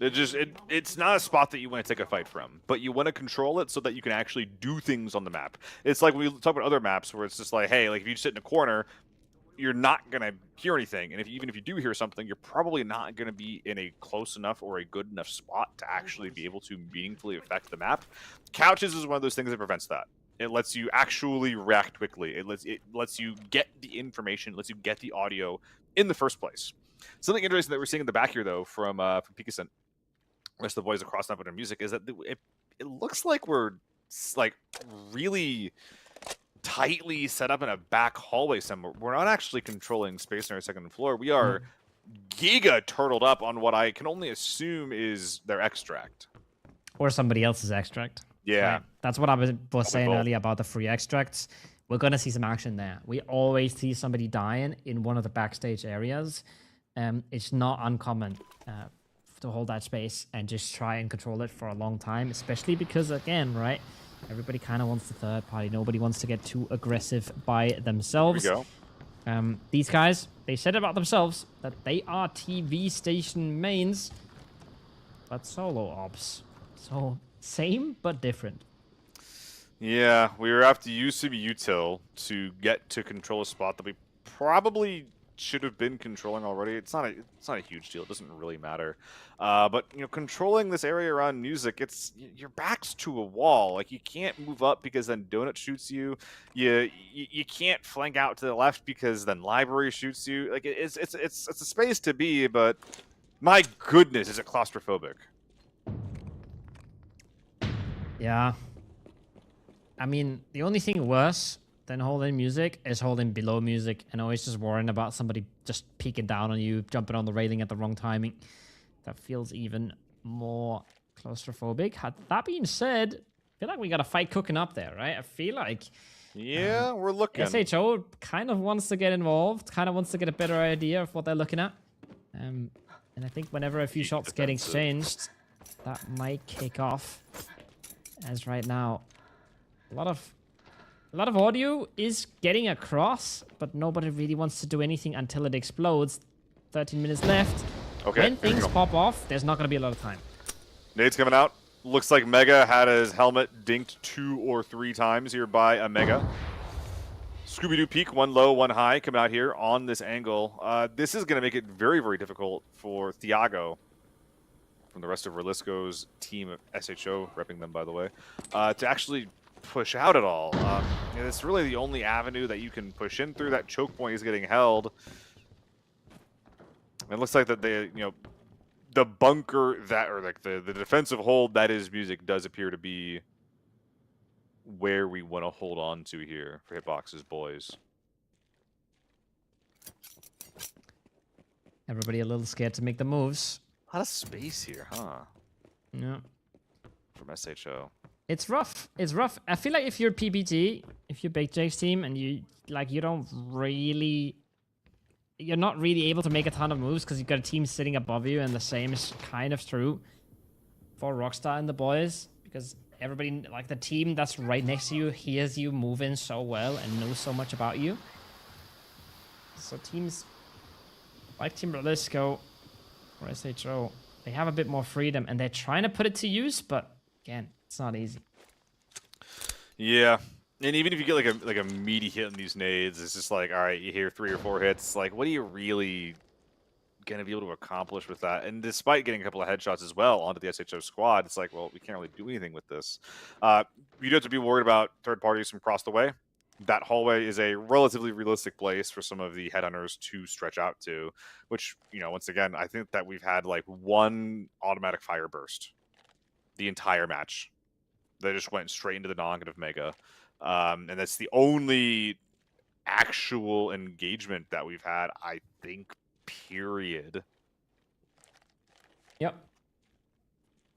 It's not a spot that you want to take a fight from, but you want to control it so that you can actually do things on the map. It's like when we talk about other maps where it's just like, hey, like if you sit in a corner, you're not going to hear anything. And even if you do hear something, you're probably not going to be in a close enough or a good enough spot to actually be able to meaningfully affect the map. Couches is one of those things that prevents that. It lets you actually react quickly. It lets you get the information, lets you get the audio in the first place. Something interesting that we're seeing in the back here, though, from Pikasen, rest of the boys across up with their music, is that it looks like we're like really tightly set up in a back hallway somewhere. We're not actually controlling space on our second floor. We are giga turtled up on what I can only assume is their extract. Or somebody else's extract. Yeah. Right? That's what I was saying both. earlier about the free extracts. We're going to see some action there. We always see somebody dying in one of the backstage areas. It's not uncommon to hold that space and just try and control it for a long time, especially because, again, right, everybody kind of wants the third party. Nobody wants to get too aggressive by themselves. Here we go. These guys, they said about themselves that they are TV station mains, but solo ops. So same, but different. Yeah, we were have to use some util to get to control a spot that we probably should have been controlling already. It's not a huge deal. It doesn't really matter. But controlling this area around music, your back's to a wall. Like you can't move up because then Donut shoots you. You can't flank out to the left because then Library shoots you. Like it's a space to be, but my goodness, is it claustrophobic? Yeah. I mean, the only thing worse than holding music is holding below music and always just worrying about somebody just peeking down on you, jumping on the railing at the wrong timing. That feels even more claustrophobic. That being said, I feel like we got a fight cooking up there, right? I feel like... Yeah, we're looking. SHO kind of wants to get involved, kind of wants to get a better idea of what they're looking at. And I think whenever a few shots get exchanged, that might kick off. As right now, a lot of audio is getting across, but nobody really wants to do anything until it explodes. 13 minutes left. Okay, When things pop off, there's not going to be a lot of time. Nade's coming out. Looks like Mega had his helmet dinked 2 or 3 times here by a Mega. Scooby-Doo peak, one low, one high, coming out here on this angle. This is going to make it very, very difficult for Thiago, from the rest of Relisco's team of SHO, repping them, by the way, to actually push out at all. It's really the only avenue that you can push in through. That choke point is getting held. It looks like that they, the bunker that, or like the defensive hold that is music does appear to be where we want to hold on to here for Hitbox's boys. Everybody a little scared to make the moves. A lot of space here, huh? Yeah. From SHO. It's rough. It's rough. I feel like if you're PPT, if you're Big Jake's team, and you're not really able to make a ton of moves because you've got a team sitting above you, and the same is kind of true for Rockstar and the boys, because everybody, like the team that's right next to you, hears you moving so well and knows so much about you. So teams like Team Relisco or SHO, they have a bit more freedom and they're trying to put it to use, but again, it's not easy. Yeah. And even if you get like a meaty hit on these nades, it's just like, all right, you hear 3 or 4 hits. Like, what are you really going to be able to accomplish with that? And despite getting a couple of headshots as well onto the SHO squad, it's like, well, we can't really do anything with this. You do have to be worried about third parties from across the way. That hallway is a relatively realistic place for some of the headhunters to stretch out to, which, you know, once again, I think that we've had like 1 automatic fire burst the entire match. They just went straight into the non-negative mega. And that's the only actual engagement that we've had, I think, period. Yep.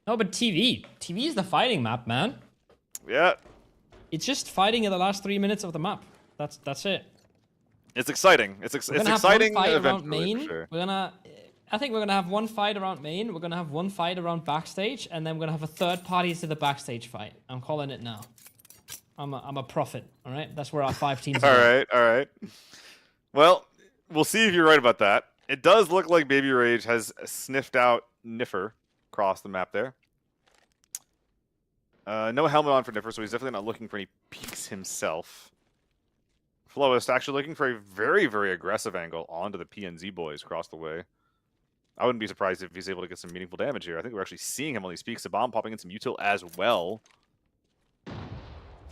No, but TV is the fighting map, man. Yeah. It's just fighting in the last 3 minutes of the map. That's it. It's exciting. It's exciting. One fight around eventually, main. for Sure. I think we're gonna have 1 fight around main. We're gonna have 1 fight around backstage, and then we're gonna have a third party to the backstage fight. I'm calling it now. I'm a prophet. All right, that's where our 5 teams are. All right. Well, we'll see if you're right about that. It does look like Baby Rage has sniffed out Niffer across the map there. No helmet on for Niffer, so he's definitely not looking for any peeks himself. Flowist actually looking for a very, very aggressive angle onto the PNZ boys across the way. I wouldn't be surprised if he's able to get some meaningful damage here. I think we're actually seeing him on these peaks. A bomb popping in some util as well.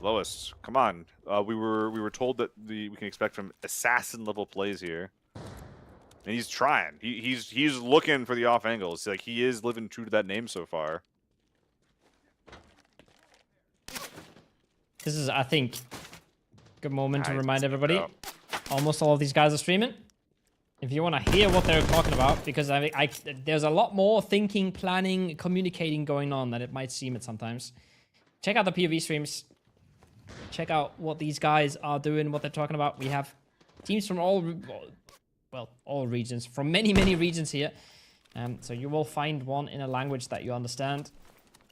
Flowist, come on. We were told that we can expect from assassin level plays here. And he's trying. He's looking for the off angles. Like, he is living true to that name so far. This is, I think, a good moment to remind everybody. Almost all of these guys are streaming. If you want to hear what they're talking about, because there's a lot more thinking, planning, communicating going on than it might seem at sometimes. Check out the POV streams. Check out what these guys are doing, what they're talking about. We have teams from all regions, from many, many regions here. So you will find one in a language that you understand.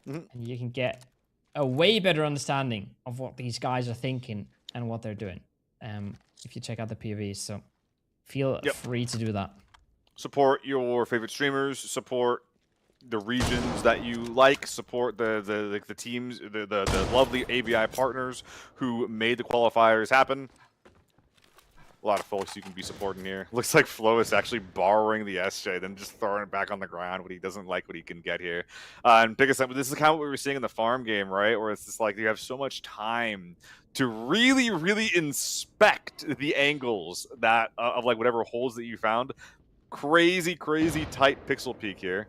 And you can get a way better understanding of what these guys are thinking and what they're doing if you check out the POVs. So feel free to do that. Support your favorite streamers. Support the regions that you like. Support the teams, the lovely ABI partners who made the qualifiers happen. A lot of folks you can be supporting here. Looks like Flo is actually borrowing the SJ, then just throwing it back on the ground when he doesn't like what he can get here. And biggest, this is kind of what we were seeing in the farm game, right? Where it's just like you have so much time to really, really inspect the angles that of like whatever holes that you found. Crazy, crazy tight pixel peak here.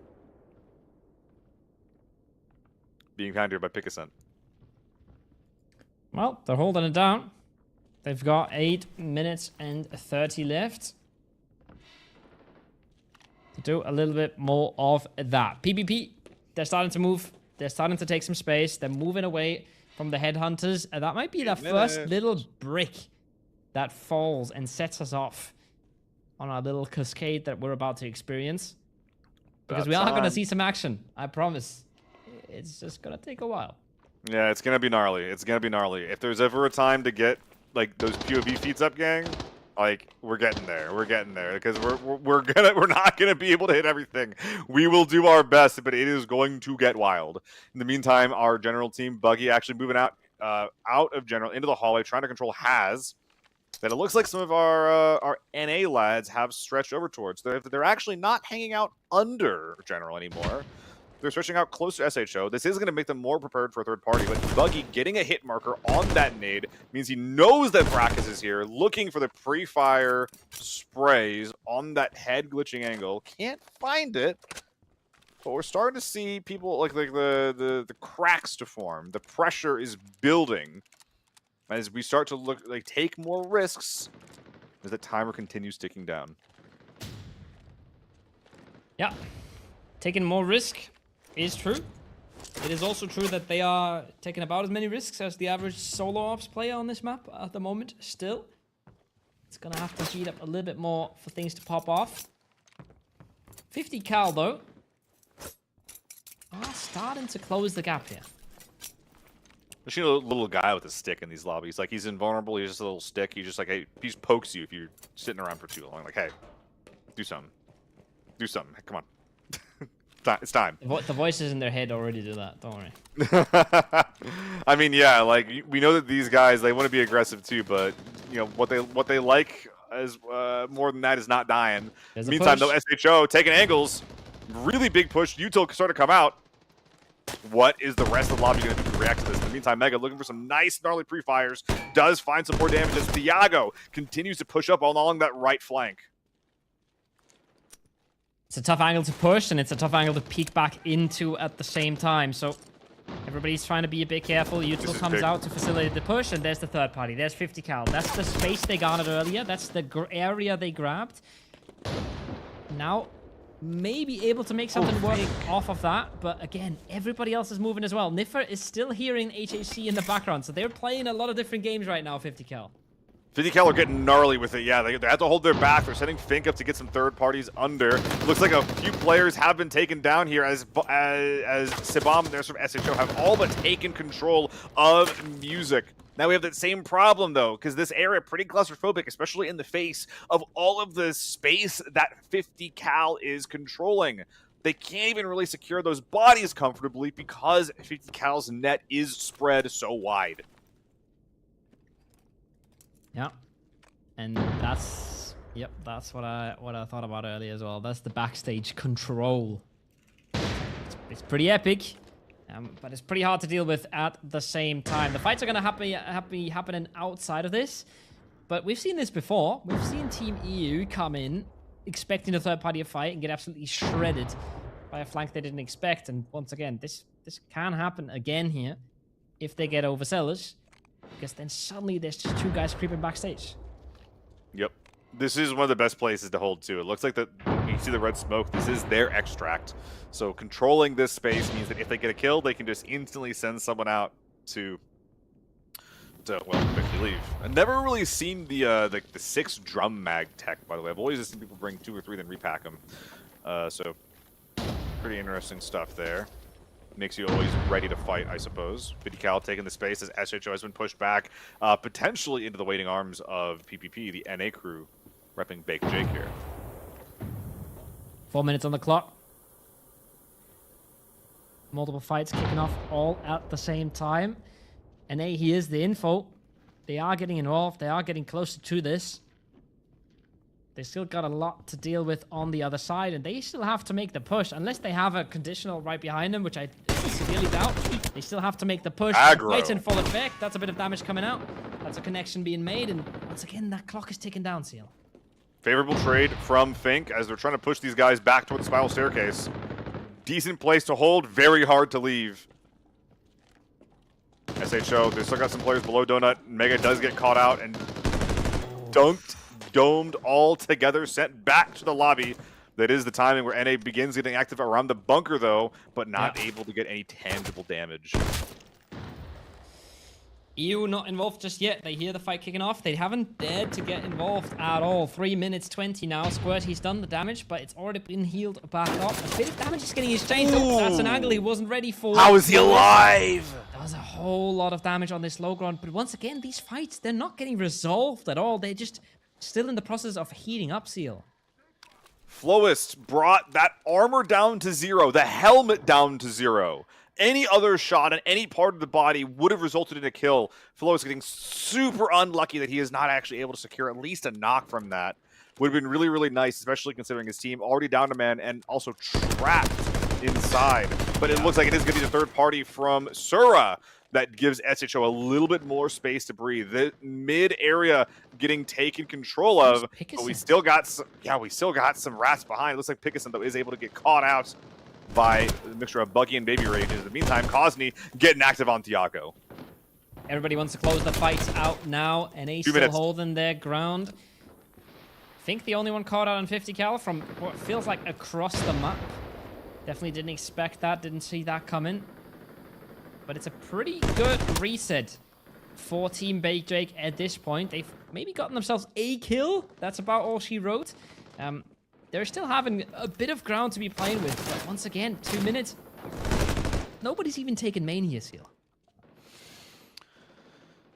Being found here by Pickasent. Well, they're holding it down. They've got 8 minutes and 30 left to do a little bit more of that. PvP, they're starting to move. They're starting to take some space. They're moving away from the headhunters. And that might be the first little brick that falls and sets us off on our little cascade that we're about to experience. Because we are going to see some action. I promise. It's just going to take a while. Yeah, it's going to be gnarly. It's going to be gnarly. If there's ever a time to get like those POV feats up, gang, like we're getting there. We're getting there because we're not gonna be able to hit everything. We will do our best, but it is going to get wild. In the meantime, our general team, Buggy, actually moving out of general into the hallway, trying to control Has. That it looks like some of our NA lads have stretched over towards. They're actually not hanging out under general anymore. They're stretching out closer to SHO. This is going to make them more prepared for a third party, but Buggy getting a hit marker on that nade means he knows that Brackus is here, looking for the pre-fire sprays on that head glitching angle. Can't find it, but we're starting to see people, like the cracks to form. The pressure is building as we start to take more risks as the timer continues ticking down. Yeah, taking more risk is true. It is also true that they are taking about as many risks as the average solo ops player on this map at the moment still. It's gonna have to heat up a little bit more for things to pop off. 50 cal though. Are starting to close the gap here. There's a little guy with a stick in these lobbies. Like, he's invulnerable. He's just a little stick. He's just like, hey, he just pokes you if you're sitting around for too long. Like, hey, do something. Do something. Come on. It's time. The voices in their head already do that. Don't worry. I mean, yeah, like, we know that these guys, they want to be aggressive too, but, you know, what they like as more than that is not dying. Meantime, though, SHO taking angles. Really big push. Util starting to come out. What is the rest of the lobby going to do to react to this? In the meantime, Mega looking for some nice, gnarly pre-fires. Does find some more damage as Thiago continues to push up along that right flank. It's a tough angle to push, and it's a tough angle to peek back into at the same time. So everybody's trying to be a bit careful. Util comes out to facilitate the push, and there's the third party. There's 50 cal. That's the space they garnered earlier. That's the area they grabbed. Now, maybe able to make something work off of that, but again, everybody else is moving as well. Niffer is still hearing HHC in the background, so they're playing a lot of different games right now, 50 cal. 50 cal are getting gnarly with it. Yeah, they have to hold their back. They're sending Fink up to get some third parties under. Looks like a few players have been taken down here as Sibam and their sort of SHO have all but taken control of music. Now we have that same problem, though, because this area pretty claustrophobic, especially in the face of all of the space that 50 cal is controlling. They can't even really secure those bodies comfortably because 50 cal's net is spread so wide. Yeah, and that's what I thought about earlier as well. That's the backstage control. It's pretty epic. But it's pretty hard to deal with at the same time. The fights are going to be happening outside of this. But we've seen this before. We've seen Team EU come in expecting a third party to fight and get absolutely shredded by a flank they didn't expect. And once again, this can happen again here if they get overzealous. Because then suddenly there's just two guys creeping backstage. Yep. This is one of the best places to hold, too. It looks like you see the red smoke. This is their extract. So controlling this space means that if they get a kill, they can just instantly send someone out to well, quickly leave. I've never really seen the 6 drum mag tech, by the way. I've always just seen people bring 2 or 3, then repack them. So pretty interesting stuff there. Makes you always ready to fight, I suppose. 50 cal taking the space as SHO has been pushed back, potentially into the waiting arms of PPP, the NA crew, repping Baked Jake here. 4 minutes on the clock. Multiple fights kicking off all at the same time. NA, here's the info. They are getting involved. They are getting closer to this. They still got a lot to deal with on the other side, and they still have to make the push. Unless they have a conditional right behind them, which I severely doubt. They still have to make the push. Right in full effect. That's a bit of damage coming out. That's a connection being made, and once again, that clock is ticking down, Seal. Favorable trade from Fink as they're trying to push these guys back toward the spiral staircase. Decent place to hold, very hard to leave. SHO, they still got some players below Donut. Mega does get caught out and dunked, domed all together, sent back to the lobby. That is the timing where NA begins getting active around the bunker, though, but not able to get any tangible damage. EU not involved just yet. They hear the fight kicking off. They haven't dared to get involved at all. 3 minutes 20 now. Squirt, he's done the damage, but it's already been healed back up. A bit of damage is getting exchanged. Oh, that's an angle he wasn't ready for. How is he alive? There was a whole lot of damage on this low ground, but once again, these fights, they're not getting resolved at all. They're just still in the process of heating up, Seal. Flowist brought that armor down to 0, the helmet down to 0. Any other shot on any part of the body would have resulted in a kill. Flo is getting super unlucky that he is not actually able to secure at least a knock from that. Would have been really, really nice, especially considering his team already down to man and also trapped inside. But it looks like it is going to be the third party from Sura that gives SHO a little bit more space to breathe. The mid area getting taken control of, but we still got some rats behind. It looks like Pickerson, though, is able to get caught out by a mixture of Buggy and Baby Rages. In the meantime, Cosney getting active on Thiago. Everybody wants to close the fights out now. NA still holding their ground. I think the only one caught out on 50 cal from what feels like across the map. Definitely didn't expect that, didn't see that coming. But it's a pretty good reset for Team Baked Jake at this point. They've maybe gotten themselves a kill. That's about all she wrote. They're still having a bit of ground to be playing with, but once again, 2 minutes. Nobody's even taken main here, Seal.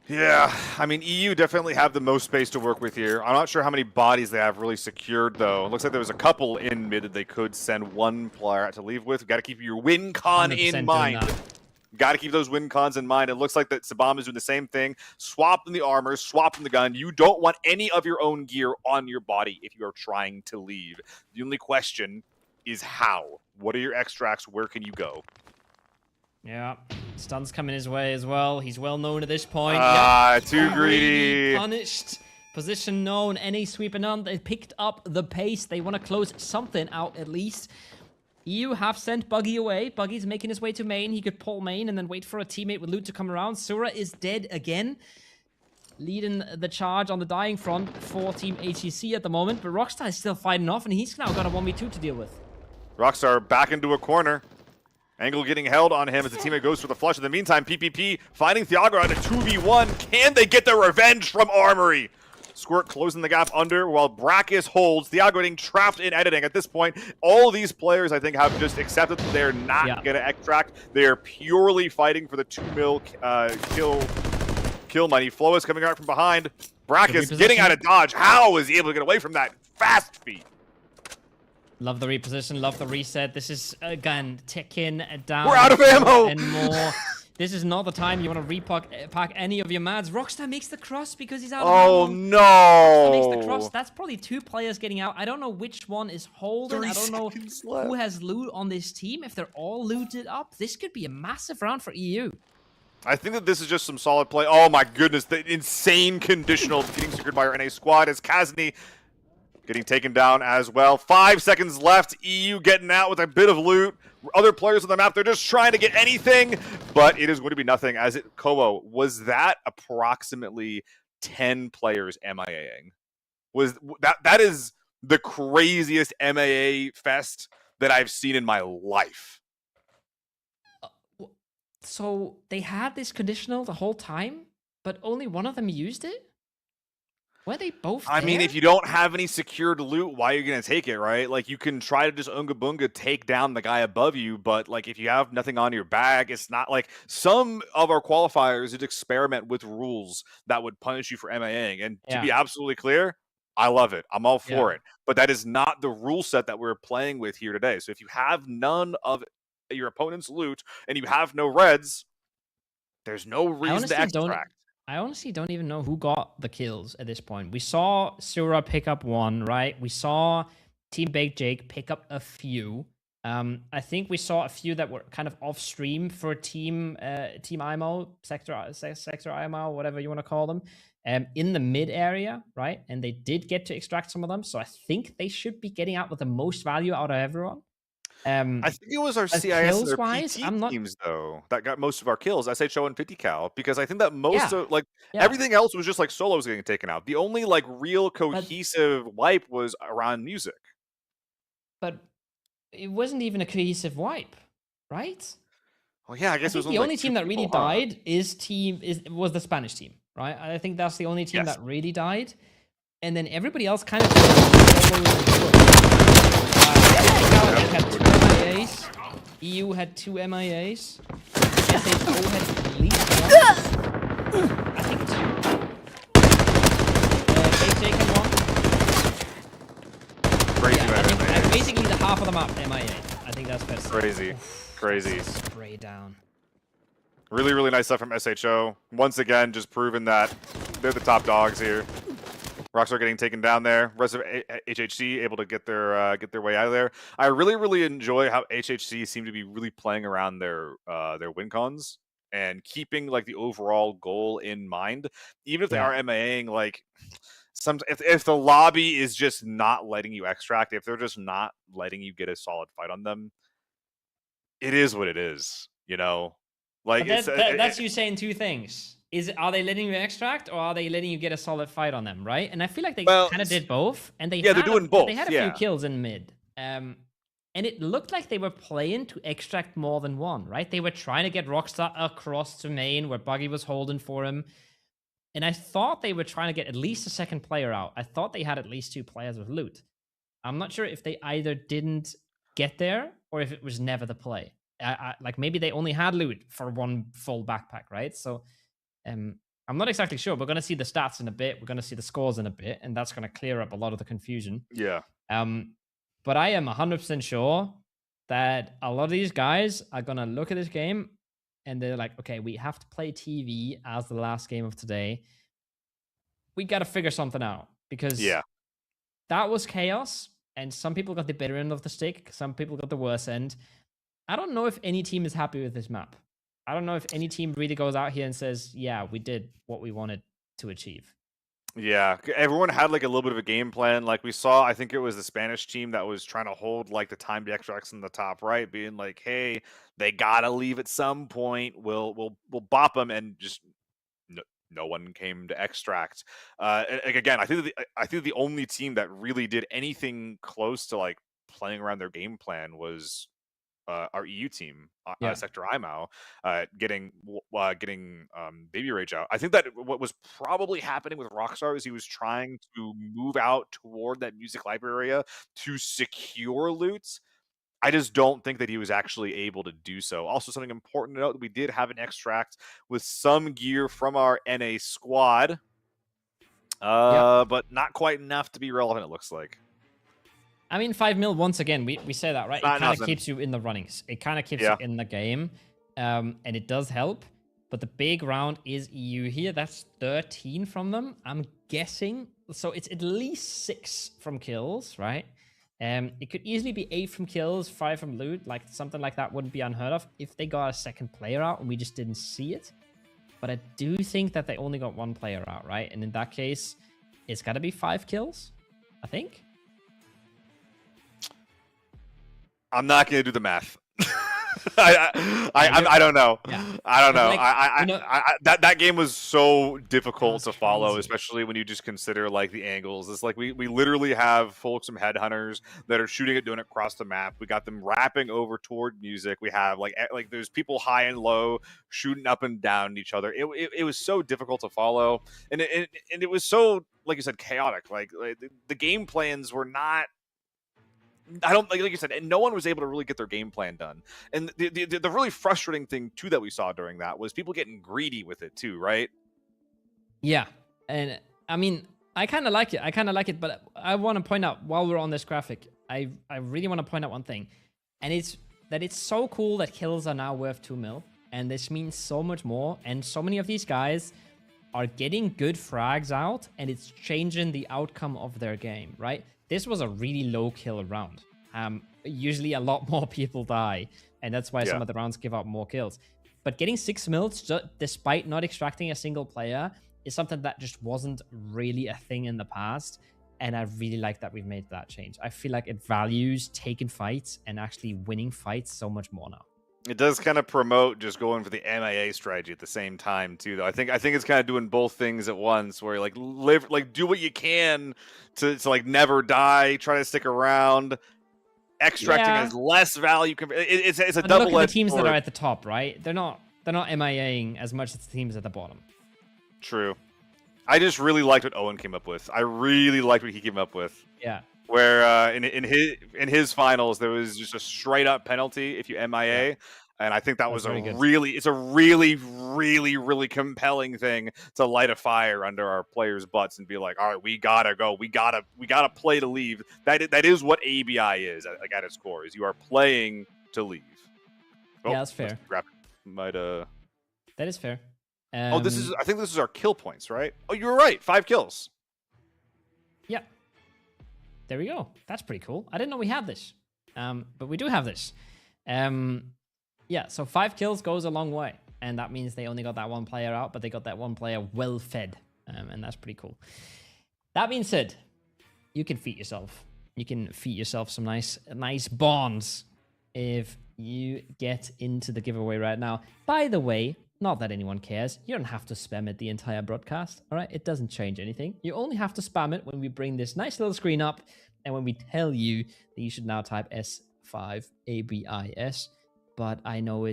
Yeah, I mean, EU definitely have the most space to work with here. I'm not sure how many bodies they have really secured, though. It looks like there was a couple in mid that they could send one player out to leave with. Got to keep your win con 100% in doing mind. that. Got to keep those win cons in mind. It looks like that Sabam is doing the same thing. Swapping the armor, swapping the gun. You don't want any of your own gear on your body if you are trying to leave. The only question is how. What are your extracts? Where can you go? Yeah, stun's coming his way as well. He's well known at this point. Too greedy. Punished. Position known. NA sweeping on. They picked up the pace. They want to close something out at least. EU have sent Buggy away. Buggy's making his way to main. He could pull main and then wait for a teammate with loot to come around. Sura is dead again. Leading the charge on the dying front for Team HEC at the moment. But Rockstar is still fighting off and he's now got a 1v2 to deal with. Rockstar back into a corner. Angle getting held on him as the teammate goes for the flush. In the meantime, PPP finding Thiago on a 2v1. Can they get their revenge from Armory? Squirt closing the gap under while Brackus holds. Thiago getting trapped in editing. At this point, all these players, I think, have just accepted that they're not going to extract. They are purely fighting for the 2 mil kill money. Flo is coming out from behind. Brackus getting out of dodge. How is he able to get away from that fast feet? Love the reposition, love the reset. This is, again, ticking down. We're out of ammo! And more. This is not the time you want to repack any of your mads. Rockstar makes the cross because he's out of ammo. Oh, no! Rockstar makes the cross. That's probably 2 players getting out. I don't know which one is holding. I don't know who has loot on this team. If they're all looted up, this could be a massive round for EU. I think that this is just some solid play. Oh, my goodness. The insane conditional getting secured by our NA squad as Kazni getting taken down as well. 5 seconds left. EU getting out with a bit of loot. Other players on the map, they're just trying to get anything, but it is going to be nothing. As it, Kobo, was that approximately 10 players MIAing? That is the craziest MIA fest that I've seen in my life. So they had this conditional the whole time, but only one of them used it? Were they both there? I mean, if you don't have any secured loot, why are you going to take it, right? Like, you can try to just Unga Bunga take down the guy above you, but, like, if you have nothing on your bag, it's not like some of our qualifiers did experiment with rules that would punish you for MIAing. And to be absolutely clear, I love it. I'm all for it. But that is not the rule set that we're playing with here today. So if you have none of your opponent's loot and you have no reds, there's no reason to extract. I honestly don't even know who got the kills at this point. We saw Sura pick up 1, right? We saw Team Baked Jake pick up a few. I think we saw a few that were kind of off stream for Team IMO, Sector IMO, whatever you want to call them, in the mid area, right? And they did get to extract some of them. So I think they should be getting out with the most value out of everyone. I think it was our CIS and our PT teams, though, that got most of our kills, SHO and 50 cal, because I think that most of, everything else was just, like, solos getting taken out. The only, like, real cohesive wipe was around music. But it wasn't even a cohesive wipe, right? Well, yeah, I guess it was the only team that really died was the Spanish team, right? I think that's the only team that really died. And then everybody else kind of had 2 MIAs. EU had 2 MIAs. SHO had at least 1. I think 2. Jake had 1. Crazy, I think basically the half of the map MIA. I think that's best. Crazy. Crazy. Spray down. Really, really nice stuff from SHO. Once again, just proving that they're the top dogs here. Rockstar getting taken down there. Rest of HHC able to get their way out of there. I really, really enjoy how HHC seem to be really playing around their win cons and keeping, like, the overall goal in mind. Even if they are MIAing, like, if the lobby is just not letting you extract, if they're just not letting you get a solid fight on them, it is what it is, you know? Like, that's you saying 2 things. Are they letting you extract, or are they letting you get a solid fight on them, right? And I feel like they kind of did both. And they're doing both. They had a few kills in mid. And it looked like they were playing to extract more than 1, right? They were trying to get Rockstar across to main where Buggy was holding for him. And I thought they were trying to get at least a second player out. I thought they had at least 2 players with loot. I'm not sure if they either didn't get there or if it was never the play. Like, maybe they only had loot for 1 full backpack, right? So I'm not exactly sure. We're going to see the stats in a bit. We're going to see the scores in a bit, and that's going to clear up a lot of the confusion. Yeah. But I am 100% sure that a lot of these guys are going to look at this game and they're like, okay, we have to play TV as the last game of today. We got to figure something out because that was chaos. And some people got the better end of the stick. Some people got the worse end. I don't know if any team is happy with this map. I don't know if any team really goes out here and says, yeah, we did what we wanted to achieve. Yeah, everyone had like a little bit of a game plan. Like we saw, I think it was the Spanish team that was trying to hold like the timed extracts in the top right, being like, "Hey, they gotta leave at some point. We'll bop them," and just no one came to extract. And again, I think the only team that really did anything close to like playing around their game plan was our EU team, Sector IMAO, getting Baby Rage out. I think that what was probably happening with Rockstar is he was trying to move out toward that music library area to secure loot. I just don't think that he was actually able to do so. Also, something important to note, we did have an extract with some gear from our NA squad, but not quite enough to be relevant, it looks like. I mean, 5 mil, once again, we say that, right? It kind of keeps you in the runnings. It kind of keeps you in the game, and it does help. But the big round is EU here. That's 13 from them, I'm guessing. So it's at least 6 from kills, right? It could easily be 8 from kills, 5 from loot. Like, something like that wouldn't be unheard of if they got a second player out and we just didn't see it. But I do think that they only got 1 player out, right? And in that case, it's got to be 5 kills, I think. I'm not going to do the math. I don't know. Yeah. I don't know. Like, that game was so difficult to follow, crazy. Especially when you just consider like the angles. It's like we literally have some headhunters that are shooting it, doing it across the map. We got them rapping over toward music. We have like there's people high and low shooting up and down each other. It was so difficult to follow, and it was so, like you said, chaotic. Like the game plans were not. I don't like you said, and no one was able to really get their game plan done. And the really frustrating thing too that we saw during that was people getting greedy with it too, right? Yeah, and I mean, I kind of like it. But I want to point out while we're on this graphic, I really want to point out one thing, and it's that it's so cool that kills are now worth 2 mil, and this means so much more. And so many of these guys are getting good frags out, and it's changing the outcome of their game, right? This was a really low kill round. Usually a lot more people die, and that's why some of the rounds give out more kills. But getting 6 mils, despite not extracting a single player, is something that just wasn't really a thing in the past, and I really like that we've made that change. I feel like it values taking fights and actually winning fights so much more now. It does kind of promote just going for the MIA strategy at the same time too, though. I think it's kind of doing both things at once, where you do what you can to like never die, try to stick around, extracting as less value. It's a double-edged sword. Look at the teams that are at the top, right? They're not MIAing as much as the teams at the bottom. True. I just really liked what Owen came up with. I really liked what he came up with. Yeah. Where in his finals there was just a straight up penalty if you MIA, and I think that was it's a really compelling thing to light a fire under our players' butts and be like, all right, we gotta go, we gotta play to leave. That is what ABI is at its core, is you are playing to leave. Yeah, that's fair. That is fair. I think this is our kill points, right? Oh, you were right, 5 kills. Yeah. There we go. That's pretty cool. I didn't know we had this, but we do have this. Yeah, so 5 kills goes a long way, and that means they only got that 1 player out, but they got that 1 player well fed, and that's pretty cool. That being said, you can feed yourself. You can feed yourself some nice bonds if you get into the giveaway right now. By the way, not that anyone cares. You don't have to spam it the entire broadcast, all right? It doesn't change anything. You only have to spam it when we bring this nice little screen up and when we tell you that you should now type S5 ABIS. But I know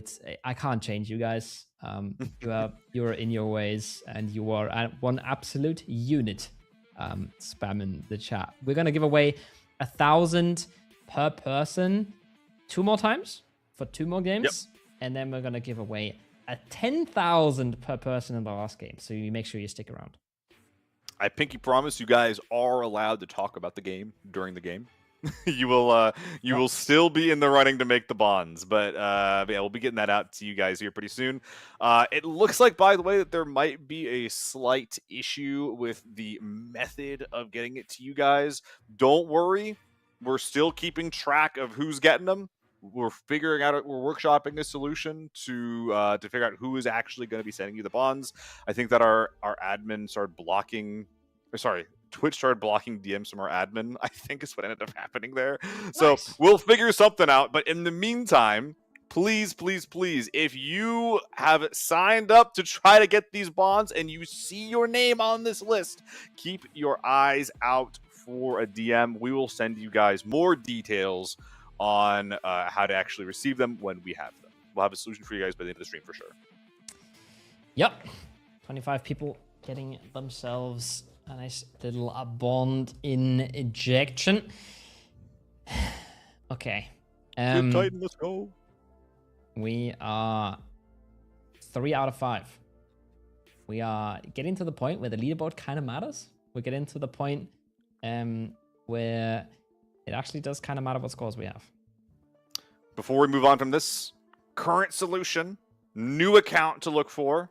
I can't change you guys. You're in your ways, and you are one absolute unit spamming the chat. We're going to give away 1,000 per person 2 more times for 2 more games. Yep. And then we're going to give away a 10,000 per person in the last game. So you make sure you stick around. I pinky promise you guys are allowed to talk about the game during the game. You will still be in the running to make the bonds, but yeah, we'll be getting that out to you guys here pretty soon. It looks like, by the way, that there might be a slight issue with the method of getting it to you guys. Don't worry, we're still keeping track of who's getting them. We're figuring out, we're workshopping a solution to figure out who is actually going to be sending you the bonds. I think that our admin started blocking, sorry, Twitch started blocking DMs from our admin, I think is what ended up happening there. So Nice. we'll figure something out. But in the meantime, please, please, please, if you have signed up to try to get these bonds and you see your name on this list, keep your eyes out for a DM. We will send you guys more details on how to actually receive them when we have them. We'll have a solution for you guys by the end of the stream for sure. Yep. 25 people getting themselves a nice little bond in ejection. Okay. Good Titan, let's go. We are 3 out of 5. We are getting to the point where the leaderboard kind of matters. We're getting to the point where it actually does kind of matter what scores we have. Before we move on from this, current solution, new account to look for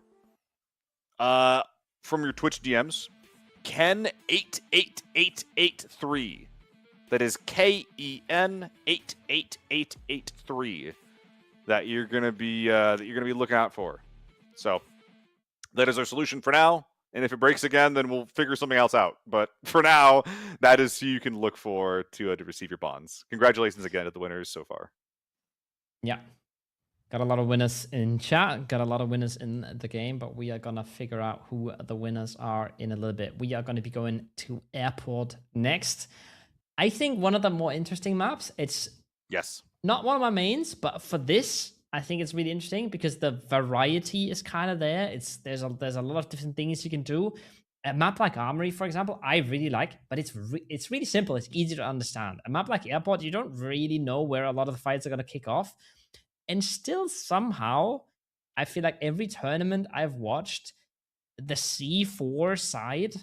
from your Twitch DMs, Ken88883. That is KEN 88883 that you're gonna be looking out for. So that is our solution for now. And if it breaks again, then we'll figure something else out. But for now, that is who you can look for to receive your bonds. Congratulations again to the winners so far. Yeah. Got a lot of winners in chat, got a lot of winners in the game, but we are going to figure out who the winners are in a little bit. We are going to be going to Airport next. I think one of the more interesting maps, it's not one of my mains, but for this, I think it's really interesting because the variety is kind of there. There's a lot of different things you can do. A map like Armory, for example, I really like, but it's really simple. It's easy to understand. A map like Airport, you don't really know where a lot of the fights are going to kick off. And still somehow, I feel like every tournament I've watched, the C4 side,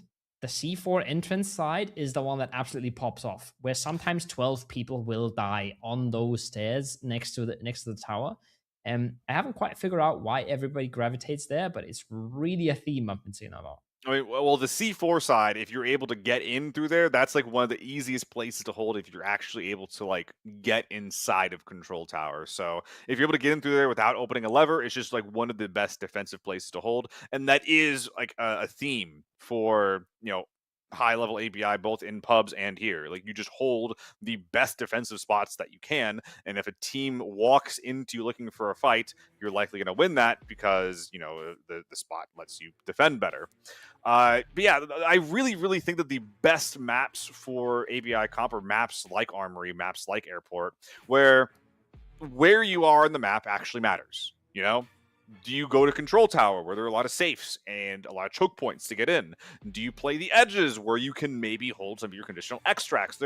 the C4 entrance side is the one that absolutely pops off, where sometimes 12 people will die on those stairs next to the tower. I haven't quite figured out why everybody gravitates there, but it's really a theme I've been seeing a lot. I mean, well, the C4 side, if you're able to get in through there, that's like one of the easiest places to hold if you're actually able to like get inside of Control Tower. So if you're able to get in through there without opening a lever, it's just like one of the best defensive places to hold. And that is like a theme for, high level ABI, both in pubs and here. Like you just hold the best defensive spots that you can. And if a team walks into you looking for a fight, you're likely going to win that because, the spot lets you defend better. But yeah, I really, really think that the best maps for ABI comp are maps like Armory, maps like Airport, where you are in the map actually matters, Do you go to Control Tower where there are a lot of safes and a lot of choke points to get in? Do you play the edges where you can maybe hold some of your conditional extracts?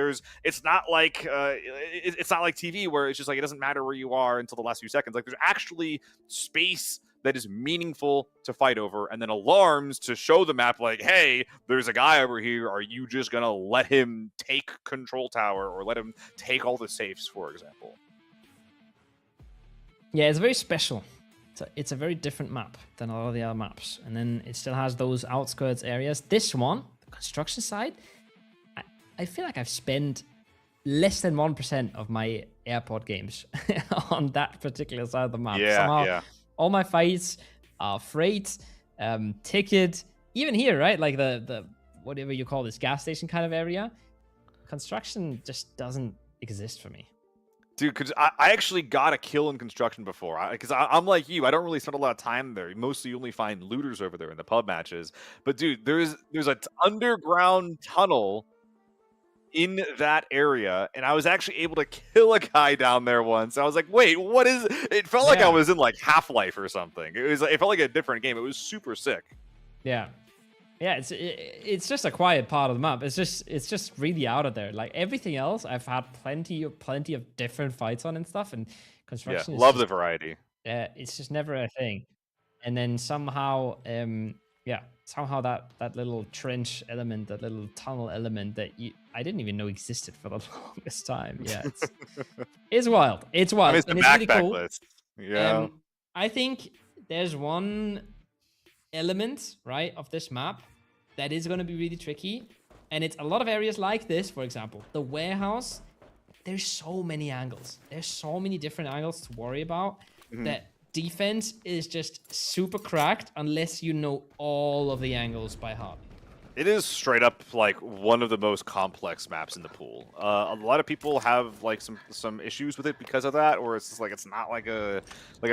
It's not like TV where it's just like it doesn't matter where you are until the last few seconds. Like there's actually space that is meaningful to fight over, and then alarms to show the map like, hey, there's a guy over here. Are you just gonna let him take Control Tower or let him take all the safes, for example? Yeah, it's very special. It's a very different map than a lot of the other maps. And then it still has those outskirts areas. This one, the construction side, I feel like I've spent less than 1% of my Airport games on that particular side of the map. Somehow, all my fights are freight, ticket, even here, right? Like the whatever you call this, gas station kind of area. Construction just doesn't exist for me. Dude, because I actually got a kill in construction before. Because I'm like you, I don't really spend a lot of time there. Mostly you only find looters over there in the pub matches. But dude, there's an underground tunnel in that area, and I was actually able to kill a guy down there once. I was like, wait, what is... It felt like I was in like Half-Life or something. It felt like a different game. It was super sick. Yeah. Yeah, it's just a quiet part of the map. It's just really out of there. Like everything else, I've had plenty of different fights on and stuff. And construction. Yeah, love the variety. Yeah, it's just never a thing. And then somehow, somehow that little trench element, that little tunnel element that I didn't even know existed for the longest time. Yeah, it's wild. It's wild. I mean, it's and the it's really backpack cool. list. Yeah. I think there's one element, right, of this map that is going to be really tricky. And it's a lot of areas like this, for example. The warehouse, there's so many angles. There's so many different angles to worry about that defense is just super cracked unless you know all of the angles by heart. It is straight up like one of the most complex maps in the pool. A lot of people have like some issues with it because of that, or it's just like it's not like a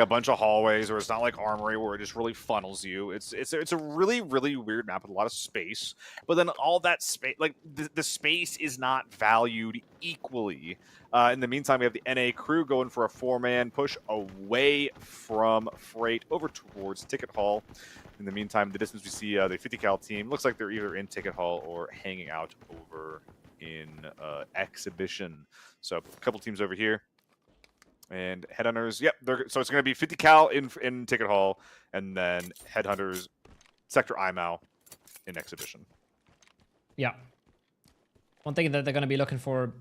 bunch of hallways, or it's not like Armory where it just really funnels you. It's a really weird map with a lot of space, but then all that space, like the space is not valued equally. In the meantime, we have the NA crew going for a 4-man push away from Freight over towards Ticket Hall. In the meantime, the distance we see the 50 cal team looks like they're either in Ticket Hall or hanging out over in Exhibition. So a couple teams over here. And Headhunters, yep. So it's going to be 50 cal in Ticket Hall, and then Headhunters, Sector IMAU in Exhibition. Yeah. One thing that they're going to be looking for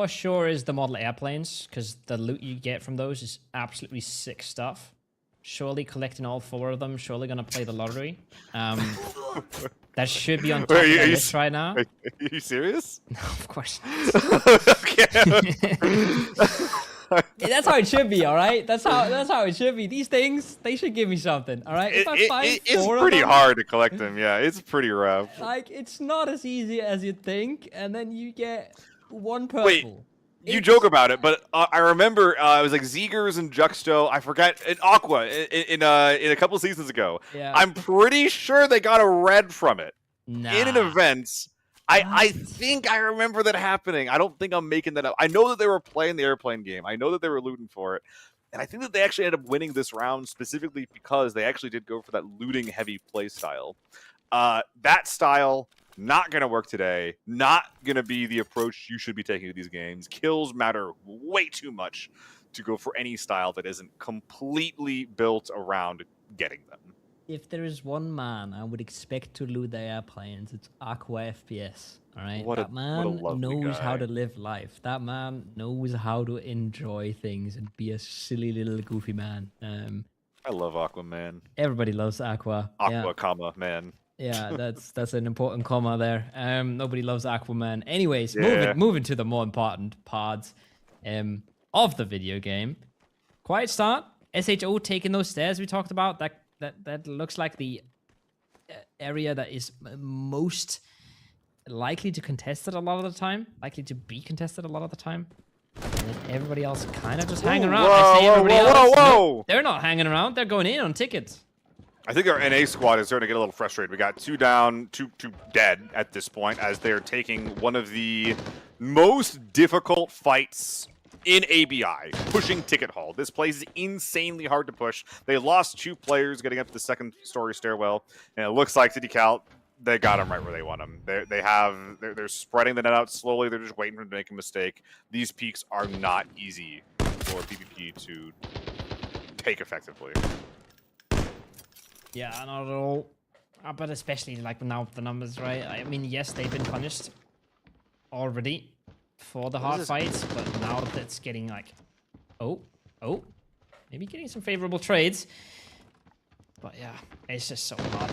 sure is the model airplanes, because the loot you get from those is absolutely sick stuff. Surely collecting all 4 of them, surely going to play the lottery. That should be on top of the list right now. Are you serious? No, of course not. That's how it should be, all right? That's how it should be. These things, they should give me something, all right? If I find it's 4 pretty of them, hard to collect them, yeah. It's pretty rough. like, it's not as easy as you think, and then you get 1 purple. Wait. You joke about it, but I remember it was like Zegers and Juxto. I forgot in Aqua in a couple seasons ago. Yeah. I'm pretty sure they got a red from it Nah. in an event. I think I remember that happening. I don't think I'm making that up. I know that they were playing the airplane game. I know that they were looting for it, and I think that they actually ended up winning this round specifically because they actually did go for that looting heavy play style. That style. Not going to work today. Not going to be the approach you should be taking to these games. Kills matter way too much to go for any style that isn't completely built around getting them. If there is one man I would expect to loot the airplanes, it's Aqua FPS. All right, that man knows how to live life. That man knows how to enjoy things and be a silly little goofy man. I love Aquaman. Everybody loves Aqua. Comma, man. Yeah, that's an important comma there. Nobody loves Aquaman. Anyways, Yeah. moving to the more important parts of the video game. Quiet start. SHO taking those stairs we talked about. That looks like the area that is most likely to contest it a lot of the time. Likely to be contested a lot of the time. And then everybody else kind of just hanging around. I say everybody else. No, they're not hanging around. They're going in on tickets. I think our NA squad is starting to get a little frustrated. We got 2 down, 2 dead at this point as they're taking one of the most difficult fights in ABI, pushing Ticket Hall. This place is insanely hard to push. They lost 2 players getting up to the 2nd story stairwell, and it looks like City Cal, they got them right where they want them. They're spreading the net out slowly. They're just waiting for them to make a mistake. These peaks are not easy for PvP to take effectively. Yeah, not at all. But especially like now the numbers, right? I mean, yes, they've been punished already for the hard fights, but now that's getting like, maybe getting some favorable trades. But yeah, it's just so hard.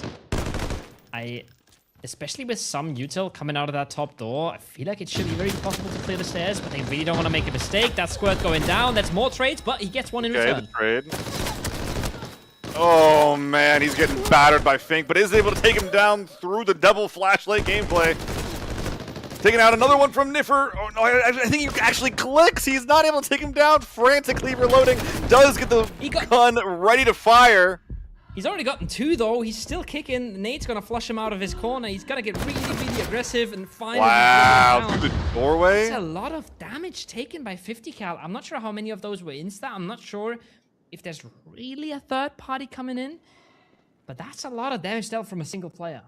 Especially with some util coming out of that top door, I feel like it should be very possible to clear the stairs, but they really don't want to make a mistake. That squirt going down, that's more trades, but he gets one in return. The trade. Oh man, he's getting battered by Fink, but is able to take him down through the double flashlight gameplay. Taking out another one from Niffer. Oh no, I think he actually clicks. He's not able to take him down. Frantically reloading. Does get the gun ready to fire. He's already gotten 2 though. He's still kicking. Nate's gonna flush him out of his corner. He's gonna get really aggressive and finally. Wow, through the doorway. That's a lot of damage taken by 50 cal. I'm not sure how many of those were insta. I'm not sure if there's really a 3rd party coming in, but that's a lot of damage dealt from a single player.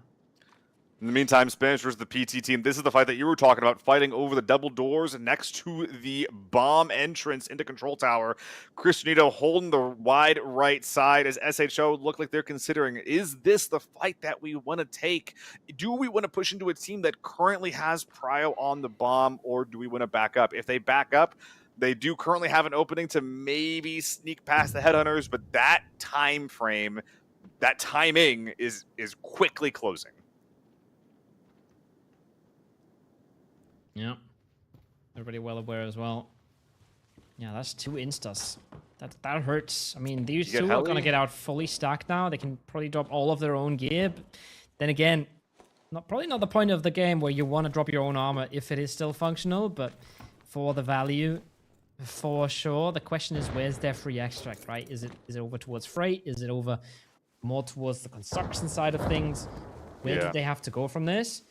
In the meantime, Spanish versus the PT team. This is the fight that you were talking about, fighting over the double doors next to the bomb entrance into Control Tower. Cristianito holding the wide right side as SHO look like they're considering, is this the fight that we want to take? Do we want to push into a team that currently has Prio on the bomb, or do we want to back up? If they back up, they do currently have an opening to maybe sneak past the Headhunters, but that time frame, that timing is quickly closing. Yeah. Everybody well aware as well. Yeah, that's 2 instas. That hurts. I mean, these two are going to get out fully stacked now. They can probably drop all of their own gear. But then again, probably not the point of the game where you want to drop your own armor if it is still functional, but for the value, for sure. The question is, where's their free extract, right? Is it over towards freight? Is it over more towards the construction side of things? Where do they have to go from this?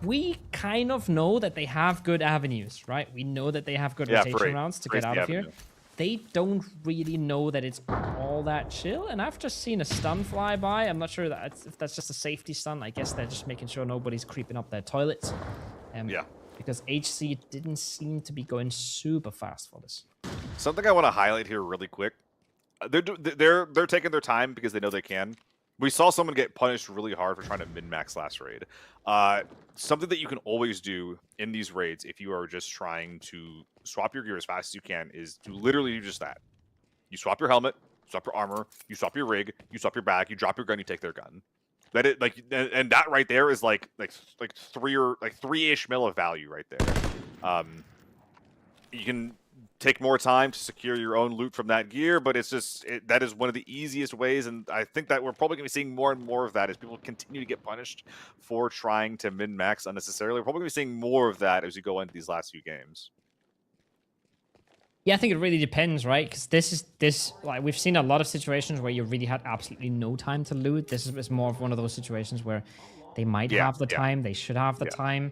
We kind of know that they have good avenues, right? We know that they have good rotation rounds to get out of here. They don't really know that it's all that chill. And I've just seen a stun fly by. I'm not sure if that's just a safety stun. I guess they're just making sure nobody's creeping up their toilets. Because HC didn't seem to be going super fast for this. Something I want to highlight here really quick. They're taking their time because they know they can. We saw someone get punished really hard for trying to min-max last raid. Something that you can always do in these raids, if you are just trying to swap your gear as fast as you can, is to literally do just that. You swap your helmet, swap your armor, you swap your rig, you swap your bag, you drop your gun, you take their gun. And that right there is like 3-ish mil of value right there. You can take more time to secure your own loot from that gear, but it's just that is one of the easiest ways, and I think that we're probably going to be seeing more and more of that as people continue to get punished for trying to min-max unnecessarily. We're probably going to be seeing more of that as we go into these last few games. Yeah, I think it really depends, right? Because like we've seen a lot of situations where you really had absolutely no time to loot. This is more of one of those situations where they might have the time, they should have the time.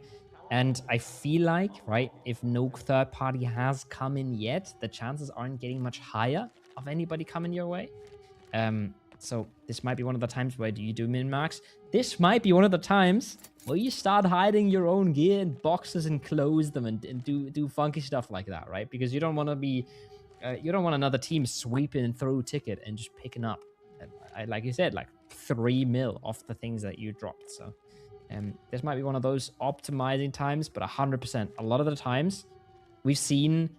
And I feel like, right, if no third party has come in yet, the chances aren't getting much higher of anybody coming your way. So this might be one of the times where you do min-max. This might be one of the times where you start hiding your own gear in boxes and close them and do funky stuff like that, right? Because you don't want to be, you don't want another team sweeping through ticket and just picking up, like you said, like 3 mil off the things that you dropped. So this might be one of those optimizing times, but 100%. A lot of the times, we've seen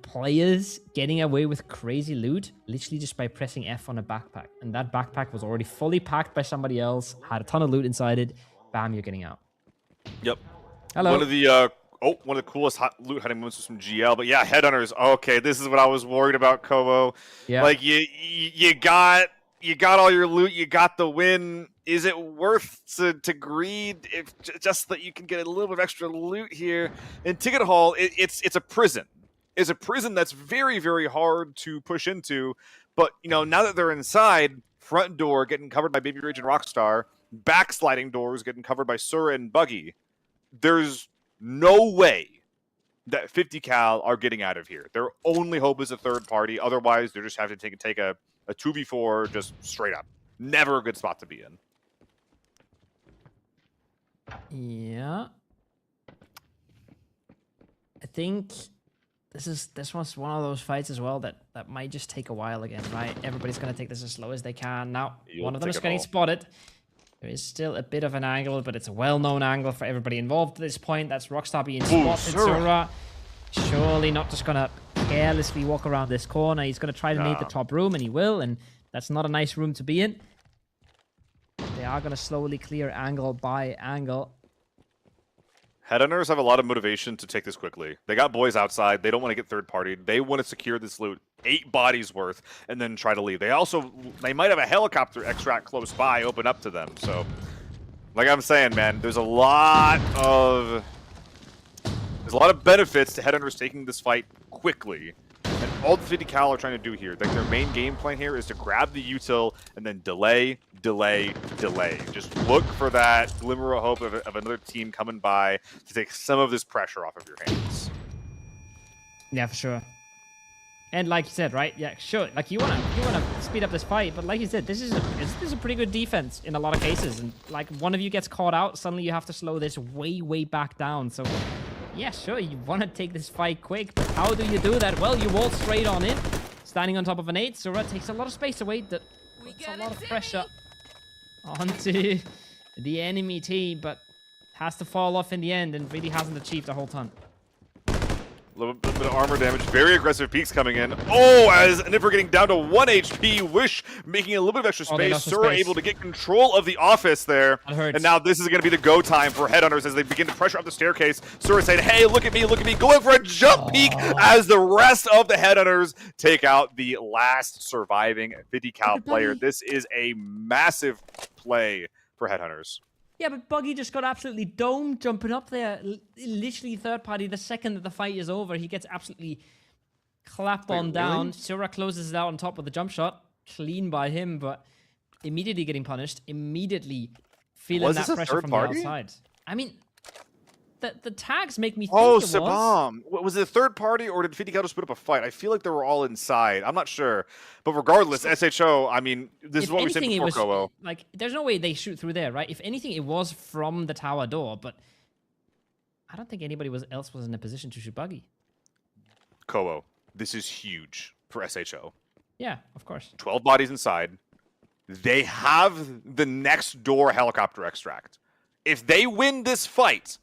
players getting away with crazy loot literally just by pressing F on a backpack. And that backpack was already fully packed by somebody else, had a ton of loot inside it. Bam, you're getting out. Yep. Hello. One of the coolest loot hiding moments was from GL. But yeah, Headhunters. Okay, this is what I was worried about, Kobo. Yeah. Like, you got all your loot, you got the win. Is it worth to greed if just that you can get a little bit of extra loot here? In Ticket Hall, it's a prison. It's a prison that's very, very hard to push into. But, you know, now that they're inside, front door getting covered by Baby Rage and Rockstar, backsliding doors getting covered by Sura and Buggy, there's no way that 50 cal are getting out of here. Their only hope is a third party. Otherwise, they're just having to take a 2v4 just straight up. Never a good spot to be in. Yeah. I think this was one of those fights as well that might just take a while again, right? Everybody's going to take this as slow as they can. Now, one of them is getting spotted. There is still a bit of an angle, but it's a well-known angle for everybody involved at this point. That's Rockstar being spotted. Sura surely not just going to carelessly walk around this corner. He's going to try to nade the top room, and he will, and that's not a nice room to be in. They are going to slowly clear angle by angle. Headhunters have a lot of motivation to take this quickly. They got boys outside. They don't want to get third-partied. They want to secure this loot, 8 bodies worth, and then try to leave. They might have a helicopter extract close by open up to them. So, like I'm saying, man, there's a lot of benefits to Headhunters taking this fight quickly. And all the 50 cal are trying to do here, like their main game plan here is to grab the util and then delay. Just look for that glimmer of hope of another team coming by to take some of this pressure off of your hands. Yeah, for sure. And like you said, right? Yeah, sure. Like you wanna speed up this fight, but like you said, this is a pretty good defense in a lot of cases. And like one of you gets caught out, suddenly you have to slow this way back down. So yeah, sure, you wanna take this fight quick, but how do you do that? Well, you walk straight on in, standing on top of an 8. Sura takes a lot of space away. That puts a lot of pressure onto the enemy team, but has to fall off in the end and really hasn't achieved a whole ton. A little bit of armor damage. Very aggressive peeks coming in. Oh, as Nipper getting down to 1 HP. Wish making a little bit of extra space. Sura able to get control of the office there. And now this is going to be the go time for Headhunters as they begin to pressure up the staircase. Sura saying, hey, look at me, going for a jump peek as the rest of the Headhunters take out the last surviving 50 cal player. This is a massive play for Headhunters. Yeah, but Buggy just got absolutely domed jumping up there. Literally third party. The second that the fight is over, he gets absolutely clapped on down. Really? Sura closes it out on top with a jump shot. Clean by him, but immediately getting punished. Immediately feeling that pressure from the outside. I mean, the tags make me think Sabam. Was it a third party or did 50 cal just put up a fight? I feel like they were all inside. I'm not sure. But regardless, SHO, I mean, this is what we said before, Kowo. Like, there's no way they shoot through there, right? If anything, it was from the tower door, but I don't think anybody else was in a position to shoot Buggy. Kowo, this is huge for SHO. Yeah, of course. 12 bodies inside. They have the next door helicopter extract. If they win this fight,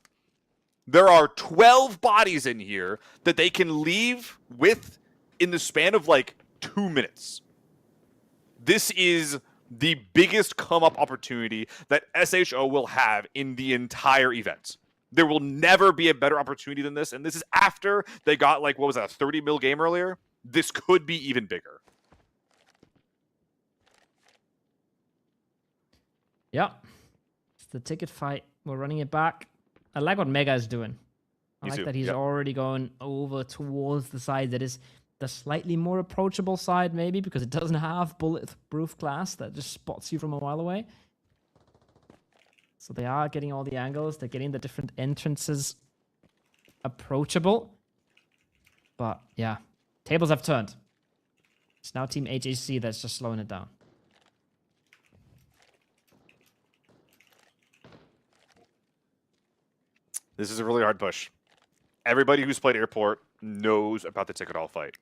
there are 12 bodies in here that they can leave with in the span of like 2 minutes. This is the biggest come-up opportunity that SHO will have in the entire event. There will never be a better opportunity than this, and this is after they got, like, what was that, a 30 mil game earlier? This could be even bigger. Yeah. It's the ticket fight. We're running it back. I like what Mega is doing. I like that he's already going over towards the side that is the slightly more approachable side, maybe, because it doesn't have bulletproof glass that just spots you from a while away. So they are getting all the angles. They're getting the different entrances approachable. But yeah, tables have turned. It's now Team HHC that's just slowing it down. This is a really hard push. Everybody who's played Airport knows about the ticket hall fight.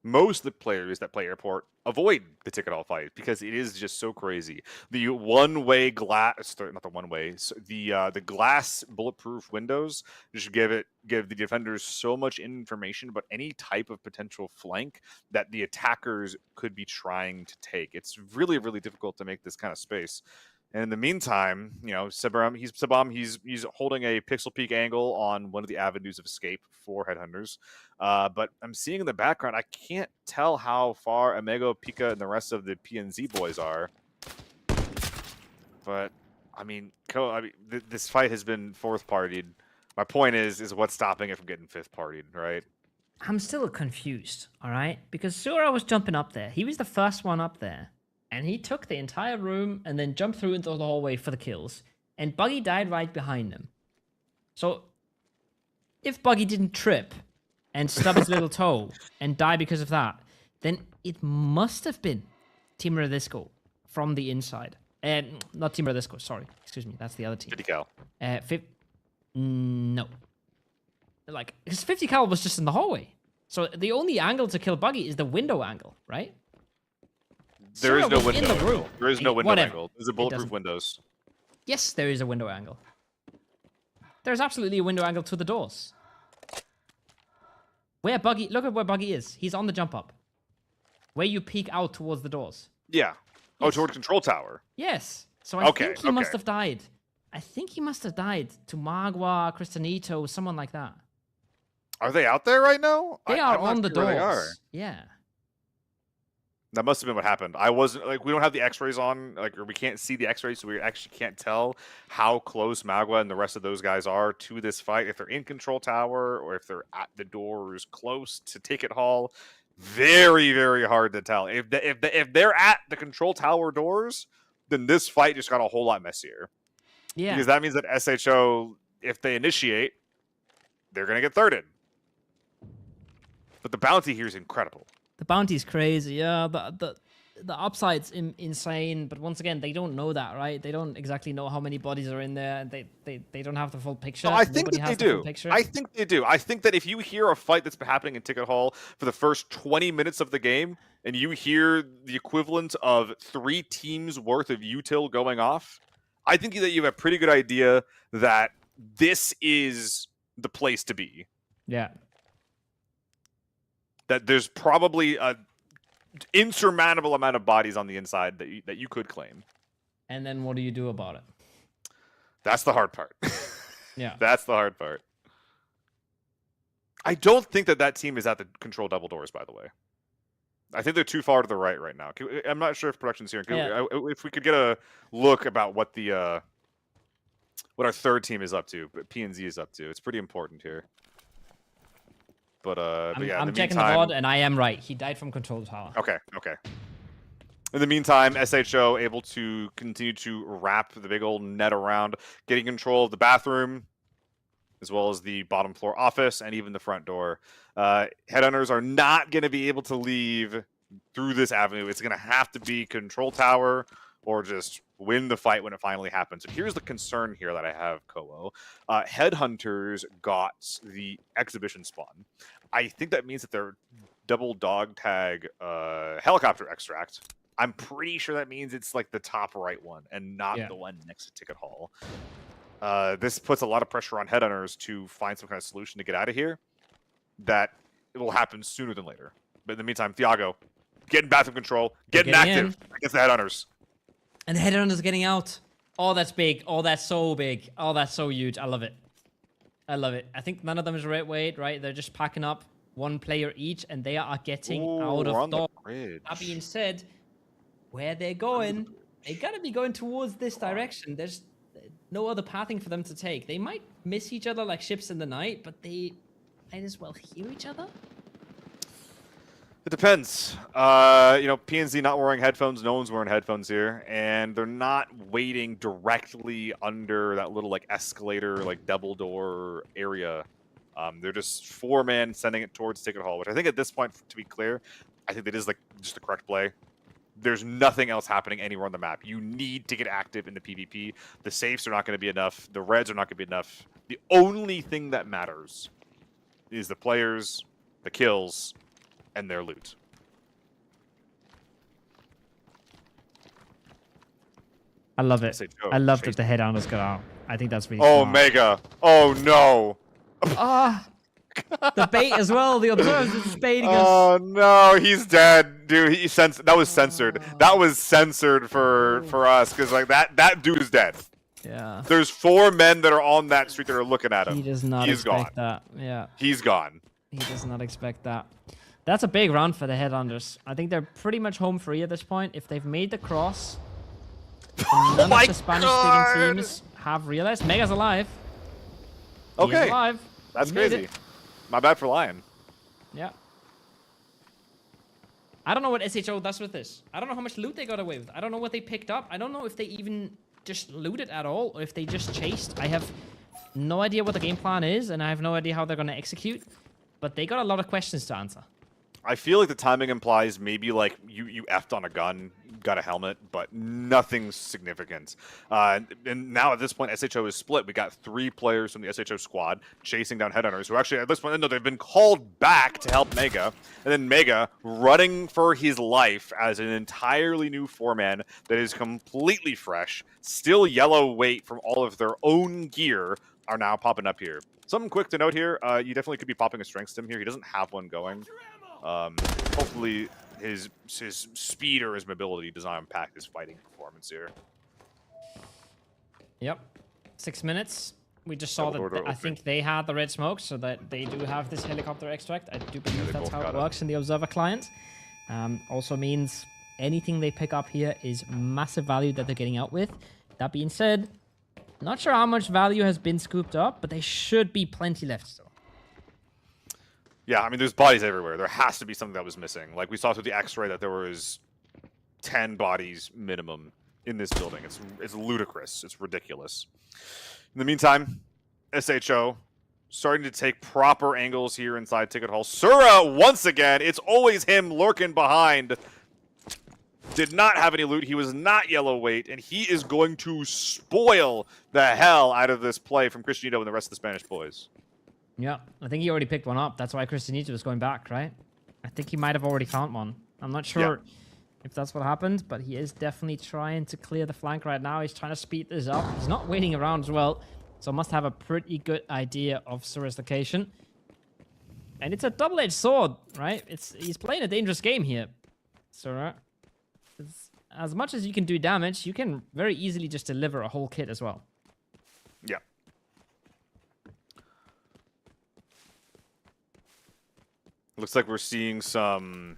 Most of the players that play Airport avoid the ticket hall fight because it is just so crazy. The one-way glass, not the one-way, the glass bulletproof windows just give the defenders so much information about any type of potential flank that the attackers could be trying to take. It's really, really difficult to make this kind of space. And in the meantime, you know, Sabam, he's holding a pixel peek angle on one of the avenues of escape for Headhunters. But I'm seeing in the background, I can't tell how far Amego, Pika, and the rest of the PNZ boys are. But I mean, this fight has been fourth partied. My point is what's stopping it from getting fifth partied, right? I'm still confused, all right? Because Sura was jumping up there. He was the first one up there. And he took the entire room and then jumped through into the hallway for the kills. And Buggy died right behind him. So, if Buggy didn't trip and stub his little toe and die because of that, then it must have been Team Radisco from the inside. Not Team Radisco, sorry. Excuse me, that's the other team. 50 cal. No. Like, because 50 cal was just in the hallway. So, the only angle to kill Buggy is the window angle, right? There is no window angle. There is no window angle. There's a bulletproof windows. Yes, there is a window angle. There's absolutely a window angle to the doors. Where Buggy, look at where Buggy is. He's on the jump up. Where you peek out towards the doors. Yeah. Oh, towards control tower. Yes. So I think he must have died. I think he must have died to Magua, Cristianito, someone like that. Are they out there right now? They are on the doors. They are. Yeah. That must have been what happened. I wasn't, like, we don't have the x-rays on, like, or we can't see the x-rays, so we actually can't tell how close Magua and the rest of those guys are to this fight. If they're in control tower or if they're at the doors close to ticket hall, very, very hard to tell. If they're at the control tower doors, then this fight just got a whole lot messier. Yeah. Because that means that SHO, if they initiate, they're going to get thirded. But the bounty here is incredible. The bounty's crazy. Yeah, the upside's insane, but once again, they don't know that, right? They don't exactly know how many bodies are in there. They don't have the full picture. No, I think Nobody that has they the full do. picture. I think they do. I think that if you hear a fight that's been happening in Ticket Hall for the first 20 minutes of the game, and you hear the equivalent of 3 teams worth of util going off, I think that you have a pretty good idea that this is the place to be. Yeah. That there's probably a insurmountable amount of bodies on the inside that you could claim. And then what do you do about it? That's the hard part. Yeah. That's the hard part. I don't think that team is at the control double doors, by the way. I think they're too far to the right now. I'm not sure if production's here. If we could get a look about what the what our third team is up to, but PNZ is up to. It's pretty important here. But yeah, I'm checking the VOD, and I am right. He died from control tower. Okay. In the meantime, SHO able to continue to wrap the big old net around, getting control of the bathroom, as well as the bottom floor office, and even the front door. Headhunters are not going to be able to leave through this avenue. It's going to have to be control tower or just win the fight when it finally happens. And here's the concern here that I have, Kowo. Headhunters got the exhibition spawn. I think that means that they're double dog tag helicopter extract. I'm pretty sure that means it's like the top right one and not the one next to Ticket Hall. This puts a lot of pressure on Headhunters to find some kind of solution to get out of here. That it will happen sooner than later. But in the meantime, Thiago, getting bathroom control, getting active against the Headhunters. And the Headhunters are getting out. Oh, that's big. Oh, that's so big. Oh, that's so huge. I love it. I love it. I think none of them is right weight, right? They're just packing up 1 player each, and they are getting out of door. That being said, where they're going, they gotta be going towards this direction. There's no other pathing for them to take. They might miss each other like ships in the night, but they might as well hear each other. It depends. PNZ not wearing headphones. No one's wearing headphones here, and they're not waiting directly under that little like escalator, like double door area. They're just 4-man sending it towards Ticket Hall, which I think at this point, to be clear, I think that is like just the correct play. There's nothing else happening anywhere on the map. You need to get active in the PvP. The safes are not going to be enough. The reds are not going to be enough. The only thing that matters is the players, the kills, and their loot. I love it. I love that the Headhunters got out. I think that's really smart. smart. Mega. Oh, no. The bait as well. The observers are just baiting us. Oh, no. He's dead. Dude, that was censored. That was censored for us, because like that dude is dead. Yeah. There's 4 men that are on that street that are looking at him. He does not expect that. Yeah. He's gone. He does not expect that. That's a big round for the Headhunters. I think they're pretty much home free at this point. If they've made the cross, none of the Spanish-speaking teams have realized. Mega's alive. Okay. He's alive. That's crazy. My bad for lying. Yeah. I don't know what SHO does with this. I don't know how much loot they got away with. I don't know what they picked up. I don't know if they even just looted at all or if they just chased. I have no idea what the game plan is, and I have no idea how they're going to execute. But they got a lot of questions to answer. I feel like the timing implies maybe like you effed on a gun, got a helmet, but nothing significant. And now at this point, SHO is split. We got 3 players from the SHO squad chasing down Headhunters, who actually at this point, no, they've been called back to help Mega. And then Mega running for his life as an entirely new 4-man that is completely fresh, still yellow weight from all of their own gear are now popping up here. Something quick to note here, you definitely could be popping a strength stim here. He doesn't have one going. Hopefully his speed or his mobility does not impact his fighting performance here. Yep. 6 minutes. We just saw that I think they had the red smoke, so that they do have this helicopter extract. I do believe that's how it works in the Observer client. Also means anything they pick up here is massive value that they're getting out with. That being said, not sure how much value has been scooped up, but there should be plenty left still. Yeah, I mean, there's bodies everywhere. There has to be something that was missing. Like, we saw through the X-ray that there was 10 bodies minimum in this building. It's ludicrous. It's ridiculous. In the meantime, SHO starting to take proper angles here inside Ticket Hall. Sura, once again, it's always him lurking behind. Did not have any loot. He was not yellow weight, and he is going to spoil the hell out of this play from Cristianito and the rest of the Spanish boys. Yeah, I think he already picked one up. That's why Cristianito was going back, right? I think he might have already found one. I'm not sure if that's what happened, but he is definitely trying to clear the flank right now. He's trying to speed this up. He's not waiting around as well, so must have a pretty good idea of Sura's location. And it's a double-edged sword, right? He's playing a dangerous game here, Sura. As much as you can do damage, you can very easily just deliver a whole kit as well. Yeah. Looks like we're seeing some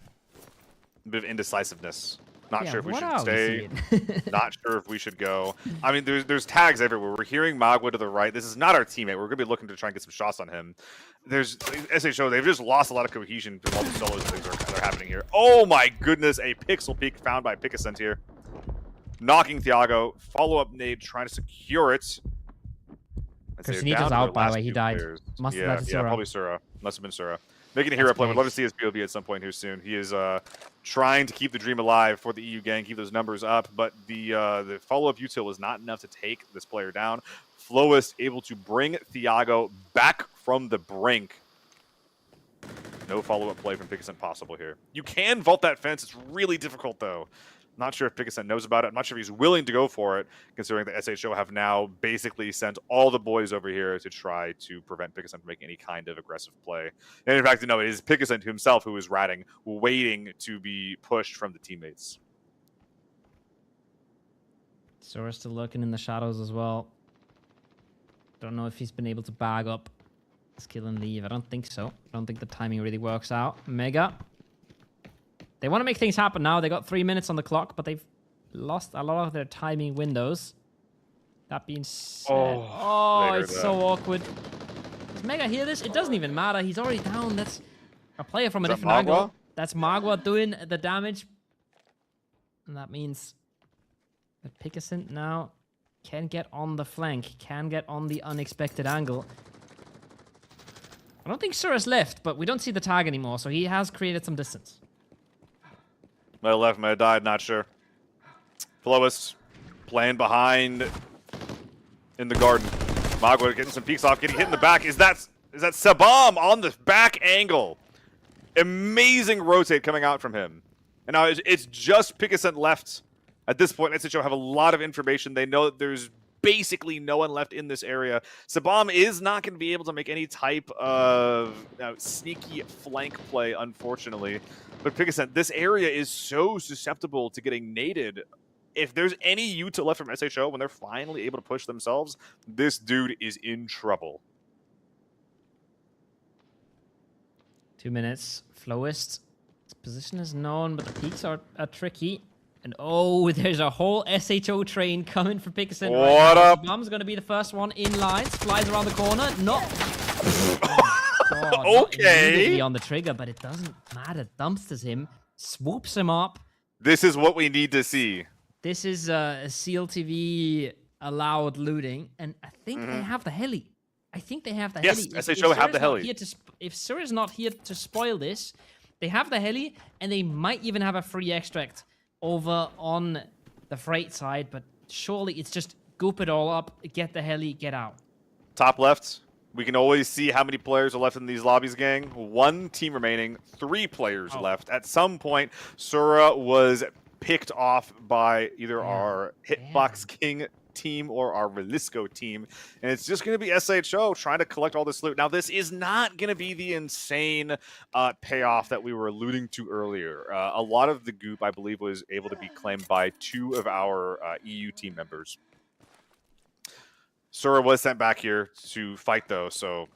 bit of indecisiveness. Not sure if we should stay. Not sure if we should go. I mean, there's tags everywhere. We're hearing Magua to the right. This is not our teammate. We're going to be looking to try and get some shots on him. There's SHO. They've just lost a lot of cohesion through all the solos and things that are happening here. Oh my goodness! A pixel peek found by Picasent here, knocking Thiago. Follow-up nade trying to secure it. Cristianito's out, by the way. He died. Must have been Sura. Yeah, probably Sura. Must have been Sura. Making a hero play. Would love to see his POV at some point here soon. He is trying to keep the dream alive for the EU gang, keep those numbers up, but the follow-up util is not enough to take this player down. Flowist able to bring Thiago back from the brink. No follow-up play from Picasent possible here. You can vault that fence. It's really difficult, though. Not sure if Picasent knows about it. I'm not sure if he's willing to go for it, considering the SHO have now basically sent all the boys over here to try to prevent Picasent from making any kind of aggressive play. And in fact, no, it is Picasent himself who is ratting, waiting to be pushed from the teammates. Sora's still lurking in the shadows as well. Don't know if he's been able to bag up his kill and leave. I don't think so. I don't think the timing really works out. Mega. They want to make things happen now. They got 3 minutes on the clock, but they've lost a lot of their timing windows. That being said... Oh, it's so awkward. Does Mega hear this? It doesn't even matter. He's already down. That's a player from a different angle. That's Magua doing the damage. And that means that Picasent now can get on the flank, can get on the unexpected angle. I don't think Sura's left, but we don't see the tag anymore, so he has created some distance. Might have left, might have died, not sure. Flowist playing behind in the garden. Magua getting some peeks off, getting hit in the back. Is that Sabam on the back angle? Amazing rotate coming out from him. And now it's just Picasent left. At this point, SHO have a lot of information. They know that there's basically no one left in this area. Sabam is not going to be able to make any type of sneaky flank play, unfortunately. But Picasent, this area is so susceptible to getting naded. If there's any util left from SHO when they're finally able to push themselves, this dude is in trouble. 2 minutes. Flowist. His position is known, but the peaks are tricky. And oh, there's a whole SHO train coming for Picasent. What up? Bum's going to be the first one in lines. Flies around the corner. Not... God, okay. Not on the trigger, but it doesn't matter. Dumpsters him. Swoops him up. This is what we need to see. This is a CLTV allowed looting. And I think they have the heli. I think they have the heli. Yes, SHO have the heli. If Sura's not here to spoil this, they have the heli, and they might even have a free extract over on the freight side, but surely it's just goop it all up, get the heli, get out. Top left, we can always see how many players are left in these lobbies, gang. 1 team remaining, 3 players left. At some point, Sura was picked off by either our Hitbox King team or our Relisco team, and it's just going to be SHO trying to collect all this loot. Now, this is not going to be the insane payoff that we were alluding to earlier. A lot of the goop, I believe, was able to be claimed by 2 of our EU team members. Sura was sent back here to fight, though, so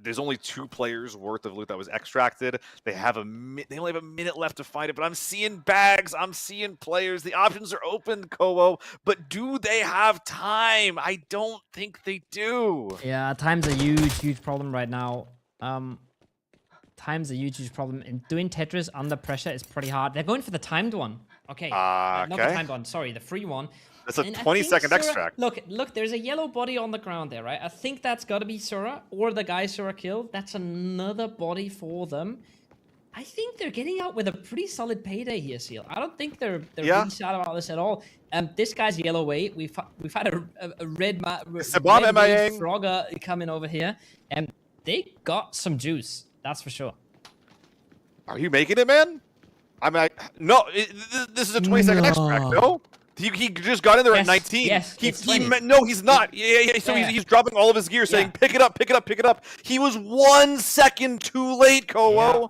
there's only 2 players worth of loot that was extracted. They only have a minute left to fight it, but I'm seeing bags, I'm seeing players. The options are open, Kowo, but do they have time? I don't think they do. Yeah, time's a huge problem right now. Time's a huge problem. And doing Tetris under pressure is pretty hard. They're going for the timed one. Okay. Not the timed one. Sorry, the free one. That's a And I 20-second think Sura- extract. Look, there's a yellow body on the ground there, right? I think that's got to be Sura or the guy Sura killed. That's another body for them. I think they're getting out with a pretty solid payday here, Seal. I don't think they're really sad about this at all. This guy's yellow weight. We've had a red Sabam MIA Frogger coming over here, and they got some juice. That's for sure. Are you making it, man? I mean, no. This is a 20-second extract. No, he just got in there at 19. Yes, No, he's not. Yeah. So he's dropping all of his gear, saying, "Pick it up, pick it up, pick it up." He was 1 second too late, Kowo. Yeah.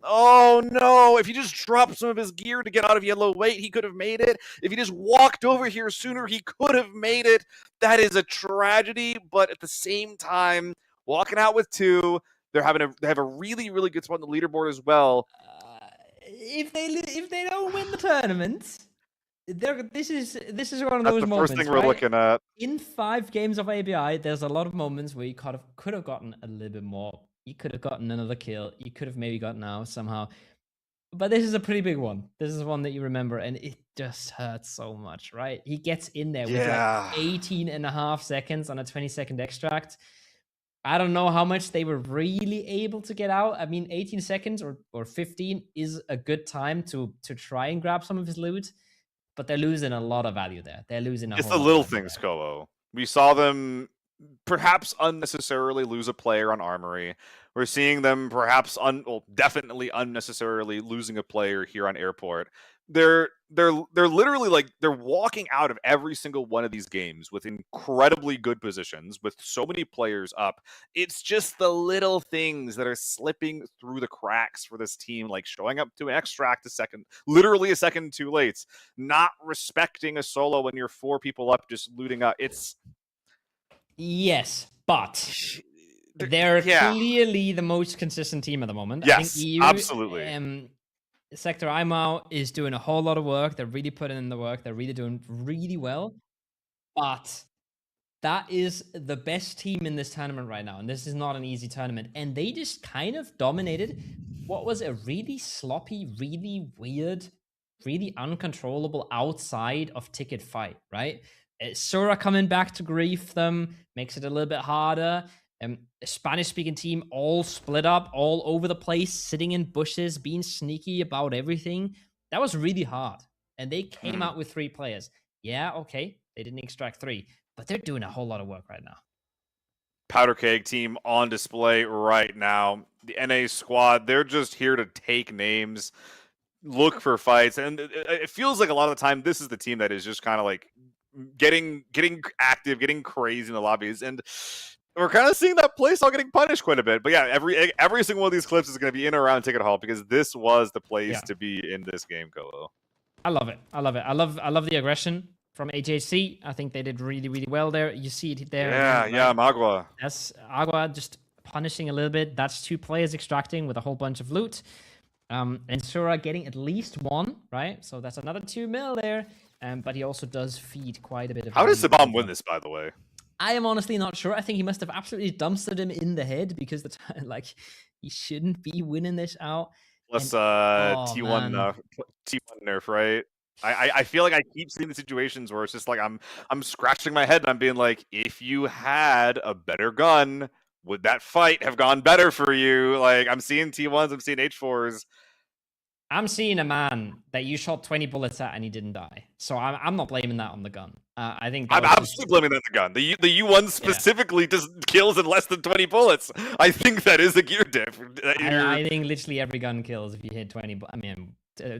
Oh no, if he just dropped some of his gear to get out of yellow weight, he could have made it. If he just walked over here sooner, he could have made it. That is a tragedy, but at the same time, walking out with 2, they have a really, really good spot on the leaderboard as well. If they don't win the tournament, this is one of those the moments. First thing we're looking at. In 5 games of ABI, there's a lot of moments where you could have gotten a little bit more. You could have gotten another kill. You could have maybe gotten out somehow. But this is a pretty big one. This is one that you remember, and it just hurts so much, right? He gets in there with like 18 and a half seconds on a 20-second extract. I don't know how much they were really able to get out. I mean, 18 seconds or 15 is a good time to try and grab some of his loot, but they're losing a lot of value there. They're losing It's the little things, Kowo. We saw them perhaps unnecessarily lose a player on Armory. We're seeing them perhaps definitely unnecessarily losing a player here on Airport. They're literally like they're walking out of every single one of these games with incredibly good positions with so many players up. It's just the little things that are slipping through the cracks for this team, like showing up to an extract literally a second too late, not respecting a solo when you're 4 people up, just looting up. Yes, but they're clearly the most consistent team at the moment. Yes, I think EU, absolutely. Sector IMO is doing a whole lot of work. They're really putting in the work. They're really doing really well. But that is the best team in this tournament right now. And this is not an easy tournament. And they just kind of dominated what was a really sloppy, really weird, really uncontrollable outside of ticket fight, right? Sura coming back to grief them makes it a little bit harder. A Spanish-speaking team all split up, all over the place, sitting in bushes, being sneaky about everything. That was really hard. And they came out with 3 players. Yeah, okay, they didn't extract 3, but they're doing a whole lot of work right now. Powder Keg team on display right now. The NA squad, they're just here to take names, look for fights, and it feels like a lot of the time this is the team that is just kind of like getting active, getting crazy in the lobbies, and we're kind of seeing that playstyle getting punished quite a bit. But yeah, every single one of these clips is going to be in or around Ticket Hall because this was the place to be in this game, Kowo. I love it. I love it. I love the aggression from HHC. I think they did really, really well there. You see it there. Yeah, Magua. That's Agua just punishing a little bit. That's 2 players extracting with a whole bunch of loot. And Sura getting at least 1, right? So that's another 2 mil there. But he also does feed quite a bit of... How does Sabam win this, by the way? I am honestly not sure. I think he must have absolutely dumpstered him in the head because he shouldn't be winning this out. Plus T1 nerf, right? I feel like I keep seeing the situations where it's just like I'm scratching my head and I'm being like, if you had a better gun, would that fight have gone better for you? Like I'm seeing T1s, I'm seeing H4s. I'm seeing a man that you shot 20 bullets at and he didn't die. So I'm not blaming that on the gun. I think I'm absolutely blaming that on the gun. The U1 specifically just kills in less than 20 bullets. I think that is a gear diff. I think literally every gun kills if you hit 20.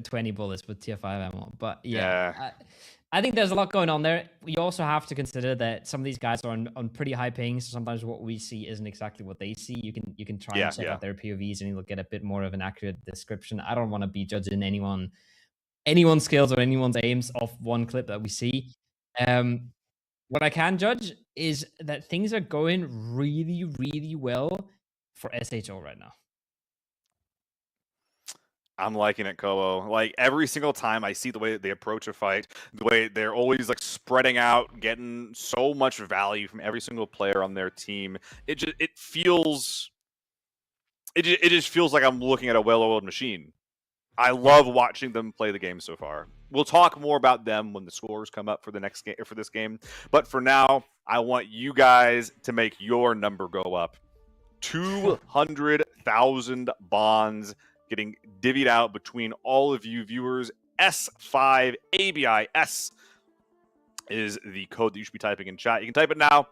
20 bullets with tier 5 ammo. But yeah. I think there's a lot going on there. You also have to consider that some of these guys are on pretty high pings. So sometimes what we see isn't exactly what they see. You can try and check out their POVs and you'll get a bit more of an accurate description. I don't want to be judging anyone's skills or anyone's aims off one clip that we see. What I can judge is that things are going really, really well for SHO right now. I'm liking it, Kowo. Like every single time I see the way that they approach a fight, the way they're always like spreading out, getting so much value from every single player on their team. It just feels like I'm looking at a well-oiled machine. I love watching them play the game so far. We'll talk more about them when the scores come up for the next game, for this game. But for now, I want you guys to make your number go up. 200,000 bonds getting divvied out between all of you viewers. S5 ABIS is the code that you should be typing in chat. You can type it now.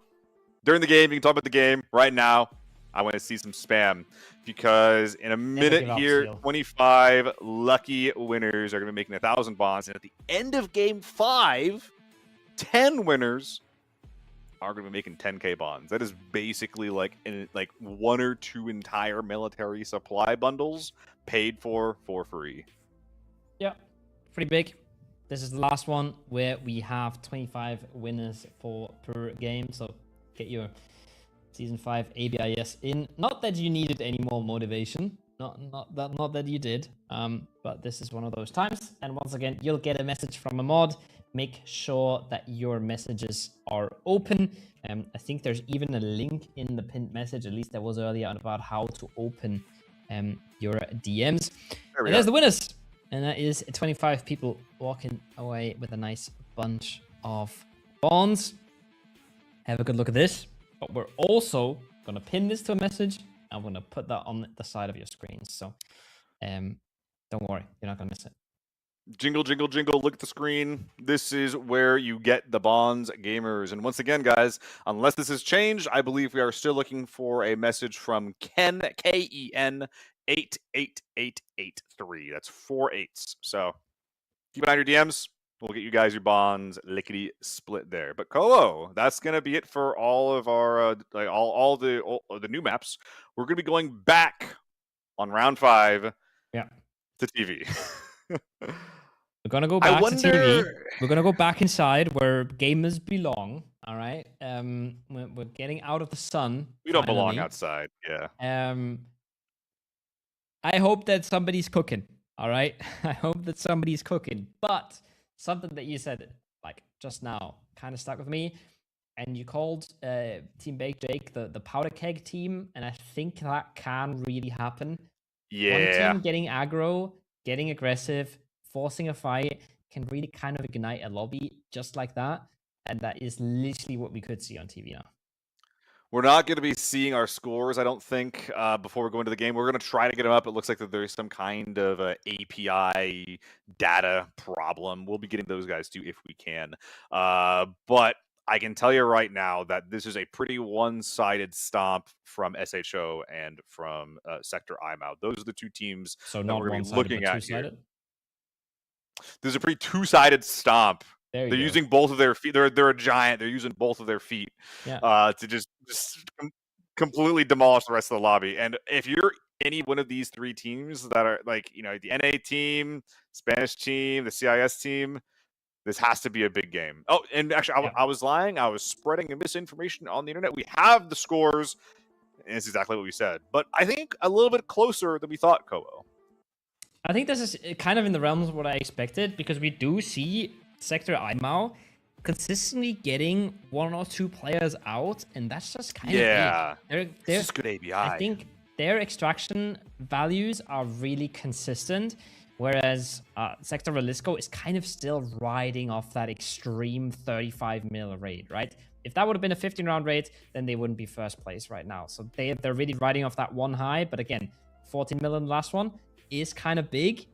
During the game, you can talk about the game right now. I want to see some spam because in a minute here, 25 lucky winners are going to be making 1,000 bonds. And at the end of game 5, 10 winners are going to be making 10K bonds. That is basically like 1 or 2 entire military supply bundles paid for free. Yeah, pretty big. This is the last one where we have 25 winners per game. So get your Season 5 ABIS in. Not that you needed any more motivation. Not that you did. But this is one of those times. And once again, you'll get a message from a mod. Make sure that your messages are open. I think there's even a link in the pinned message, at least there was earlier, about how to open your DMs. And there's the winners. And that is 25 people walking away with a nice bunch of bonds. Have a good look at this. But we're also going to pin this to a message. I'm going to put that on the side of your screen. So don't worry, you're not going to miss it. Jingle, jingle, jingle. Look at the screen. This is where you get the bonds, gamers. And once again, guys, unless this has changed, I believe we are still looking for a message from Ken, K-E-N, 88883. That's 4 8s. So keep an eye on your DMs. We'll get you guys your bonds lickety split there. But Koho, that's gonna be it for all of our all the new maps. We're gonna be going back on round 5. Yeah. To TV. We're gonna go back to TV. We're gonna go back inside where gamers belong. All right. We're getting out of the sun. We don't belong outside. Yeah. I hope that somebody's cooking. All right. I hope that somebody's cooking. But something that you said, like just now, kind of stuck with me. And you called Team Baked Jake the powder keg team, and I think that can really happen. Yeah. One team getting aggro, getting aggressive, forcing a fight can really kind of ignite a lobby just like that. And that is literally what we could see on TV now. We're not going to be seeing our scores, I don't think, before we go into the game. We're going to try to get them up. It looks like that there's some kind of API data problem. We'll be getting those guys too if we can. But I can tell you right now that this is a pretty one-sided stomp from SHO and from Sector IMAU. Those are the two teams so that we're going to be looking at here. There's a pretty two-sided stomp. They're using both of their feet. They're a giant. They're using both of their feet to just completely demolish the rest of the lobby. And if you're any one of these 3 teams that are like, you know, the NA team, Spanish team, the CIS team, this has to be a big game. Oh, and actually, I was lying. I was spreading misinformation on the internet. We have the scores, and it's exactly what we said. But I think a little bit closer than we thought, Kobo. I think this is kind of in the realms of what I expected, because we do see Sector IMAU consistently getting 1 or 2 players out, and that's just kind of big. This is good ABI. I think their extraction values are really consistent, whereas Sector Relisco is kind of still riding off that extreme 35 mil raid, right? If that would have been a 15-round raid, then they wouldn't be first place right now. So they're really riding off that one high, but again, 14 mil in the last one is kind of big,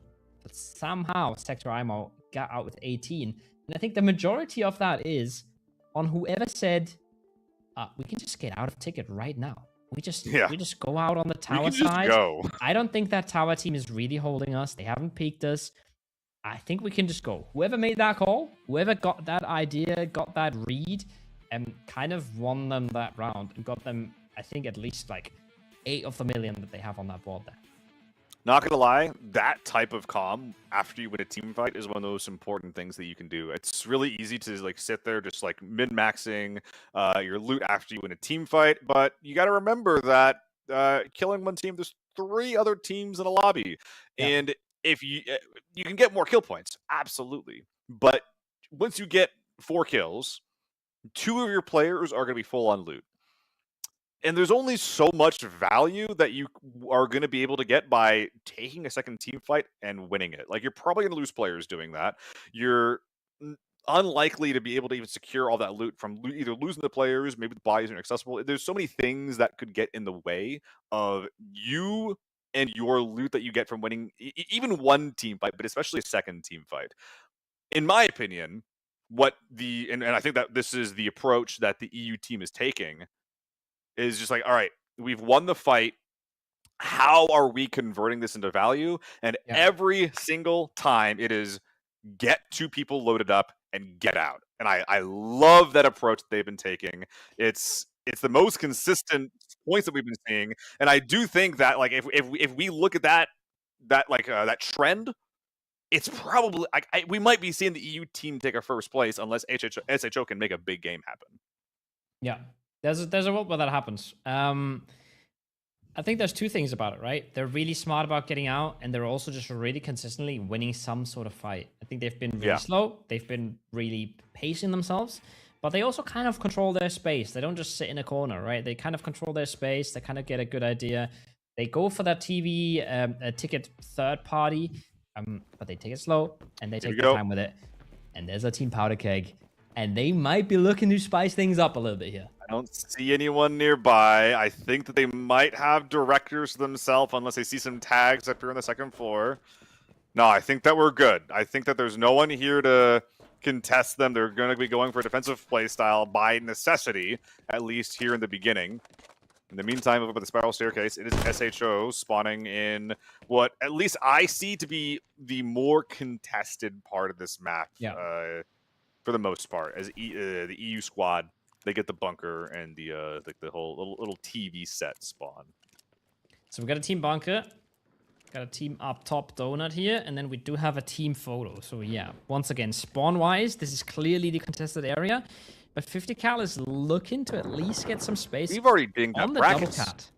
but somehow Sector IMAU got out with 18. And I think the majority of that is on whoever said, we can just get out of ticket right now. We just go out on the tower side. I don't think that tower team is really holding us. They haven't peaked us. I think we can just go. Whoever made that call, whoever got that idea, got that read, and kind of won them that round and got them, I think, at least like 8 of the million that they have on that board there. Not gonna lie, that type of comm after you win a team fight is one of the most important things that you can do. It's really easy to like sit there just like min-maxing your loot after you win a team fight, but you got to remember that killing one team, there's 3 other teams in a lobby, and if you can get more kill points, absolutely. But once you get 4 kills, 2 of your players are gonna be full on loot. And there's only so much value that you are going to be able to get by taking a second team fight and winning it. Like, you're probably going to lose players doing that. You're unlikely to be able to even secure all that loot from either losing the players, maybe the bodies aren't accessible. There's so many things that could get in the way of you and your loot that you get from winning even one team fight, but especially a second team fight. In my opinion, and I think that this is the approach that the EU team is taking, is just like, all right, we've won the fight. How are we converting this into value? And every single time it is get 2 people loaded up and get out. And I love that approach that they've been taking. It's the most consistent points that we've been seeing. And I do think that, like, if we look at that trend, it's probably we might be seeing the EU team take a first place unless SHO can make a big game happen. Yeah. There's a world where that happens. I think there's 2 things about it, right? They're really smart about getting out, and they're also just really consistently winning some sort of fight. I think they've been really slow. They've been really pacing themselves, but they also kind of control their space. They don't just sit in a corner, right? They kind of control their space. They kind of get a good idea. They go for that TV ticket third party, but they take it slow, and they take their time with it. And there's a team powder keg, and they might be looking to spice things up a little bit here. I don't see anyone nearby. I think that they might have directors themselves unless they see some tags up here on the second floor. No, I think that we're good. I think that there's no one here to contest them. They're going to be going for a defensive play style by necessity, at least here in the beginning. In the meantime, over by the spiral staircase, it is SHO spawning in what at least I see to be the more contested part of this map, for the most part, as the EU squad. They get the bunker and the whole little TV set spawn. So we've got a team bunker, got a team up top donut here, and then we do have a team photo. So yeah, once again, spawn-wise, this is clearly the contested area, but 50 Cal is looking to at least get some space. We've already dinged on that the brackets. double cat.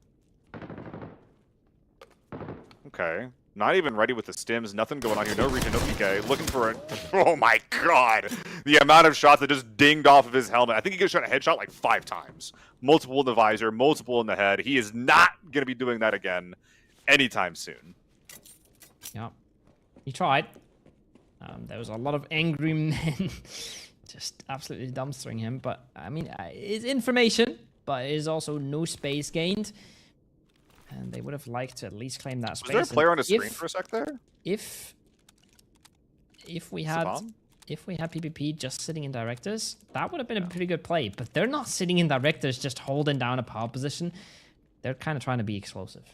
Okay. Not even ready with the stims. Nothing going on here. No region, no PK. Looking for it. Oh my god. The amount of shots that just dinged off of his helmet. I think he could have shot a headshot like 5 times. Multiple in the visor, multiple in the head. He is not going to be doing that again anytime soon. Yeah. He tried. There was a lot of angry men just absolutely dumpstering him. But, I mean, it's information, but it is also no space gained. And they would have liked to at least claim that space. Was there a player on the screen for a sec there? If we had PPP just sitting in directors, that would have been a pretty good play. But they're not sitting in directors just holding down a power position. They're kind of trying to be explosive.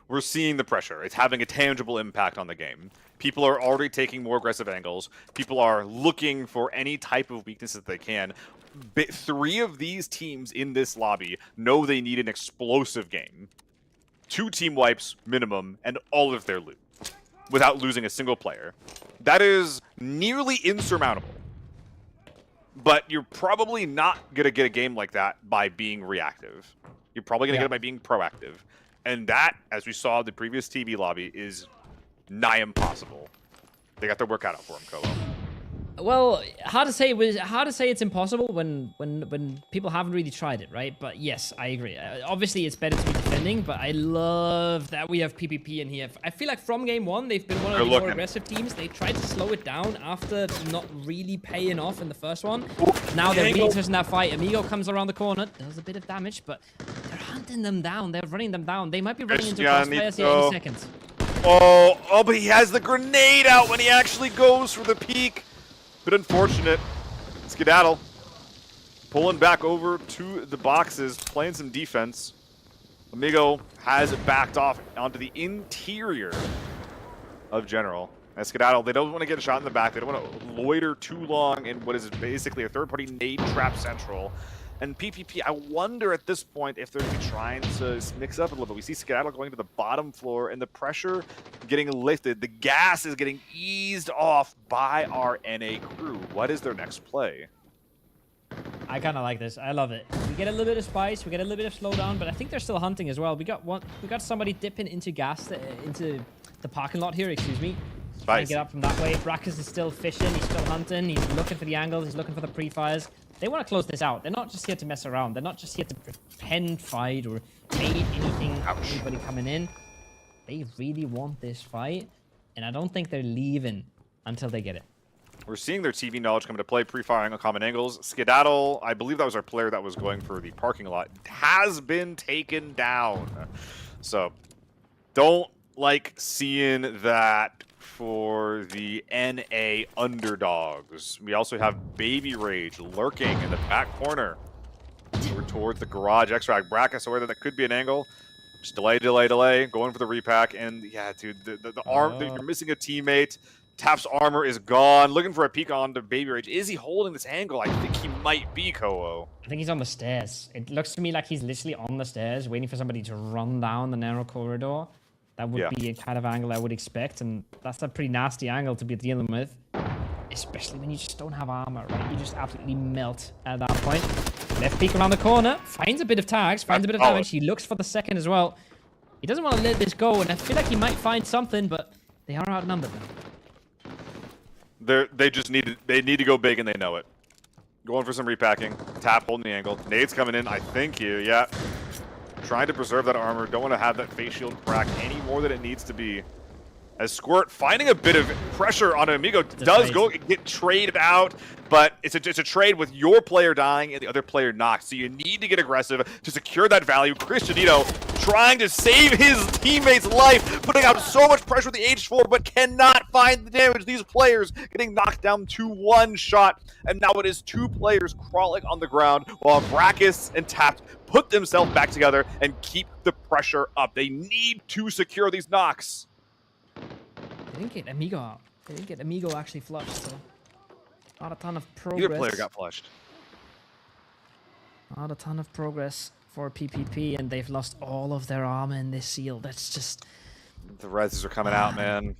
We're seeing the pressure. It's having a tangible impact on the game. People are already taking more aggressive angles. People are looking for any type of weakness that they can. 3 of these teams in this lobby know they need an explosive game. 2 team wipes minimum and all of their loot without losing a single player. That is nearly insurmountable. But you're probably not going to get a game like that by being reactive. You're probably going to get it by being proactive. And that, as we saw in the previous TV lobby, is nigh impossible. They got their work cut out for them, Colo. Well, hard to say it's impossible when people haven't really tried it, right? But yes, I agree. Obviously, it's better to be defending, but I love that we have PPP in here. I feel like from game 1, they've been one of the more aggressive teams. They tried to slow it down after not really paying off in the first one. Now they're really touching that fight. Amigo comes around the corner, does a bit of damage, but they're hunting them down. They're running them down. They might be running into crossfires here any second. Oh, but he has the grenade out when he actually goes for the peek. Bit unfortunate. Skedaddle pulling back over to the boxes, playing some defense. Amigo has backed off onto the interior of General. As Skedaddle, they don't want to get a shot in the back. They don't want to loiter too long in what is basically a third-party nade trap central. And PPP, I wonder at this point if they're going to be trying to mix up a little bit. We see Skedaddle going to the bottom floor and the pressure getting lifted. The gas is getting eased off by our NA crew. What is their next play? I kind of like this. I love it. We get a little bit of spice. We get a little bit of slowdown, but I think they're still hunting as well. We got somebody dipping into gas, into the parking lot here, excuse me. Trying to get up from that way. Brackus is still fishing. He's still hunting. He's looking for the angles. He's looking for the pre-fires. They want to close this out. They're not just here to mess around. They're not just here to pretend fight or bait anything, anybody coming in. They really want this fight, and I don't think they're leaving until they get it. We're seeing their TV knowledge come into play, pre-firing on common angles. Skedaddle, I believe that was our player that was going for the parking lot, has been taken down. So, don't like seeing that for the NA underdogs. We also have Baby Rage lurking in the back corner. Over towards the garage extract. Brackus aware that that could be an angle. Just delay, going for the repack. And yeah, dude, the arm, you're missing a teammate. Tap's armor is gone. Looking for a peek onto Baby Rage. Is he holding this angle? I think he might be, Koho. I think he's on the stairs. It looks to me like he's literally on the stairs, waiting for somebody to run down the narrow corridor. That would be a kind of angle I would expect, and that's a pretty nasty angle to be dealing with. Especially when you just don't have armor, right? You just absolutely melt at that point. Left peek around the corner. Finds a bit of tags, finds a bit of damage. He looks for the second as well. He doesn't want to let this go, and I feel like he might find something, but they are outnumbered now. They need to go big, and they know it. Going for some repacking. Tap holding the angle. Nade's coming in. I think yeah. Trying to preserve that armor. Don't want to have that face shield crack any more than it needs to be. As Squirt finding a bit of pressure on Amigo does go get traded out, but it's a trade with your player dying and the other player knocked. So you need to get aggressive to secure that value. Cristianito trying to save his teammate's life, putting out so much pressure with the H4, but cannot find the damage. These players getting knocked down to one shot, and now it is two players crawling on the ground while Brackus and Tapt put themselves back together and keep the pressure up. They need to secure these knocks. They didn't get Amigo out. They didn't get Amigo actually flushed, so not a ton of progress. Either player got flushed. Not a ton of progress for PPP, and they've lost all of their armor in this seal. That's just... The reses are coming out, man.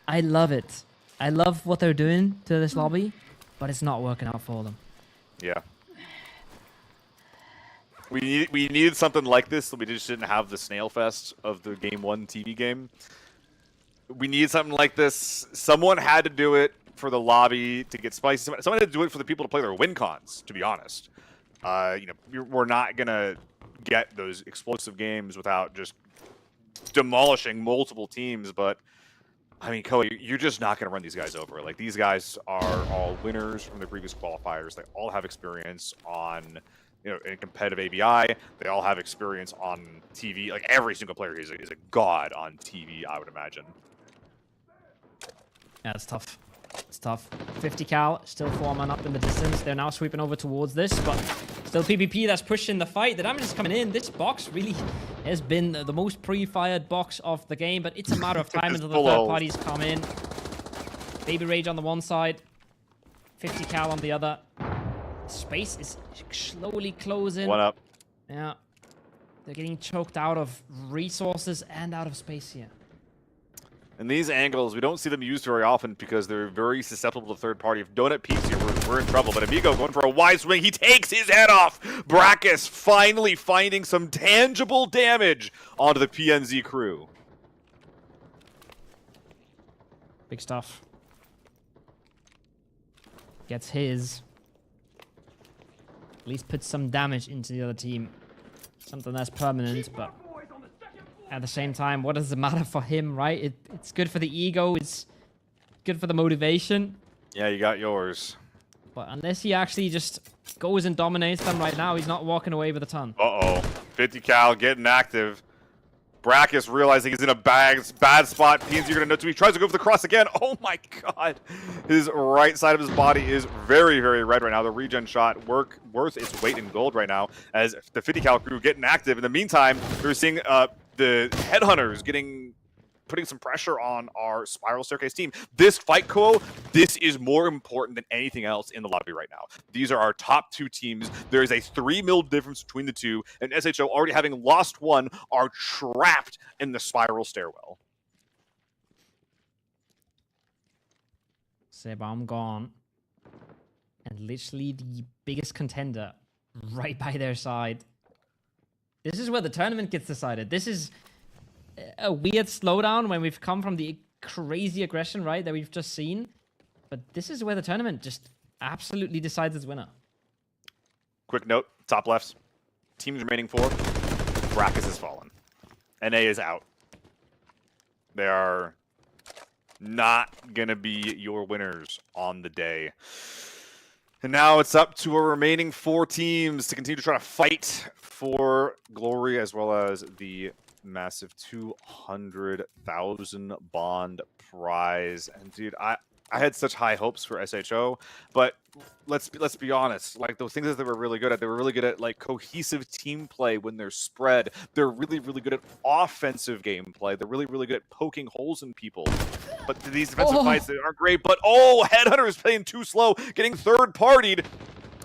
I love it. I love what they're doing to this lobby, but it's not working out for them. Yeah. We needed something like this, so we just didn't have the snail fest of the Game 1 TV game. We need something like this. Someone had to do it for the lobby to get spicy. Someone had to do it for the people to play their win cons, to be honest. We're not going to get those explosive games without just demolishing multiple teams, but I mean, Koei, you're just not going to run these guys over. Like, these guys are all winners from the previous qualifiers. They all have experience on, in competitive ABI. They all have experience on TV. Like, every single player is a god on TV, I would imagine. Yeah, it's tough. It's tough. 50 cal, still 4 man up in the distance. They're now sweeping over towards this, but still PPP that's pushing the fight. The damage is coming in. This box really has been the most pre-fired box of the game, but it's a matter of time until the third parties come in. Baby Rage on the one side, 50 cal on the other. Space is slowly closing. One up. Yeah. They're getting choked out of resources and out of space here. And these angles, we don't see them used very often because they're very susceptible to third party. If Donut peeks here, we're in trouble. But Amigo going for a wide swing. He takes his head off. Brackus finally finding some tangible damage onto the PNZ crew. Big stuff. Gets his. At least puts some damage into the other team. Something that's permanent, but at the same time, what does it matter for him, right? It's good for the ego. It's good for the motivation. Yeah, you got yours. But unless he actually just goes and dominates them right now, he's not walking away with a ton. Uh-oh. 50 cal getting active. Brackus realizing he's in a bad spot. PNZ are going to know too. He tries to go for the cross again. Oh my god. His right side of his body is very, very red right now. The regen shot worth its weight in gold right now as the 50 cal crew getting active. In the meantime, we're seeing the headhunters putting some pressure on our Spiral Staircase team. This fight, Ko, this is more important than anything else in the lobby right now. These are our top two teams. There is a 3 mil difference between the two, and SHO, already having lost one, are trapped in the Spiral Stairwell. Sebam gone. And literally the biggest contender right by their side. This is where the tournament gets decided. This is a weird slowdown when we've come from the crazy aggression, right, that we've just seen. But this is where the tournament just absolutely decides its winner. quick note, top left. Teams remaining 4. Brackus has fallen. NA is out. They are not going to be your winners on the day. And now it's up to our remaining 4 teams to continue to try to fight for glory as well as the massive 200,000 bond prize. And dude, I had such high hopes for SHO, but let's be honest. Like the things that they were really good at, they were really good at like cohesive team play when they're spread. They're really good at offensive gameplay. They're really good at poking holes in people. But these defensive fights, they aren't great. But Headhunter is playing too slow, getting third-partied.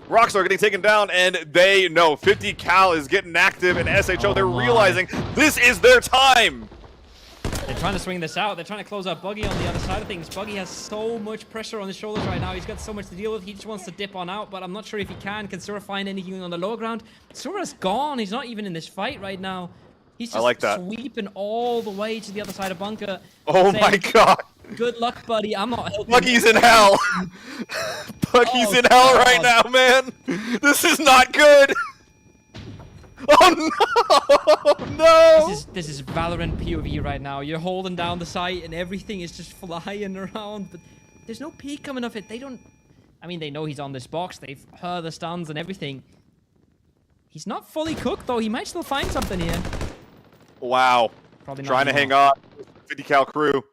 Rockstar getting taken down, and they know 50 cal is getting active in SHO. They're realizing this is their time. They're trying to swing this out. They're trying to close out Buggy on the other side of things. Buggy has so much pressure on his shoulders right now. He's got so much to deal with. He just wants to dip on out, but I'm not sure if he can. Can Sura find anything on the low ground? Sura's gone. He's not even in this fight right now. He's just sweeping all the way to the other side of bunker. Oh my god. Good luck, buddy. I'm not helping. Buggy's in hell. Buggy's in hell right now, man. This is not good. Oh no! No! This is Valorant POV right now. You're holding down the site and everything is just flying around, but there's no peek coming off it. They don't. I mean, they know he's on this box. They've heard the stuns and everything. He's not fully cooked though. He might still find something here. Wow. Probably not trying to hang on. 50 cal crew.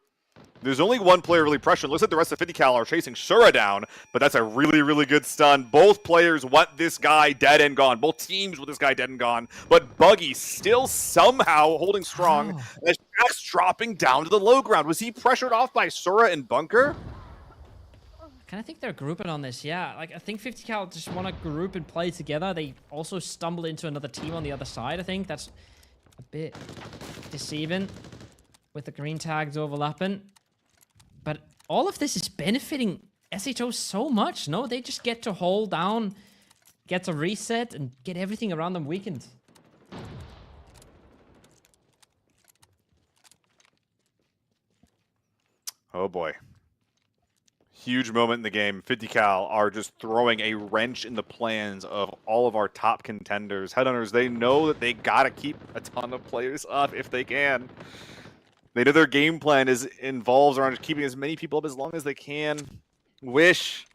There's only one player really pressuring. Looks like the rest of 50 cal are chasing Shura down, but that's a really good stun. Both players want this guy dead and gone. Both teams want this guy dead and gone. But Buggy still somehow holding strong. As Jack's dropping down to the low ground. Was he pressured off by Shura and Bunker? I think they're grouping on this, yeah. Like, I think 50 cal just want to group and play together. They also stumbled into another team on the other side, I think. That's a bit deceiving with the green tags overlapping. But all of this is benefiting SHO so much, no? They just get to hold down, get to reset, and get everything around them weakened. Oh boy. Huge moment in the game. 50 cal are just throwing a wrench in the plans of all of our top contenders. Headhunters, they know that they gotta keep a ton of players up if they can. They know their game plan involves around keeping as many people up as long as they can. Wish,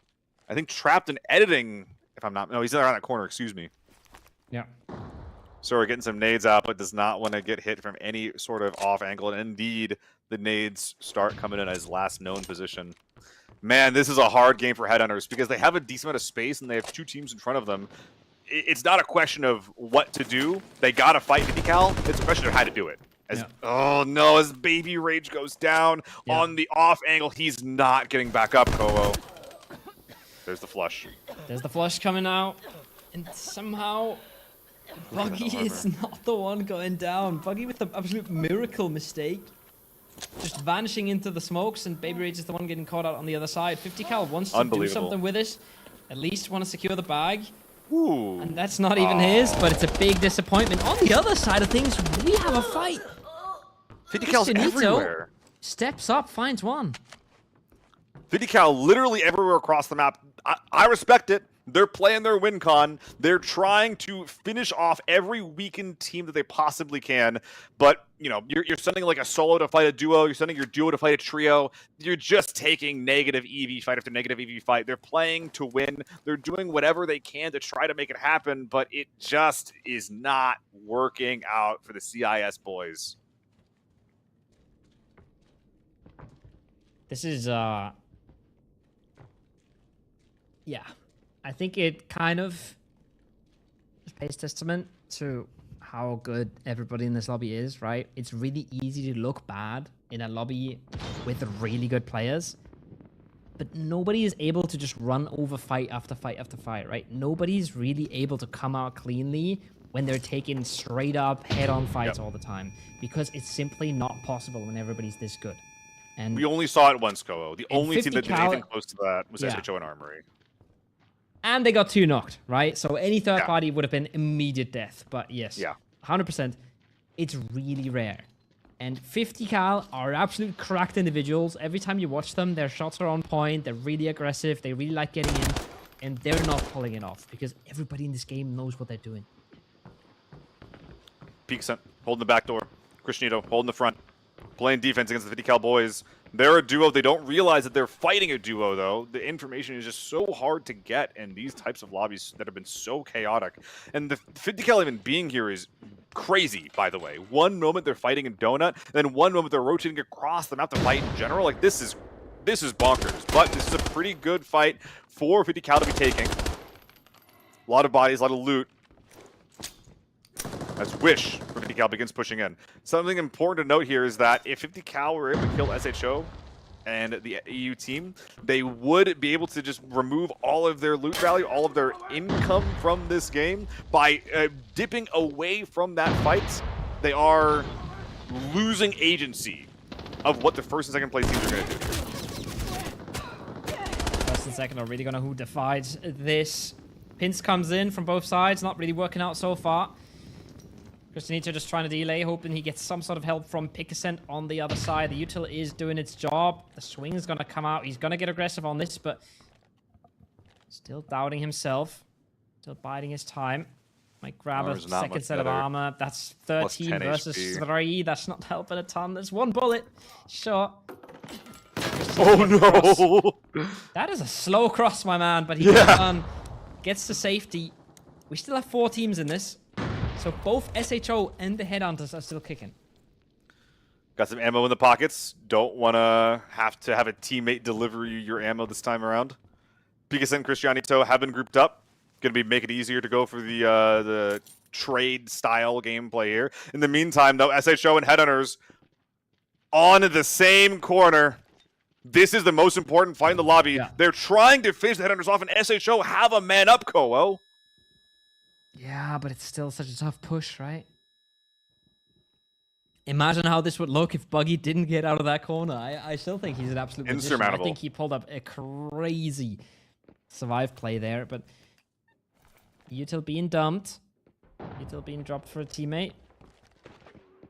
I think, trapped in editing, if I'm not... No, he's around that corner, excuse me. Yeah. So we're getting some nades out, but does not want to get hit from any sort of off angle. And indeed, the nades start coming in as last known position. Man, this is a hard game for Headhunters because they have a decent amount of space and they have 2 teams in front of them. It's not a question of what to do. They got to fight 50 cal. It's a question of how to do it. Oh no, as Baby Rage goes down on the off angle, he's not getting back up, Kovo. There's the flush. There's the flush coming out. And somehow, Buggy is not the one going down. Buggy with the absolute miracle mistake. Just vanishing into the smokes, and Baby Rage is the one getting caught out on the other side. 50 cal wants to do something with it. At least want to secure the bag. Ooh. And that's not even his, but it's a big disappointment. On the other side of things, we have a fight. 50 cal's everywhere. Steps up, finds one. 50 cal literally everywhere across the map. I respect it. They're playing their win con. They're trying to finish off every weakened team that they possibly can. But, you know, you're sending like a solo to fight a duo. You're sending your duo to fight a trio. You're just taking negative EV fight after negative EV fight. They're playing to win. They're doing whatever they can to try to make it happen. But it just is not working out for the CIS boys. This is, yeah. I think it kind of pays testament to how good everybody in this lobby is, right? It's really easy to look bad in a lobby with really good players, but nobody is able to just run over fight after fight after fight, right? Nobody's really able to come out cleanly when they're taking straight up head-on fights all the time, because it's simply not possible when everybody's this good. And we only saw it once, Kovo. The only team that did anything close to that was SHO and Armory. And they got 2 knocked, right? So any third party would have been immediate death. But yes, 100%. It's really rare. And 50 cal are absolute cracked individuals. Every time you watch them, their shots are on point. They're really aggressive. They really like getting in. and they're not pulling it off because everybody in this game knows what they're doing. Peekson holding the back door. Krishnito holding the front. Playing defense against the 50 cal boys. They're a duo. They don't realize that they're fighting a duo, though. The information is just so hard to get in these types of lobbies that have been so chaotic. And the 50 cal even being here is crazy, by the way. One moment they're fighting in Donut, then one moment they're rotating across the map to fight in general. Like, this is bonkers. But this is a pretty good fight for 50 cal to be taking. A lot of bodies, a lot of loot. As Wish for 50 cal begins pushing in. Something important to note here is that if 50 cal were able to kill SHO and the EU team, they would be able to just remove all of their loot value, all of their income from this game by dipping away from that fight. They are losing agency of what the first and second place teams are going to do here. First and second are really going to who divides this. Pins comes in from both sides, not really working out so far. Krishnito just trying to delay, hoping he gets some sort of help from Pickasent on the other side. The util is doing its job. The swing is going to come out. He's going to get aggressive on this, but still doubting himself. Still biding his time. Might grab a second set of armor. That's 13 versus HP. 3. That's not helping a ton. There's one bullet. Sure. Oh, no! That is a slow cross, my man, but he gets to safety. We still have 4 teams in this. So both SHO and the Headhunters are still kicking. Got some ammo in the pockets. Don't want to have a teammate deliver you your ammo this time around. Pikas and Cristianito have been grouped up. Going to make it easier to go for the trade style gameplay here. In the meantime, though, SHO and Headhunters on the same corner. This is the most important fight in the lobby. Yeah. They're trying to finish the Headhunters off, and SHO have a man up, Koho. Yeah, but it's still such a tough push, right? Imagine how this would look if Buggy didn't get out of that corner. I still think he's an absolute magician. I think he pulled up a crazy survive play there, but util being dumped. Util being dropped for a teammate.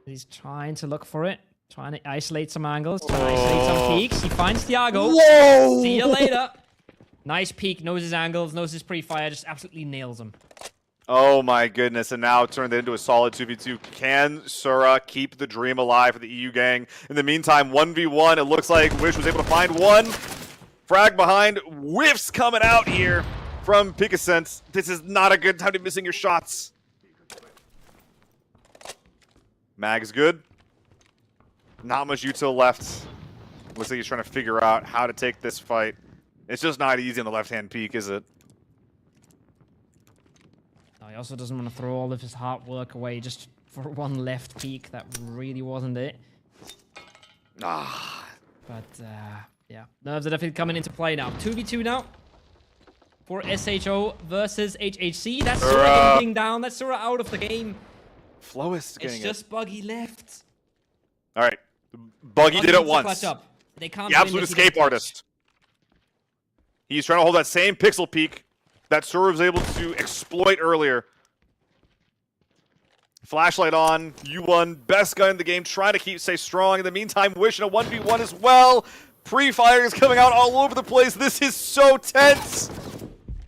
He's trying to look for it. Trying to isolate some angles. Trying to isolate some peaks. He finds Thiago. Whoa! See you later. Nice peek. Knows his angles. Knows his pre-fire. Just absolutely nails him. Oh my goodness, and now turned it into a solid 2v2. Can Sura keep the dream alive for the EU gang? In the meantime, 1v1, it looks like Wish was able to find one. Frag behind, whiffs coming out here from Pickasent. This is not a good time to be missing your shots. Mag's good. Not much util left. Looks like he's trying to figure out how to take this fight. It's just not easy on the left-hand peak, is it? He also doesn't want to throw all of his hard work away just for one left peak. That really wasn't it. But, yeah. Nerves are definitely coming into play now. 2v2 now. For SHO versus HHC. That's Sura getting down. That's Sura out of the game. Flois getting It's just Buggy left. All right. Buggy did it once. They can't the absolute escape artist. He's trying to hold that same pixel peak that Sura was able to exploit earlier. Flashlight on, U1, best gun in the game, trying to stay strong. In the meantime, Wish in a 1v1 as well. Pre-fire is coming out all over the place. This is so tense.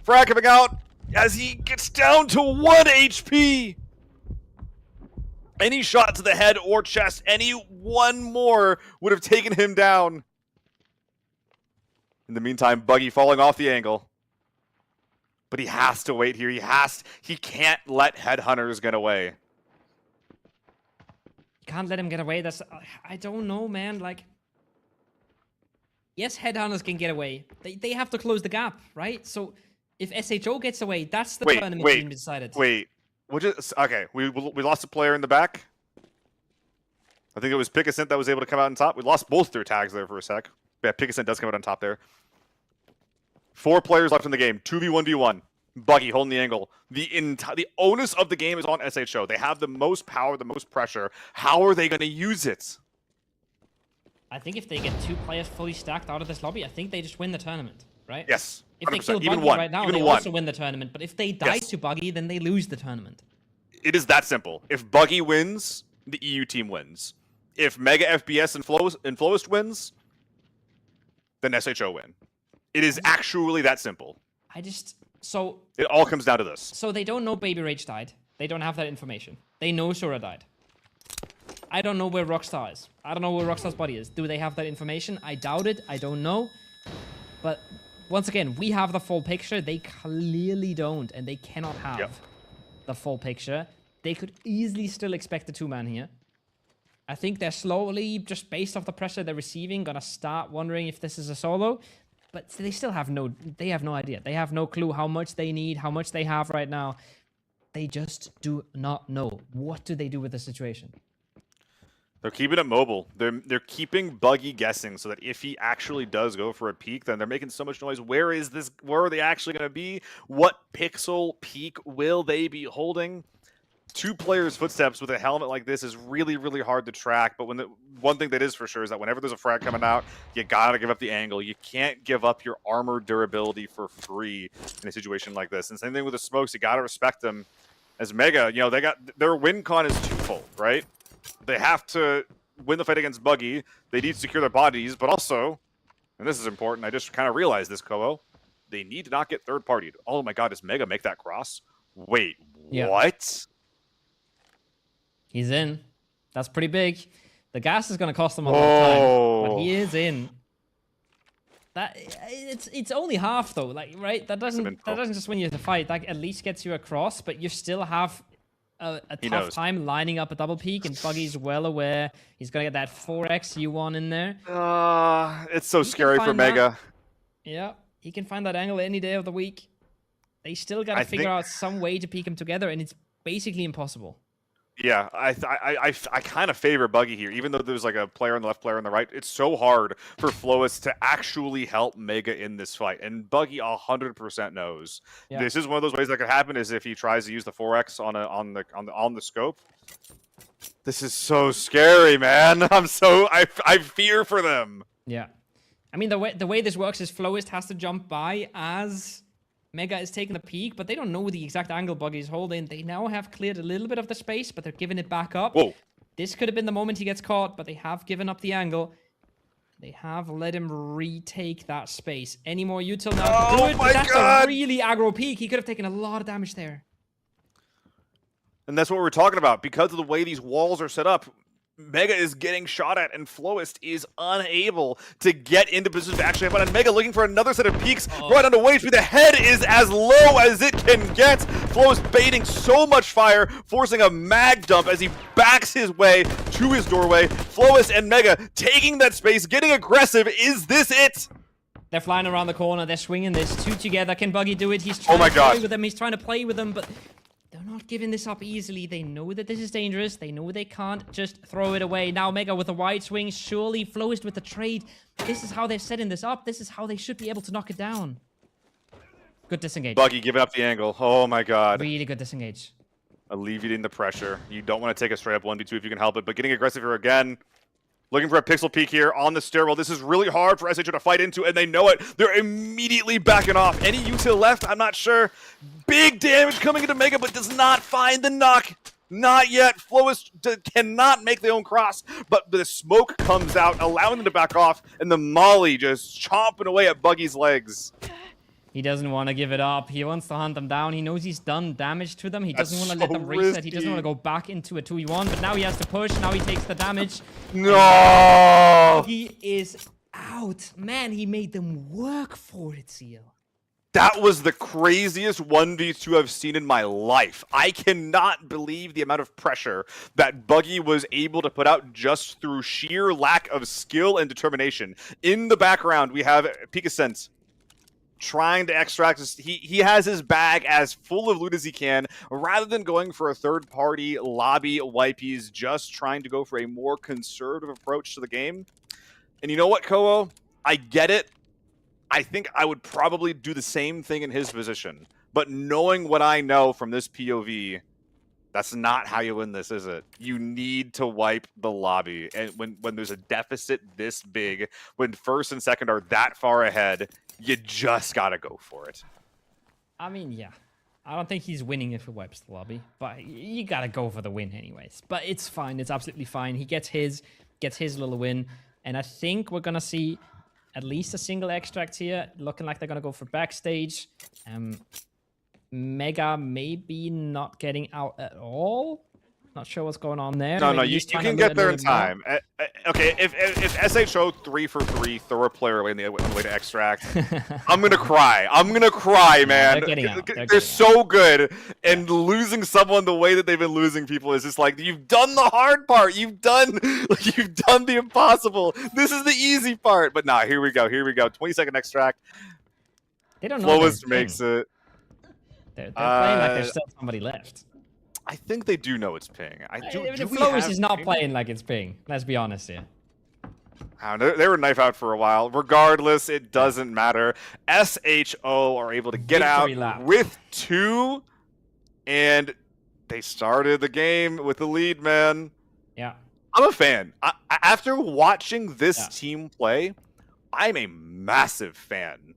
Frag coming out as he gets down to 1 HP. Any shot to the head or chest, any one more would have taken him down. In the meantime, Buggy falling off the angle. But he has to wait here. He can't let Headhunters get away. You can't let him get away. I don't know, man. Like, yes, Headhunters can get away. They have to close the gap, right? So if SHO gets away, that's the tournament being decided. Okay, we lost a player in the back. I think it was Pickasent that was able to come out on top. We lost both their tags there for a sec. Yeah, Pickasent does come out on top there. 4 players left in the game. 2v1v1. Buggy holding the angle. The onus of the game is on SHO. They have the most power, the most pressure. How are they going to use it? I think if they get 2 players fully stacked out of this lobby, I think they just win the tournament, right? Yes. 100%. If they kill Buggy right now, they also win the tournament. But if they die to Buggy, then they lose the tournament. It is that simple. If Buggy wins, the EU team wins. If Mega FBS and Flowist wins, then SHO win. It is actually that simple. So It all comes down to this. So they don't know Baby Rage died. They don't have that information. They know Shura died. I don't know where Rockstar is. I don't know where Rockstar's body is. Do they have that information? I doubt it. I don't know. But once again, we have the full picture. They clearly don't, and they cannot have the full picture. They could easily still expect a 2-man here. I think they're slowly, just based off the pressure they're receiving, gonna start wondering if this is a solo. But they still have no idea. They have no clue how much they need, how much they have right now. They just do not know. What do they do with the situation? They're keeping it mobile. They're keeping Buggy guessing so that if he actually does go for a peek, then they're making so much noise. Where is this? Where are they actually going to be? What pixel peak will they be holding? 2 players' footsteps with a helmet like this is really, really hard to track. But one thing that is for sure is that whenever there's a frag coming out, you gotta give up the angle. You can't give up your armor durability for free in a situation like this. And same thing with the smokes. You gotta respect them. As Mega, you know, they got their win con is twofold, right? They have to win the fight against Buggy. They need to secure their bodies, but also, and this is important, I just kind of realized this, Koho, they need to not get third-partied. Oh my god, does Mega make that cross? Wait, what? He's in. That's pretty big. The gas is going to cost him a lot of time, but he is in. That it's only half though, like right. That doesn't just win you the fight. That at least gets you across, but you still have a tough time lining up a double peek. And Buggy's well aware he's gonna get that 4x U1 in there. It's so scary for Mega. Yeah, he can find that angle any day of the week. They still gotta figure out some way to peek them together, and it's basically impossible. Yeah, I kind of favor Buggy here, even though there's like a player on the left, player on the right. It's so hard for Flois to actually help Mega in this fight, and Buggy 100% knows. Yeah. This is one of those ways that could happen is if he tries to use the 4x on the scope. This is so scary, man. I fear for them. Yeah, I mean the way this works is Flois has to jump by as Mega is taking the peek, but they don't know the exact angle Buggy's holding. They now have cleared a little bit of the space, but they're giving it back up. Whoa. This could have been the moment he gets caught, but they have given up the angle. They have let him retake that space. Any more util now? Oh my That's god! A really aggro peek. He could have taken a lot of damage there. And that's what we're talking about. Because of the way these walls are set up, Mega is getting shot at, and Floist is unable to get into position to actually have fun. And Mega looking for another set of peaks right onto Wage, but the head is as low as it can get. Floist baiting so much fire, forcing a mag dump as he backs his way to his doorway. Floist and Mega taking that space, getting aggressive. Is this it? They're flying around the corner. They're swinging this 2 together. Can Buggy do it? He's trying to play with them. He's trying to play with them, but they're not giving this up easily. They know that this is dangerous. They know they can't just throw it away. Now Mega with a wide swing. Surely Floist with the trade. This is how they're setting this up. This is how they should be able to knock it down. Good disengage. Buggy giving up the angle. Oh my god. Really good disengage. Alleviating the pressure. You don't want to take a straight up 1v2 if you can help it, but getting aggressive here again. Looking for a pixel peek here on the stairwell. This is really hard for SHO to fight into, and they know it. They're immediately backing off. Any util left? I'm not sure. Big damage coming into Mega, but does not find the knock. Not yet. Flois cannot make the own cross, but the smoke comes out, allowing them to back off, and the molly just chomping away at Buggy's legs. He doesn't want to give it up. He wants to hunt them down. He knows he's done damage to them. He doesn't want to let them reset. Risky. He doesn't want to go back into a 2v1, but now he has to push. Now he takes the damage. No! He is out. Man, he made them work for it, Seal. That was the craziest 1v2 I've seen in my life. I cannot believe the amount of pressure that Buggy was able to put out just through sheer lack of skill and determination. In the background, we have Picascent trying to extract his, he has his bag as full of loot as he can. Rather than going for a third-party lobby wipe, he's just trying to go for a more conservative approach to the game. And you know what, Koho? I get it. I think I would probably do the same thing in his position. But knowing what I know from this POV, that's not how you win this, is it? You need to wipe the lobby. And when there's a deficit this big, when first and second are that far ahead, you just gotta go for it. I mean, yeah. I don't think he's winning if he wipes the lobby, but you gotta go for the win anyways. But it's fine. It's absolutely fine. He gets his little win, and I think we're gonna see at least a single extract here. Looking like they're going to go for backstage. Mega maybe not getting out at all. Not sure what's going on there. No, Maybe you he's trying to can loot get there a in little bit more. time. Okay, if SHO 3 for 3, throw a player away on the way to extract, I'm gonna cry. I'm gonna cry, man. They're getting out. They're so good, and losing someone the way that they've been losing people is just like, you've done the hard part. You've done the impossible. This is the easy part. But nah, here we go. 20-second extract. They don't know. Flowist makes it. They're playing like there's still somebody left. I think they do know it's ping. The Flowist is not playing like it's ping. Let's be honest here. They were knife out for a while. Regardless, it doesn't matter. SHO are able to get Victory out lap. with 2, and they started the game with the lead, man. Yeah. I'm a fan. After watching this team play, I'm a massive fan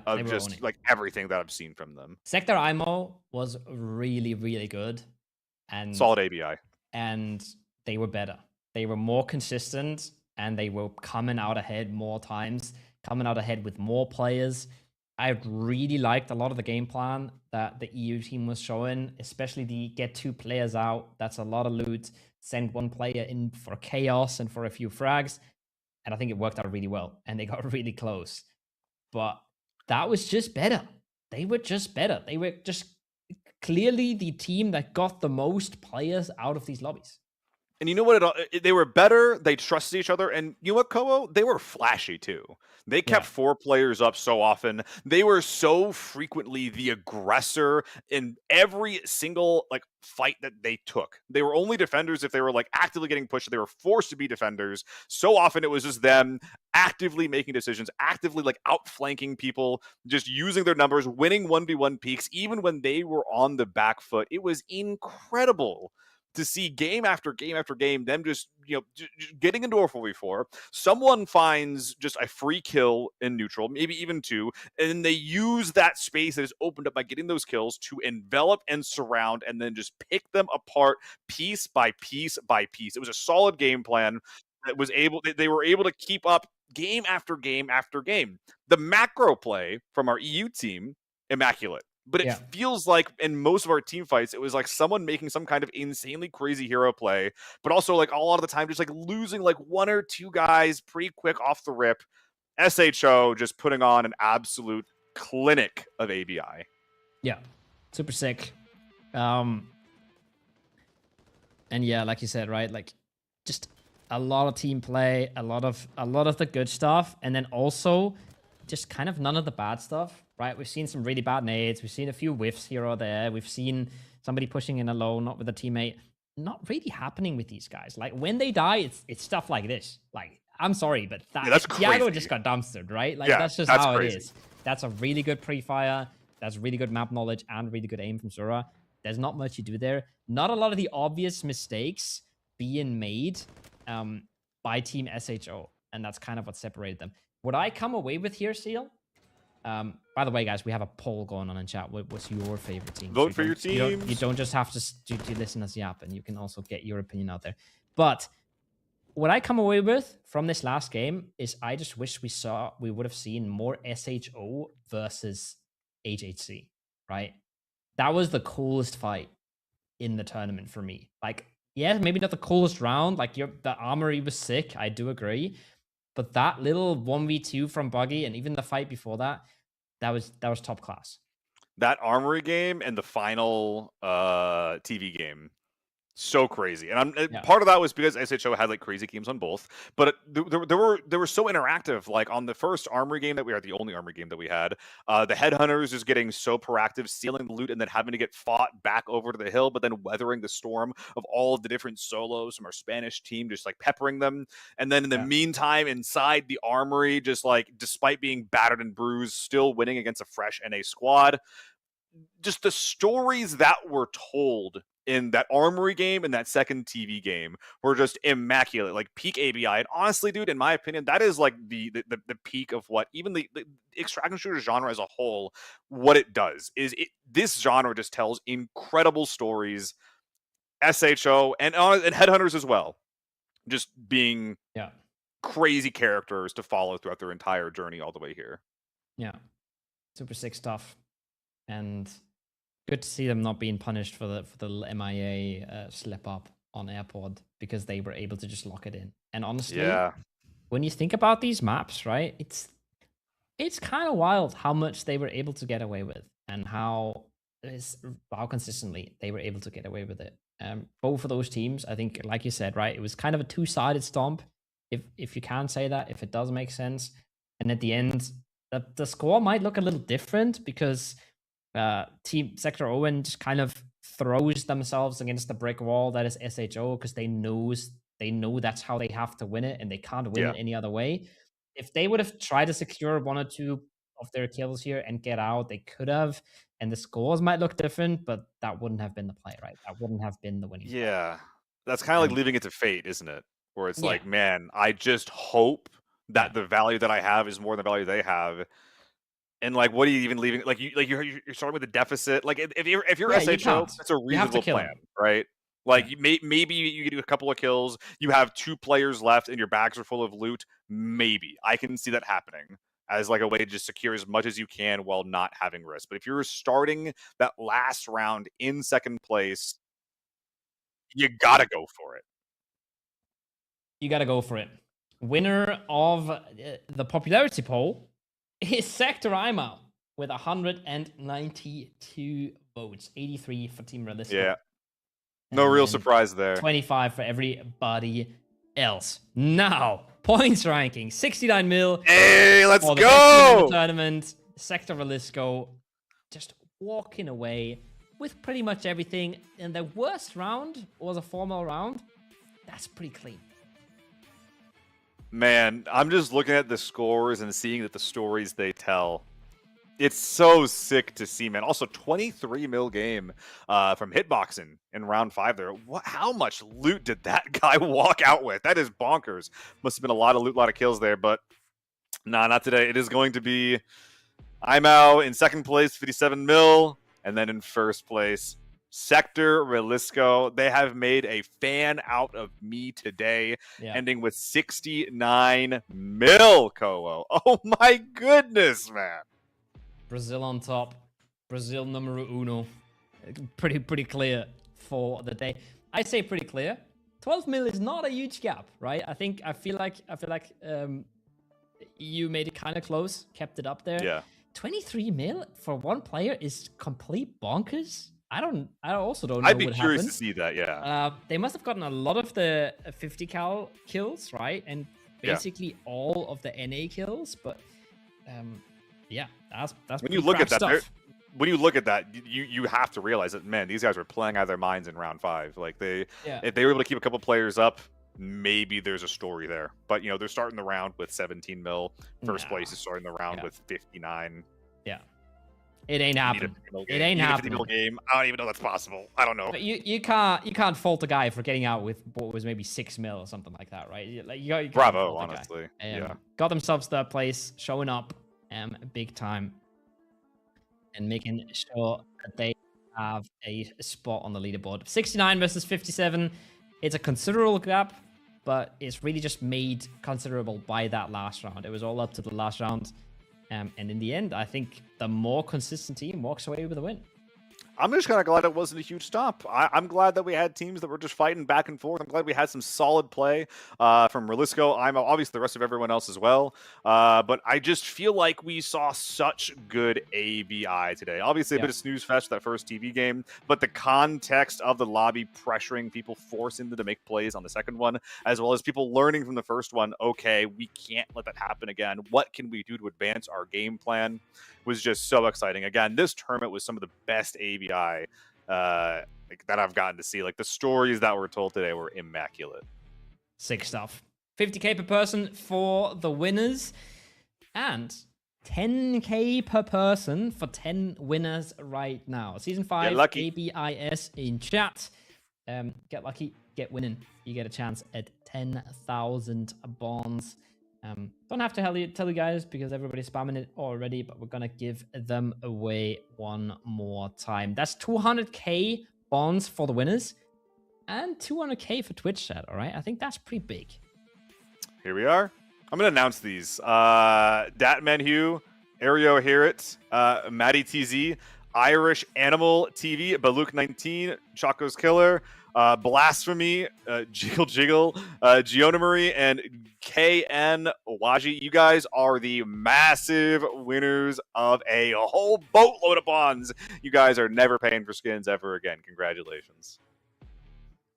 of just like everything that I've seen from them. Sector IMO was really, really good. And solid ABI. And they were better. They were more consistent, and they were coming out ahead more times, coming out ahead with more players. I really liked a lot of the game plan that the EU team was showing, especially the get 2 players out. That's a lot of loot. Send 1 player in for chaos and for a few frags. And I think it worked out really well, and they got really close. But that was just better. They were just better. They were just clearly the team that got the most players out of these lobbies. And you know what? They were better. They trusted each other. And you know what, Koho? They were flashy, too. They kept 4 players up so often. They were so frequently the aggressor in every single fight that they took. They were only defenders if they were actively getting pushed. They were forced to be defenders. So often it was just them actively making decisions, actively outflanking people, just using their numbers, winning 1v1 peaks, even when they were on the back foot. It was incredible to see game after game after game, them just getting into a 4v4. Someone finds just a free kill in neutral, maybe even 2, and then they use that space that is opened up by getting those kills to envelop and surround, and then just pick them apart piece by piece by piece. It was a solid game plan that was they were able to keep up game after game after game. The macro play from our EU team, immaculate. But it feels like in most of our team fights, it was someone making some kind of insanely crazy hero play, but also a lot of the time just losing 1 or 2 guys pretty quick off the rip. SHO just putting on an absolute clinic of ABI. Yeah, super sick. And yeah, like you said, right? Just a lot of team play, a lot of the good stuff, and then also just kind of none of the bad stuff. Right, we've seen some really bad nades. We've seen a few whiffs here or there. We've seen somebody pushing in alone, not with a teammate. Not really happening with these guys. When they die, it's stuff like this. I'm sorry, but that's Thiago just got dumpstered, right? That's just how it is. That's a really good pre-fire. That's really good map knowledge and really good aim from Zura. There's not much you do there. Not a lot of the obvious mistakes being made by Team SHO, and that's kind of what separated them. Would I come away with here, Seal? By the way, guys, we have a poll going on in chat. What's your favorite team? Vote for your teams. You don't just have to listen as Yap, and you can also get your opinion out there. But what I come away with from this last game is I just wish we would have seen more SHO versus HHC, right? That was the coolest fight in the tournament for me. Yeah, maybe not the coolest round. The armory was sick. I do agree. But that little 1v2 from Buggy and even the fight before that was top class. That armory game and the final TV game, so crazy. And part of that was because SHO had crazy games on both, but they were so interactive. On the first armory game that we had, the only armory game that we had, the headhunters just getting so proactive, stealing the loot, and then having to get fought back over to the hill, but then weathering the storm of all of the different solos from our Spanish team, just peppering them. And then in the meantime, inside the armory, just despite being battered and bruised, still winning against a fresh NA squad. Just the stories that were told in that armory game and that second TV game were just immaculate, peak ABI. And honestly, dude, in my opinion, that is the peak of what even the extraction shooter genre as a whole, what it does is this genre just tells incredible stories. SHO and Headhunters as well, just being crazy characters to follow throughout their entire journey all the way here. Yeah, super sick stuff, and good to see them not being punished for the MIA slip up on airport, because they were able to just lock it in. And honestly, Yeah. when you think about these maps, right, it's kind of wild how much they were able to get away with, and how consistently they were able to get away with it. Both of those teams, I think, like you said, right, it was kind of a two-sided stomp, if you can say that, if it does make sense. And at the end, the score might look a little different, because Team Sector Owen just kind of throws themselves against the brick wall that is SHO, because they know that's how they have to win it, and they can't win it any other way. If they would have tried to secure 1 or 2 of their kills here and get out, they could have, and the scores might look different, but that wouldn't have been the play, right? That wouldn't have been the winning play. Yeah. That's kind of like leaving it to fate, isn't it? Where it's like, man, I just hope that the value that I have is more than the value they have. And like, what are you even leaving? Like you're starting with a deficit. Like if you're SHO, it's a reasonable plan, right? Like maybe you do a couple of kills, you have 2 players left, and your bags are full of loot. Maybe I can see that happening as like a way to just secure as much as you can while not having risk. But if you're starting that last round in second place, you gotta go for it. You gotta go for it. Winner of the popularity poll is Sector Imao with 192 votes, 83 for Team Realistic. Yeah. No real surprise there. 25 for everybody else. Now, points ranking, 69 mil. Hey, let's for the go! Tournament. Sector Realisco just walking away with pretty much everything. And the worst round was a formal round. That's pretty clean. Man, I'm just looking at the scores and seeing that the stories they tell. It's so sick to see, man. Also, 23 mil game from Hitboxing in round 5 there. How much loot did that guy walk out with? That is bonkers. Must have been a lot of loot, a lot of kills there, but nah, not today. It is going to be Imao in second place, 57 mil, and then in first place, Sector Realisco. They have made a fan out of me today, ending with 69 mil, Kowo. Oh my goodness, man. Brazil on top. Brazil numero uno. Pretty clear for the day. I say pretty clear. 12 mil is not a huge gap, right? I feel like you made it kind of close, kept it up there. Yeah. 23 mil for one player is complete bonkers. I also don't know. I'd be curious to see that, yeah. They must have gotten a lot of the 50 cal kills, right? And basically all of the NA kills, but yeah, that's when you look at that. When you look at that, you have to realize that, man, these guys were playing out of their minds in round 5. Like if they were able to keep a couple players up, maybe there's a story there. But you know, they're starting the round with 17 mil. First place is starting the round with 59. Yeah. It ain't happening. It ain't happening. Game. I don't even know that's possible. I don't know. But you can't fault a guy for getting out with what was maybe 6 mil or something like that, right? Like you Bravo, honestly. Got themselves third place, showing up big time, and making sure that they have a spot on the leaderboard. 69 versus 57. It's a considerable gap, but it's really just made considerable by that last round. It was all up to the last round. And in the end, I think the more consistent team walks away with a win. I'm just kind of glad it wasn't a huge stop. I'm glad that we had teams that were just fighting back and forth. I'm glad we had some solid play from Realisco. I'm obviously the rest of everyone else as well. But I just feel like we saw such good ABI today. Obviously, a bit of snooze fest that first TV game, but the context of the lobby pressuring people, forcing them to make plays on the second one, as well as people learning from the first one, okay, we can't let that happen again. What can we do to advance our game plan? Was just so exciting. Again, this tournament was some of the best ABI that I've gotten to see. Like the stories that were told today were immaculate. Sick stuff. 50k per person for the winners, and 10k per person for 10 winners right now. Season 5 ABIS in chat. Get lucky, get winning. You get a chance at 10,000 bonds. Don't have to tell you guys because everybody's spamming it already, but we're gonna give them away one more time. That's 200k bonds for the winners and 200k for Twitch chat. All right, I think that's pretty big. Here we are. I'm gonna announce these. Dat Menhu, Ario Herit, Maddie TZ, Irish Animal TV, Baluk19, Choco's Killer, Blasphemy, Jiggle Jiggle, Giona Marie, and KN Waji. You guys are the massive winners of a whole boatload of bonds. You guys are never paying for skins ever again. Congratulations.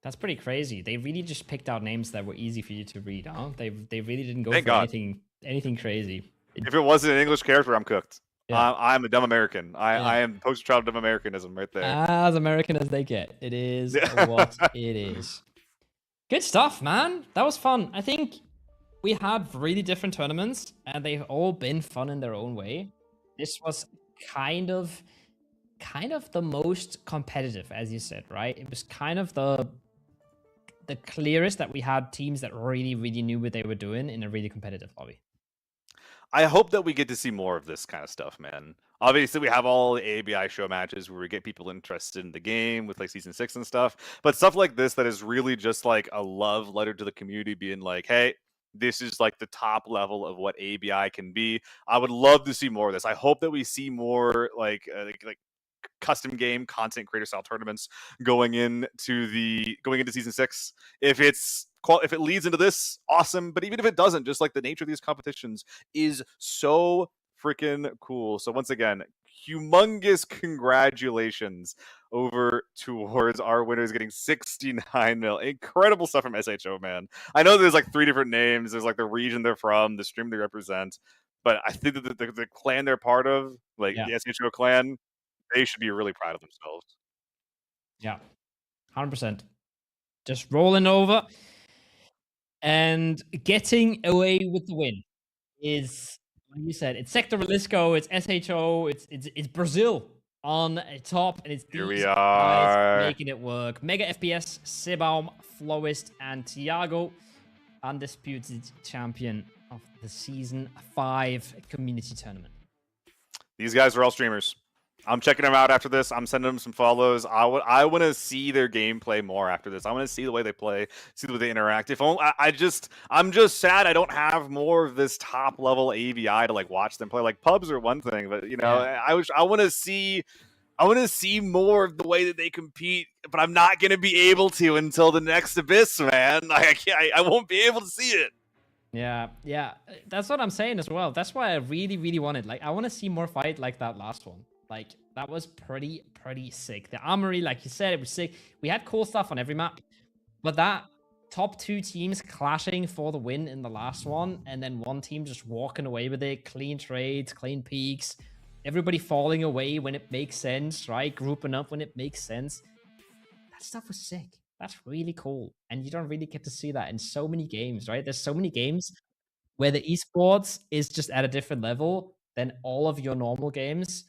That's pretty crazy. They really just picked out names that were easy for you to read, huh? They really didn't go Thank for God. anything crazy. If it wasn't an English character, I'm cooked. Yeah. I'm a dumb American. Yeah. I am poster child of dumb Americanism right there. As American as they get. It is what it is. Good stuff, man. That was fun. I think we had really different tournaments, and they've all been fun in their own way. This was kind of the most competitive, as you said, right? It was kind of the clearest that we had teams that really knew what they were doing in a really competitive lobby. I hope that we get to see more of this kind of stuff, man. Obviously, we have all the ABI show matches where we get people interested in the game with like season 6 and stuff. But stuff like this that is really just like a love letter to the community, being like, hey, this is like the top level of what ABI can be. I would love to see more of this. I hope that we see more like custom game content creator style tournaments going into season 6. If it leads into this, awesome. But even if it doesn't, just like the nature of these competitions is so freaking cool. So once again, humongous congratulations over towards our winners getting 69 mil. Incredible stuff from SHO, man. I know there's like 3 different names. There's like the region they're from, the stream they represent. But I think that the clan they're part of, like the SHO clan, they should be really proud of themselves. Yeah, 100%. Just rolling over and getting away with the win is, like you said, it's Sector Relisco, it's SHO, it's Brazil on top, and it's Here these we guys are making it work. Mega FPS, Sebaum, Flowist, and Tiago, undisputed champion of the Season 5 community tournament. These guys are all streamers. I'm checking them out after this. I'm sending them some follows. I want to see their gameplay more after this. I want to see the way they play, see the way they interact. If only, I'm just sad I don't have more of this top level AVI to like watch them play. Like pubs are one thing, but you know, I want to see more of the way that they compete. But I'm not gonna be able to until the next Abyss, man. I won't be able to see it. Yeah, that's what I'm saying as well. That's why I really wanted. Like, I want to see more fight like that last one. Like, that was pretty sick. The armory, like you said, it was sick. We had cool stuff on every map. But that top 2 teams clashing for the win in the last one, and then one team just walking away with it, clean trades, clean peaks, everybody falling away when it makes sense, right? Grouping up when it makes sense. That stuff was sick. That's really cool. And you don't really get to see that in so many games, right? There's so many games where the esports is just at a different level than all of your normal games.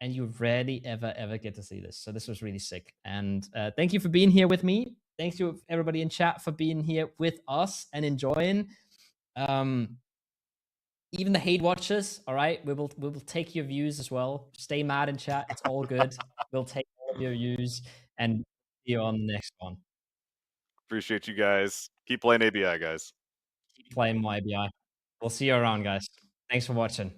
And you rarely ever get to see this. So this was really sick. And thank you for being here with me. Thanks to everybody in chat for being here with us and enjoying. Even the hate watchers, all right? We will take your views as well. Stay mad in chat. It's all good. We'll take all of your views and see you on the next one. Appreciate you guys. Keep playing ABI, guys. Keep playing my ABI. We'll see you around, guys. Thanks for watching.